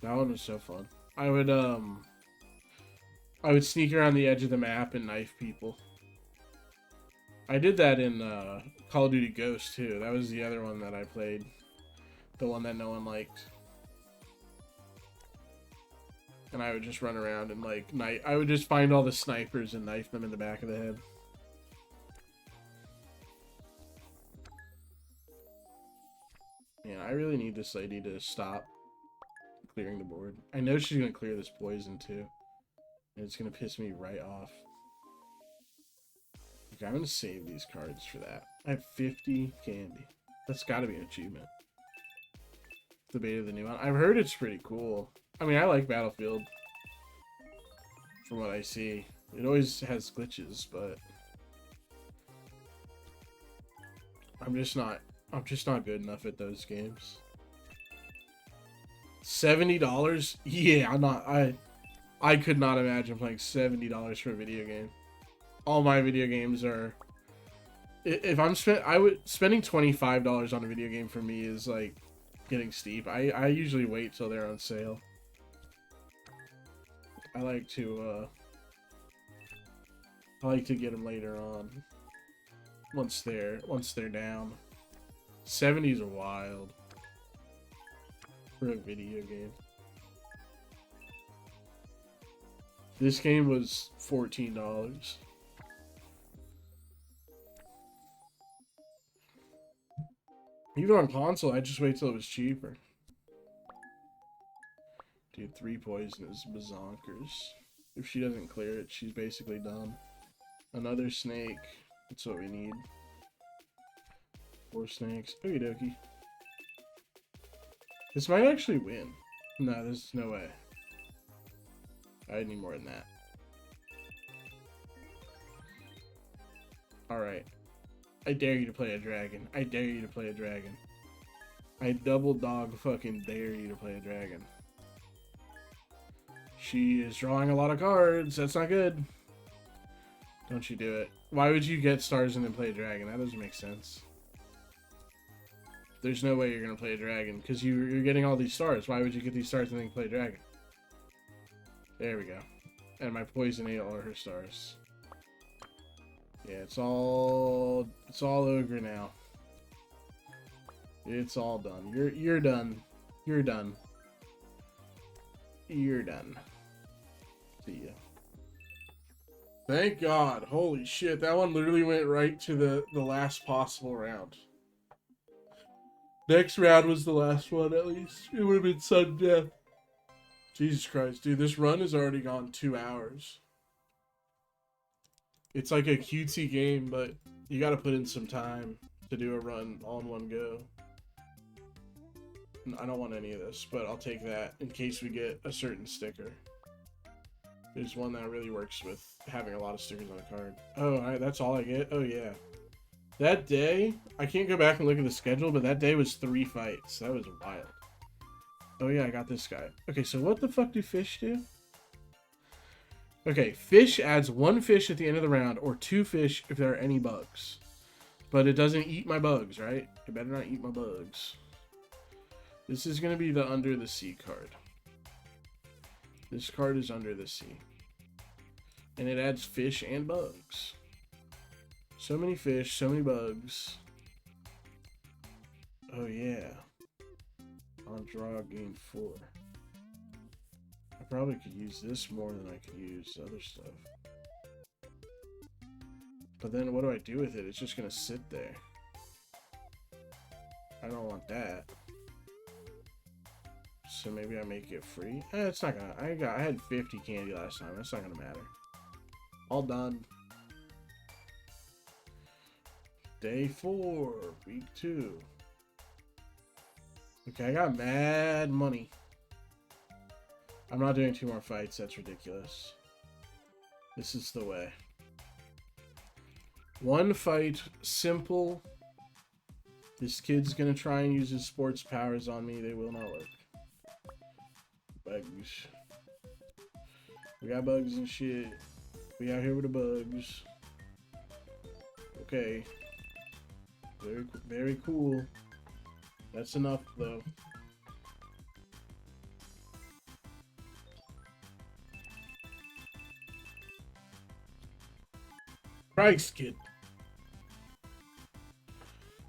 That one was so fun. I would sneak around the edge of the map and knife people. I did that in Call of Duty Ghosts too. That was the other one that I played. The one that no one liked. And I would just run around and like I would just find all the snipers and knife them in the back of the head. Man, I really need this lady to stop clearing the board. I know she's gonna clear this poison too. And it's gonna piss me right off. Okay, I'm gonna save these cards for that. I have 50 candy. That's gotta be an achievement. The beta of the new one. I've heard it's pretty cool. I mean, I like Battlefield. From what I see. It always has glitches, but I'm just not good enough at those games. $70? Yeah, I could not imagine playing $70 for a video game. All my video games are, if I'm spending $25 on a video game for me is like getting steep. I usually wait till they're on sale. I like to get them later on. Once they're down. 70s are wild for a video game. This game was $14. Even on console, I just wait till it was cheaper. Dude, 3 poisonous bazonkers. If she doesn't clear it, she's basically done. Another snake. That's what we need. 4 snakes. Okie dokie. This might actually win. No, there's no way. I need more than that. Alright. I dare you to play a dragon. I dare you to play a dragon. I double dog fucking dare you to play a dragon. She is drawing a lot of cards. That's not good. Don't you do it. Why would you get stars and then play a dragon? That doesn't make sense. There's no way you're going to play a dragon because you're getting all these stars. Why would you get these stars and then play a dragon? There we go. And my poison ate all her stars. Yeah, it's all ogre now. It's all done. You're done. You're done. You're done. See ya. Thank God. Holy shit. That one literally went right to the last possible round. Next round was the last one, at least. It would have been sudden death. Jesus Christ. Dude, this run has already gone 2 hours. It's like a cutesy game, but you gotta put in some time to do a run all in one go. I don't want any of this, but I'll take that in case we get a certain sticker. There's one that really works with having a lot of stickers on a card. Oh, that's all I get? Oh, yeah. That day, I can't go back and look at the schedule, but that day was 3 fights. That was wild. Oh, yeah, I got this guy. Okay, so what the fuck do fish do? Okay, fish adds 1 fish at the end of the round, or 2 fish if there are any bugs. But it doesn't eat my bugs, right? It better not eat my bugs. This is going to be the Under the Sea card. This card is Under the Sea. And it adds fish and bugs. So many fish, so many bugs. Oh yeah. On draw, gain 4. I probably could use this more than I could use other stuff. But then what do I do with it? It's just gonna sit there. I don't want that. So maybe I make it free. It's not gonna. I had 50 candy last time. That's not gonna matter. All done. Day 4, week 2. Okay, I got mad money. I'm not doing 2 more fights. That's ridiculous. This is the way. 1 fight, simple. This kid's gonna try and use his sports powers on me. They will not work. Bugs. We got bugs and shit. We out here with the bugs. Okay. Very cool. That's enough, though. Christ, kid.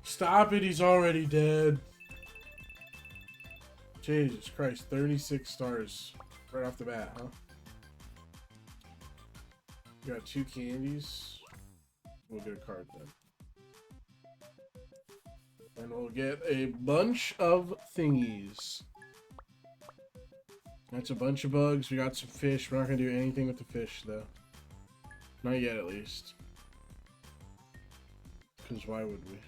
Stop it, he's already dead. Jesus Christ, 36 stars right off the bat, huh? We got 2 candies. We'll get a card then. And we'll get a bunch of thingies. That's a bunch of bugs. We got some fish. We're not going to do anything with the fish, though. Not yet, at least. Because why would we?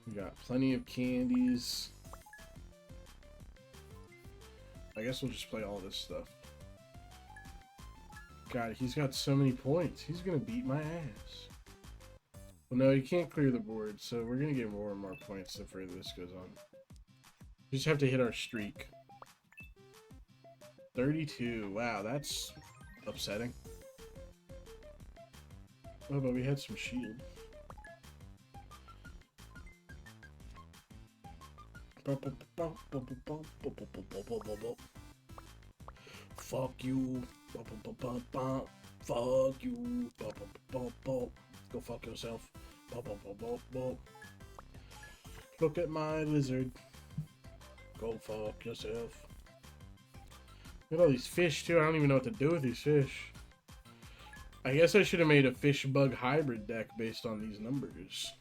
We got plenty of candies. I guess we'll just play all this stuff. God, he's got so many points. He's going to beat my ass. Well, no, he can't clear the board, so we're going to get more and more points the further this goes on. We just have to hit our streak. 32. Wow, that's upsetting. Oh, but we had some shield. Fuck you. Fuck you. Go fuck yourself. Look at my lizard. Go fuck yourself. Look at all these fish too. I don't even know what to do with these fish. I guess I should have made a fish bug hybrid deck based on these numbers.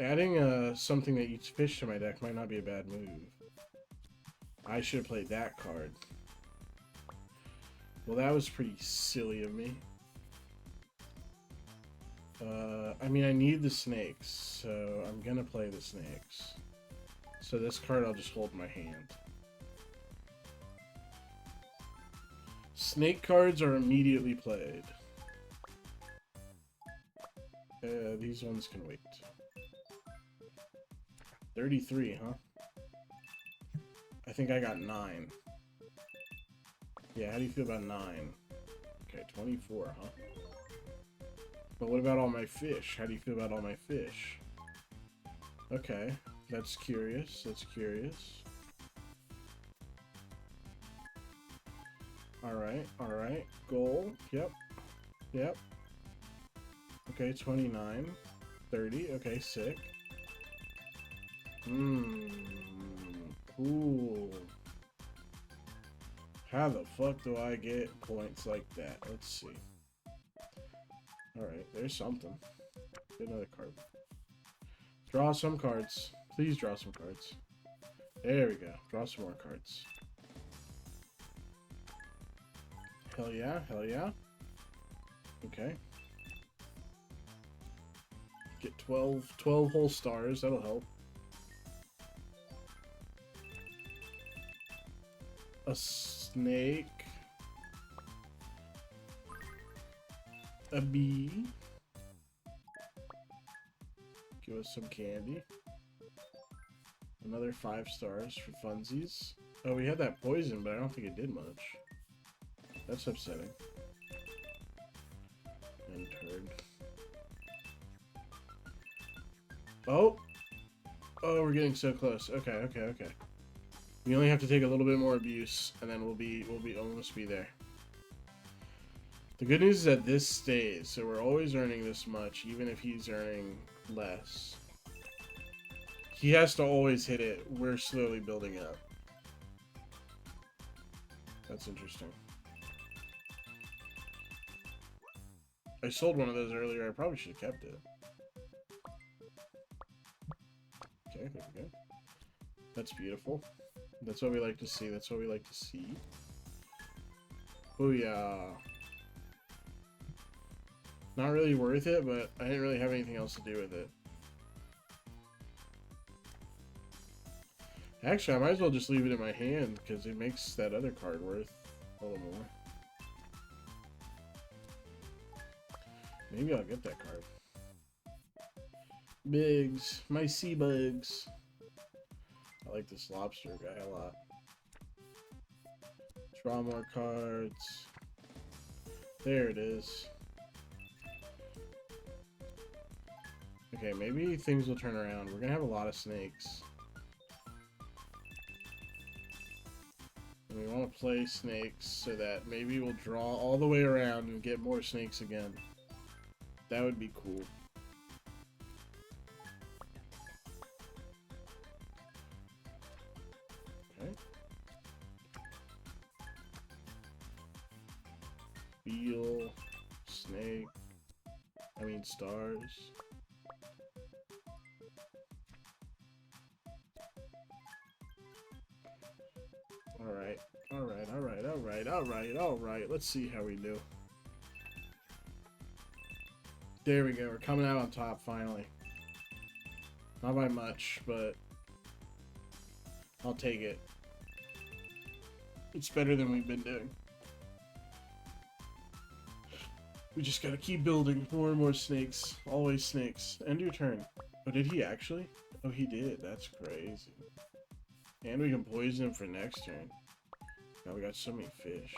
Adding something that eats fish to my deck might not be a bad move. I should have played that card. Well, that was pretty silly of me. I mean, I need the snakes, so I'm gonna play the snakes. So this card I'll just hold in my hand. Snake cards are immediately played. These ones can wait. 33, huh? I think I got 9. Yeah, how do you feel about 9? Okay, 24, huh? But what about all my fish? How do you feel about all my fish? Okay, that's curious. That's curious. Alright, alright. Goal. Yep. Yep. Okay, 29. 30. Okay, sick. Cool. How the fuck do I get points like that? Let's see. Alright, there's something. Get another card. Draw some cards. Please draw some cards. There we go. Draw some more cards. Hell yeah, hell yeah. Okay. Get 12 whole stars. That'll help. A snake. A bee. Give us some candy. Another 5 stars for funsies. Oh, we had that poison, but I don't think it did much. That's upsetting. And turd. Oh! Oh, we're getting so close. Okay, okay, okay. We only have to take a little bit more abuse, and then we'll almost be there. The good news is that this stays, so we're always earning this much, even if he's earning less. He has to always hit it. We're slowly building up. That's interesting. I sold one of those earlier. I probably should have kept it. Okay, there we go. That's beautiful. That's what we like to see. That's what we like to see. Booyah. Not really worth it, but I didn't really have anything else to do with it. Actually, I might as well just leave it in my hand because it makes that other card worth a little more. Maybe I'll get that card. Biggs. My sea bugs. I like this lobster guy a lot. Draw more cards. There it is. Okay, maybe things will turn around. We're gonna have a lot of snakes. And we want to play snakes so that maybe we'll draw all the way around and get more snakes again. That would be cool. Okay. Wheel, snake, stars. Alright. Let's see how we do. There we go. We're coming out on top finally. Not by much, but I'll take it. It's better than we've been doing. We just gotta keep building more and more snakes. Always snakes. End your turn. Oh, did he actually? Oh, he did. That's crazy. And we can poison him for next turn. Now we got so many fish.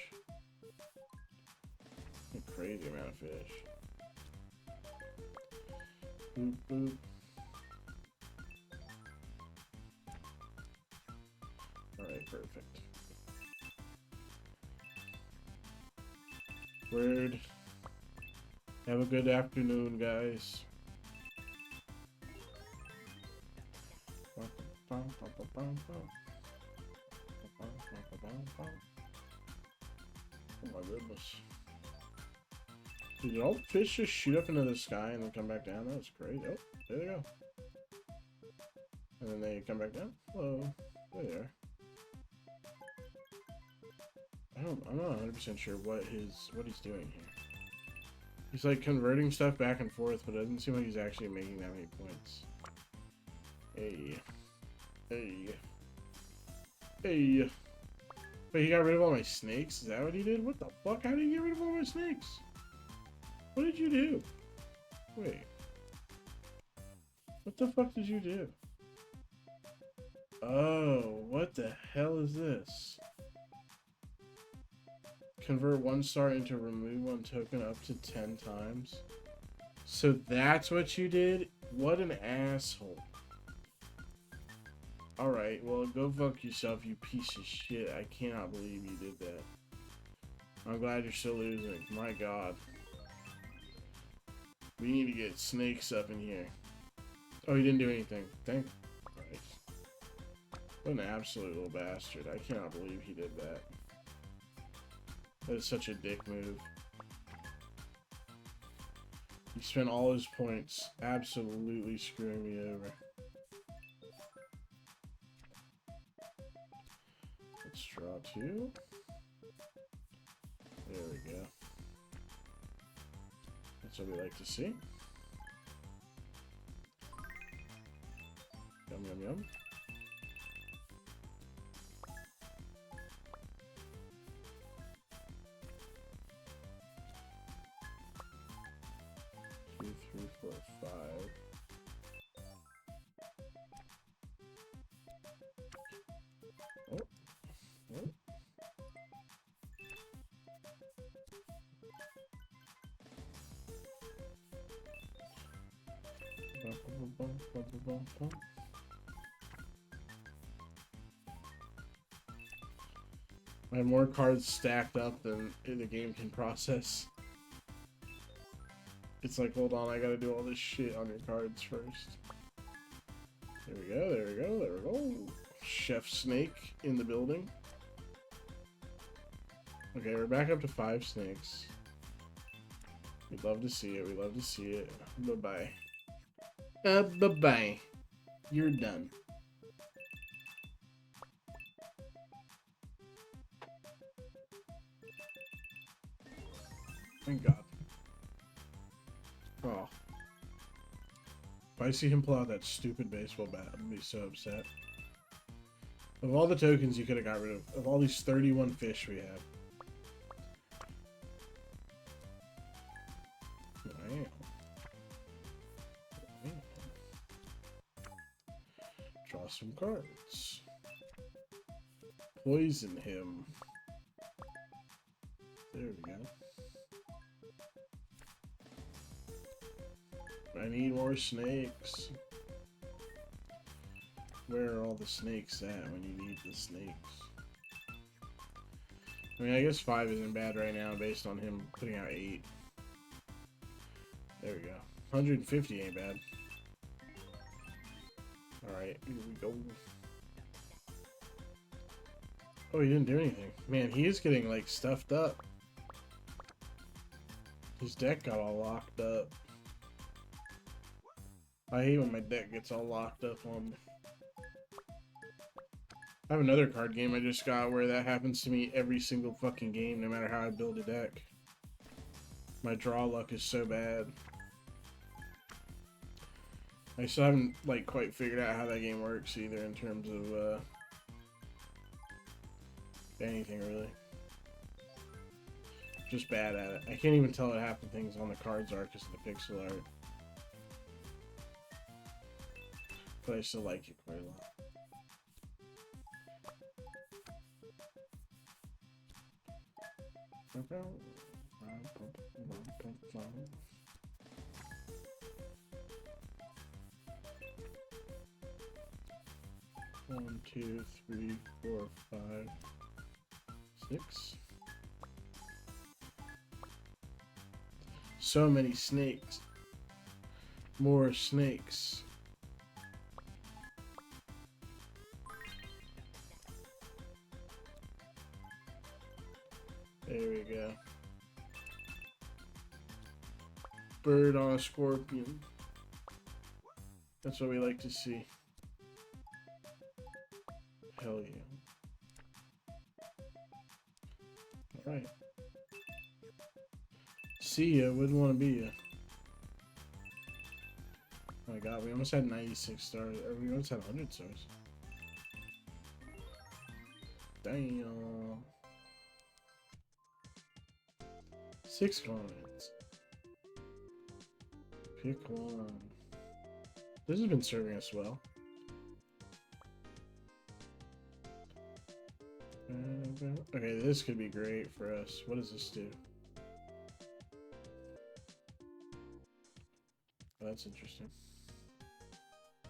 A crazy amount of fish. Boop, boop. Alright, perfect. Word. Have a good afternoon, guys. Oh my goodness. Did all the fish just shoot up into the sky and then come back down? That was crazy. Oh, there they go. And then they come back down. Hello. There they are. I'm not 100% sure what he's doing here. He's like converting stuff back and forth, but it doesn't seem like he's actually making that many points. Hey. Wait, he got rid of all my snakes? Is that what he did? What the fuck? How did he get rid of all my snakes? What did you do? Wait. What the fuck did you do? Oh, what the hell is this? Convert 1 star into remove 1 token up to 10 times. So that's what you did? What an asshole. Alright, well, go fuck yourself, you piece of shit. I cannot believe you did that. I'm glad you're still losing. My god. We need to get snakes up in here. Oh, he didn't do anything. Thank Christ. What an absolute little bastard. I cannot believe he did that. That is such a dick move. He spent all his points absolutely screwing me over. Let's draw 2. There we go. That's what we like to see. Yum, yum, yum. Two, three, four, five. Oh. Oh. I have more cards stacked up than the game can process. It's like, hold on, I gotta do all this shit on your cards first. There we go. Chef Snake in the building. Okay, we're back up to 5 snakes. We'd love to see it. Bye-bye. Bye-bye. You're done. Thank God. Oh. If I see him pull out that stupid baseball bat, I'm gonna be so upset. Of all the tokens you could have got rid of all these 31 fish we have. Wow. Draw some cards. Poison him. There we go. I need more snakes. Where are all the snakes at when you need the snakes? I mean, I guess 5 isn't bad right now based on him putting out 8. There we go. 150 ain't bad. Alright, here we go. Oh, he didn't do anything. Man, he is getting, like, stuffed up. His deck got all locked up. I hate when my deck gets all locked up on me. I have another card game I just got where that happens to me every single fucking game, no matter how I build a deck. My draw luck is so bad. I still haven't, like, quite figured out how that game works either in terms of, anything, really. Just bad at it. I can't even tell what half the things on the cards are because of the pixel art. But I still like it quite a lot. One, two, three, 4, 5, 6. So many snakes. More snakes. There we go. Bird on a scorpion. That's what we like to see. Hell yeah. Alright. See ya, wouldn't want to be ya. Oh my god, we almost had 96 stars. Or we almost had 100 stars. Damn. 6 comments. Pick one. This has been serving us well. Okay, this could be great for us. What does this do? Oh, that's interesting.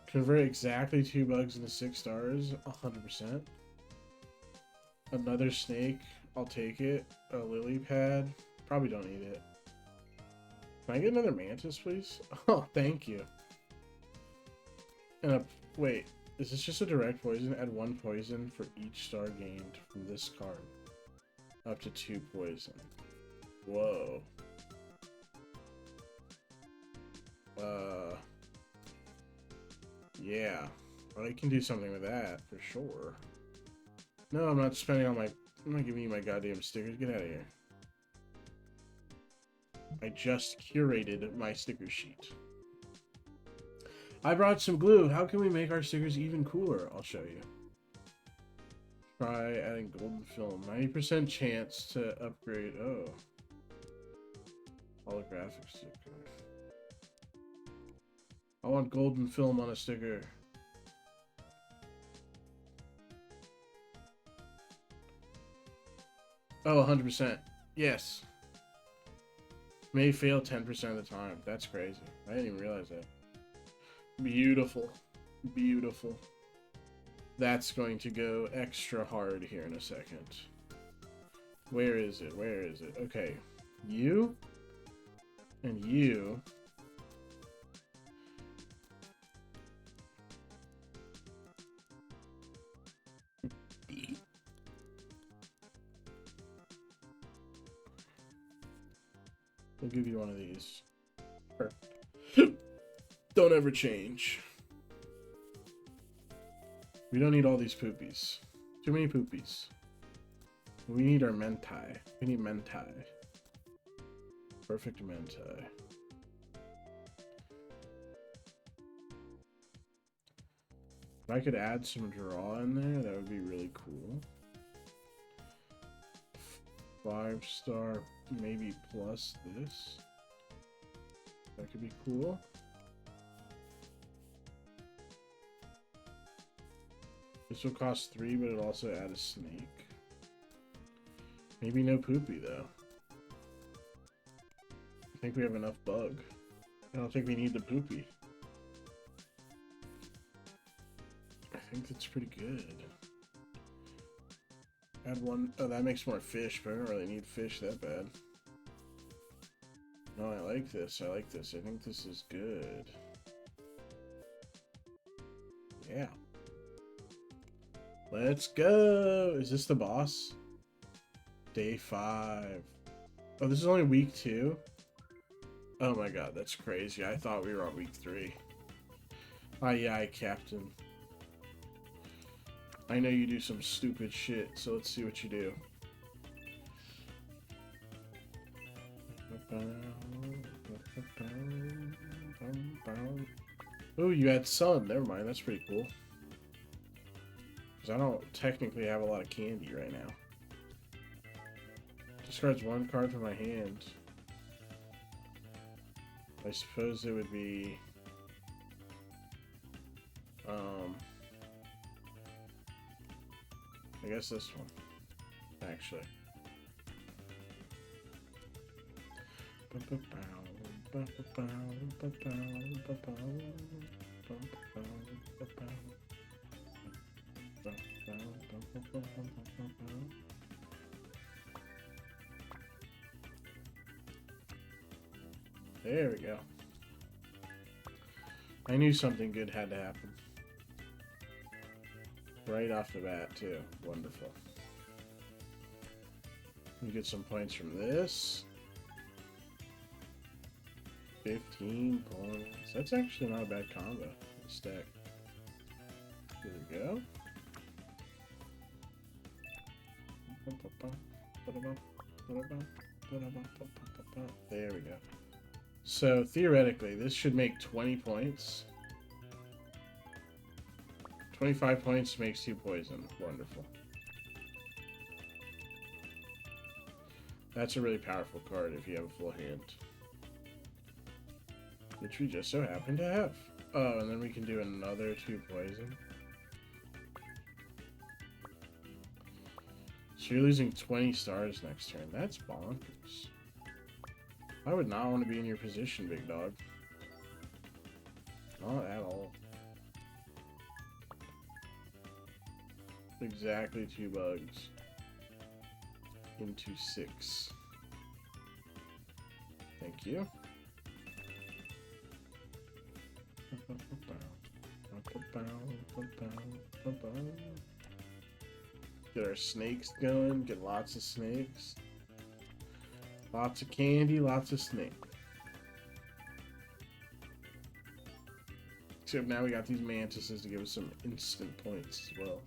Convert exactly 2 bugs into 6 stars, 100%. Another snake, I'll take it. A lily pad, probably don't need it. Can I get another mantis, please? Oh, thank you. And a, wait, is this just a direct poison? Add 1 poison for each star gained from this card. Up to 2 poison. Whoa. Yeah. Well, I can do something with that, for sure. No, I'm not spending all my... I'm not giving you my goddamn stickers. Get out of here. I just curated my sticker sheet. I brought some glue. How can we make our stickers even cooler? I'll show you. Try adding golden film. 90% chance to upgrade. Oh. Holographic sticker. I want golden film on a sticker. Oh, 100%. Yes. May fail 10% of the time. That's crazy. I didn't even realize that. Beautiful. Beautiful. That's going to go extra hard here in a second. Where is it? Where is it? Okay. You. And you. We'll give you one of these. Perfect. Don't ever change. We don't need all these poopies. Too many poopies. We need our mentai. We need mentai. Perfect mentai. If I could add some draw in there, that would be really cool. 5-star, maybe plus this. That could be cool. This will cost 3, but it'll also add a snake. Maybe no poopy, though. I think we have enough bug. I don't think we need the poopy. I think that's pretty good. Add one. Oh, that makes more fish, but I don't really need fish that bad. No, I like this. I like this. I think this is good. Yeah. Let's go. Is this the boss? Day 5. Oh, this is only week 2? Oh my god, that's crazy. I thought we were on week 3. Aye, aye, Captain. I know you do some stupid shit, so let's see what you do. Oh, you had sun. Never mind, that's pretty cool. Because I don't technically have a lot of candy right now. Discards 1 card from my hand. I suppose it would be... I guess this one, actually. There we go. I knew something good had to happen. Right off the bat, too. Wonderful. You get some points from this. 15 points. That's actually not a bad combo. Stack. Here we go. There we go. So, theoretically, this should make 20 points. 25 points makes 2 poison. Wonderful. That's a really powerful card if you have a full hand. Which we just so happen to have. Oh, and then we can do another 2 poison. So you're losing 20 stars next turn. That's bonkers. I would not want to be in your position, big dog. Not at all. Exactly 2 bugs. Into 6. Thank you. Get our snakes going. Get lots of snakes. Lots of candy, lots of snake. Except now we got these mantises to give us some instant points as well.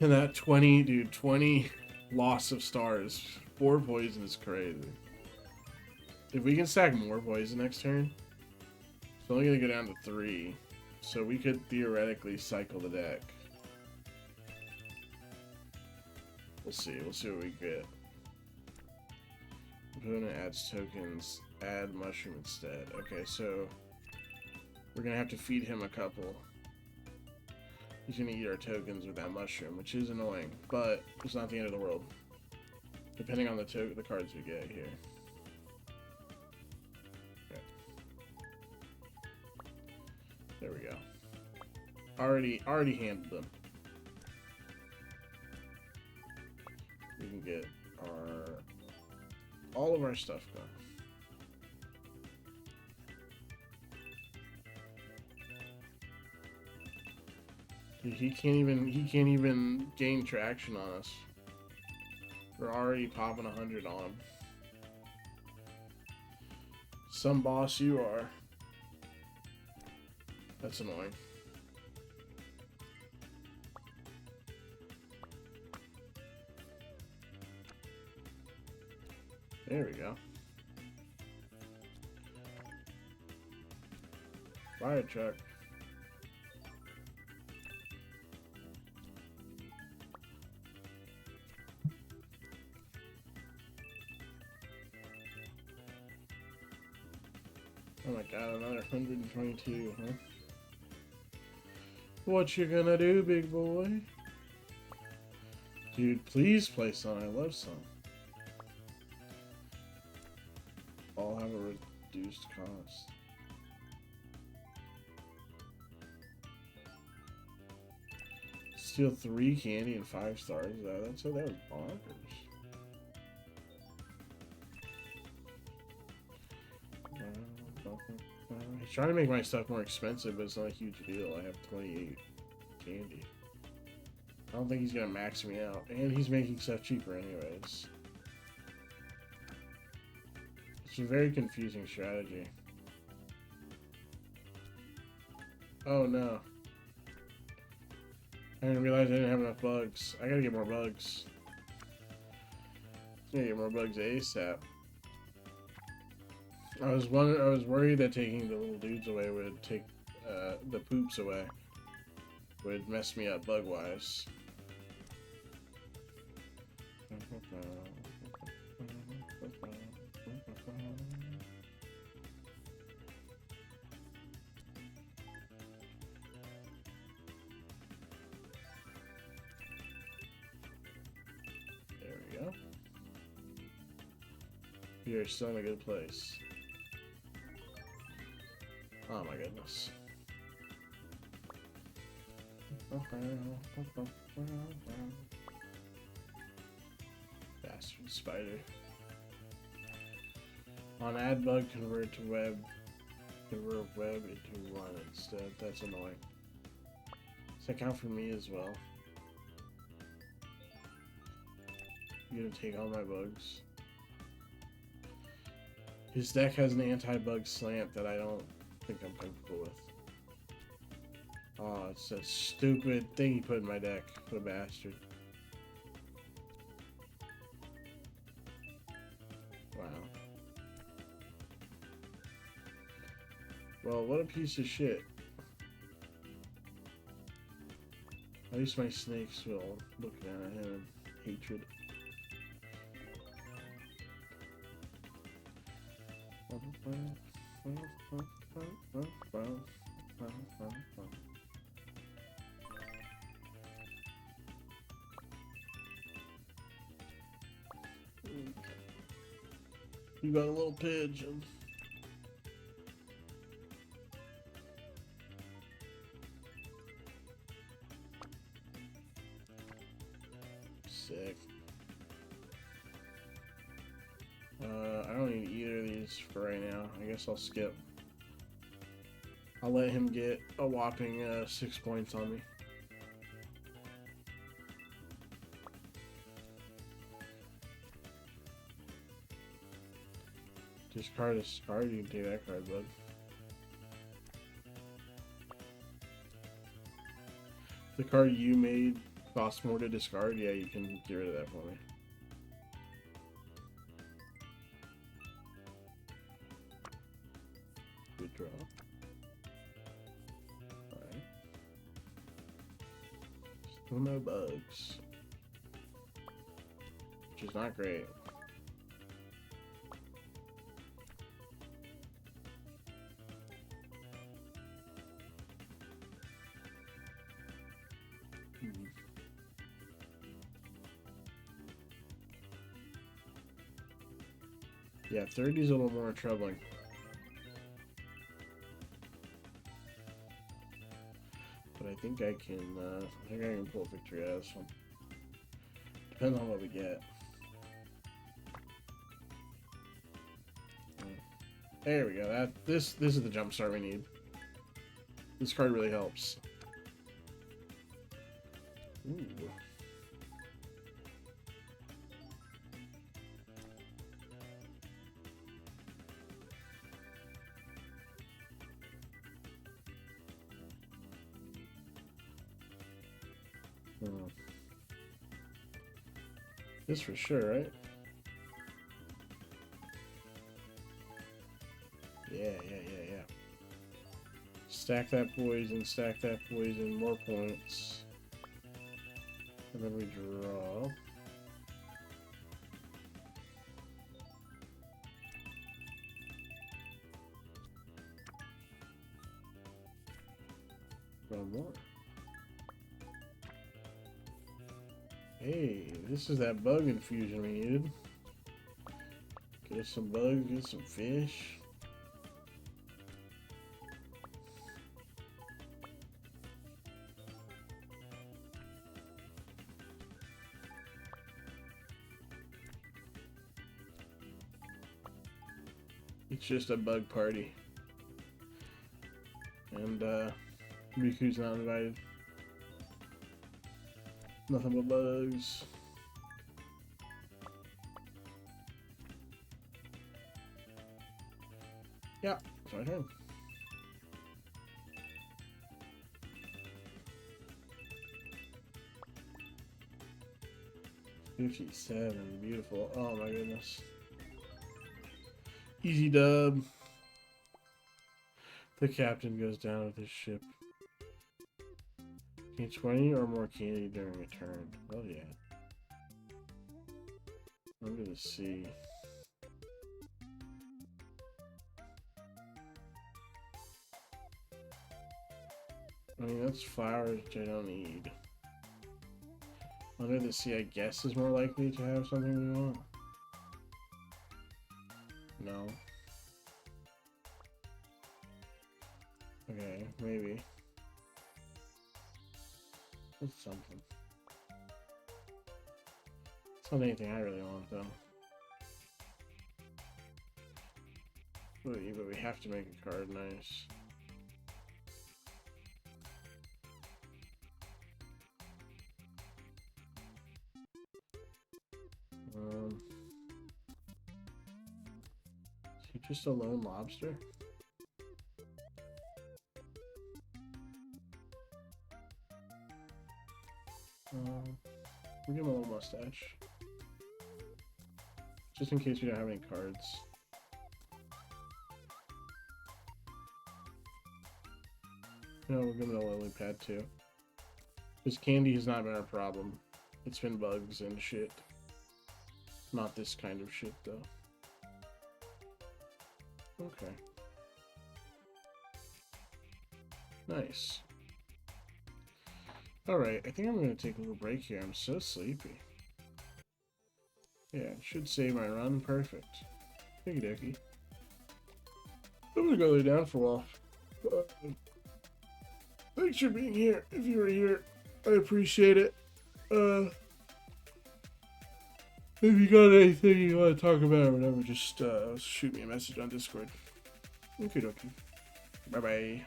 And that 20, dude, 20 loss of stars. 4 poison is crazy. If we can stack more poison next turn, it's only going to go down to 3. So we could theoretically cycle the deck. We'll see. We'll see what we get. Opponent adds tokens. Add mushroom instead. Okay, so we're going to have to feed him a couple. He's going to eat our tokens with that mushroom, which is annoying, but it's not the end of the world. Depending on the cards we get here. Okay. There we go. Already handled them. We can get all of our stuff going. Dude, he can't even gain traction on us. We're already popping 100 on him. Some boss you are. That's annoying. There we go. Fire truck. Oh my god, another 122, huh? What you gonna do, big boy? Dude, please play Sun. I love Sun. All have a reduced cost. Steal 3 candy and 5 stars. That was bonkers. He's trying to make my stuff more expensive, but it's not a huge deal. I have 28 candy. I don't think he's gonna max me out, and he's making stuff cheaper anyways. It's a very confusing strategy. Oh no. I didn't realize I didn't have enough bugs. I gotta get more bugs. I gotta get more bugs ASAP. I was worried that taking the little dudes away would take the poops away. Would mess me up bug-wise. There we go. You're still in a good place. Oh my goodness. Bastard spider. On add bug, convert to web. Convert web into one instead. That's annoying. Does that count for me as well? You're gonna take all my bugs. His deck has an anti-bug slant that I don't think I'm comfortable with. Oh, it's that stupid thing he put in my deck. What a bastard. Wow. Well, what a piece of shit. At least my snakes will look down at him in hatred. You got a little pigeon. Sick. I don't need either of these for right now. I guess I'll skip. I'll let him get a whopping 6 points on me. Discard a card, you can take that card, bud. The card you made costs more to discard, yeah, you can get rid of that for me. Good draw. Alright. Still no bugs. Which is not great. Yeah, 30 is a little more troubling. But I think I can pull victory out of this one. Depends on what we get. There we go. This is the jump start we need. This card really helps. Ooh. This for sure, right? Yeah. Stack that poison, more points. And then we draw. One more. Hey, this is that bug infusion we needed. Get us some bugs, get some fish. It's just a bug party. And, Riku's not invited. Nothing but bugs. Yeah, it's my turn. $57, beautiful. Oh my goodness. Easy dub. The captain goes down with his ship. Gain 20 or more candy during a turn. Oh yeah. Under the sea. I mean, that's flowers which I don't need. Under the sea, I guess, is more likely to have something we want. No. Okay, maybe. That's something. It's not anything I really want, though. But we have to make a card nice. Is he just a lone lobster? We'll give him a little mustache. Just in case we don't have any cards. No, we'll give him a lily pad too. Because candy has not been our problem. It's been bugs and shit. Not this kind of shit, though. Okay. Nice. Alright, I think I'm going to take a little break here. I'm so sleepy. Yeah, it should save my run. Perfect. Okie dokie. I'm going to go lay down for a while. Thanks for being here. If you were here, I appreciate it. If you got anything you want to talk about or whatever, just shoot me a message on Discord. Okie dokie. Bye bye.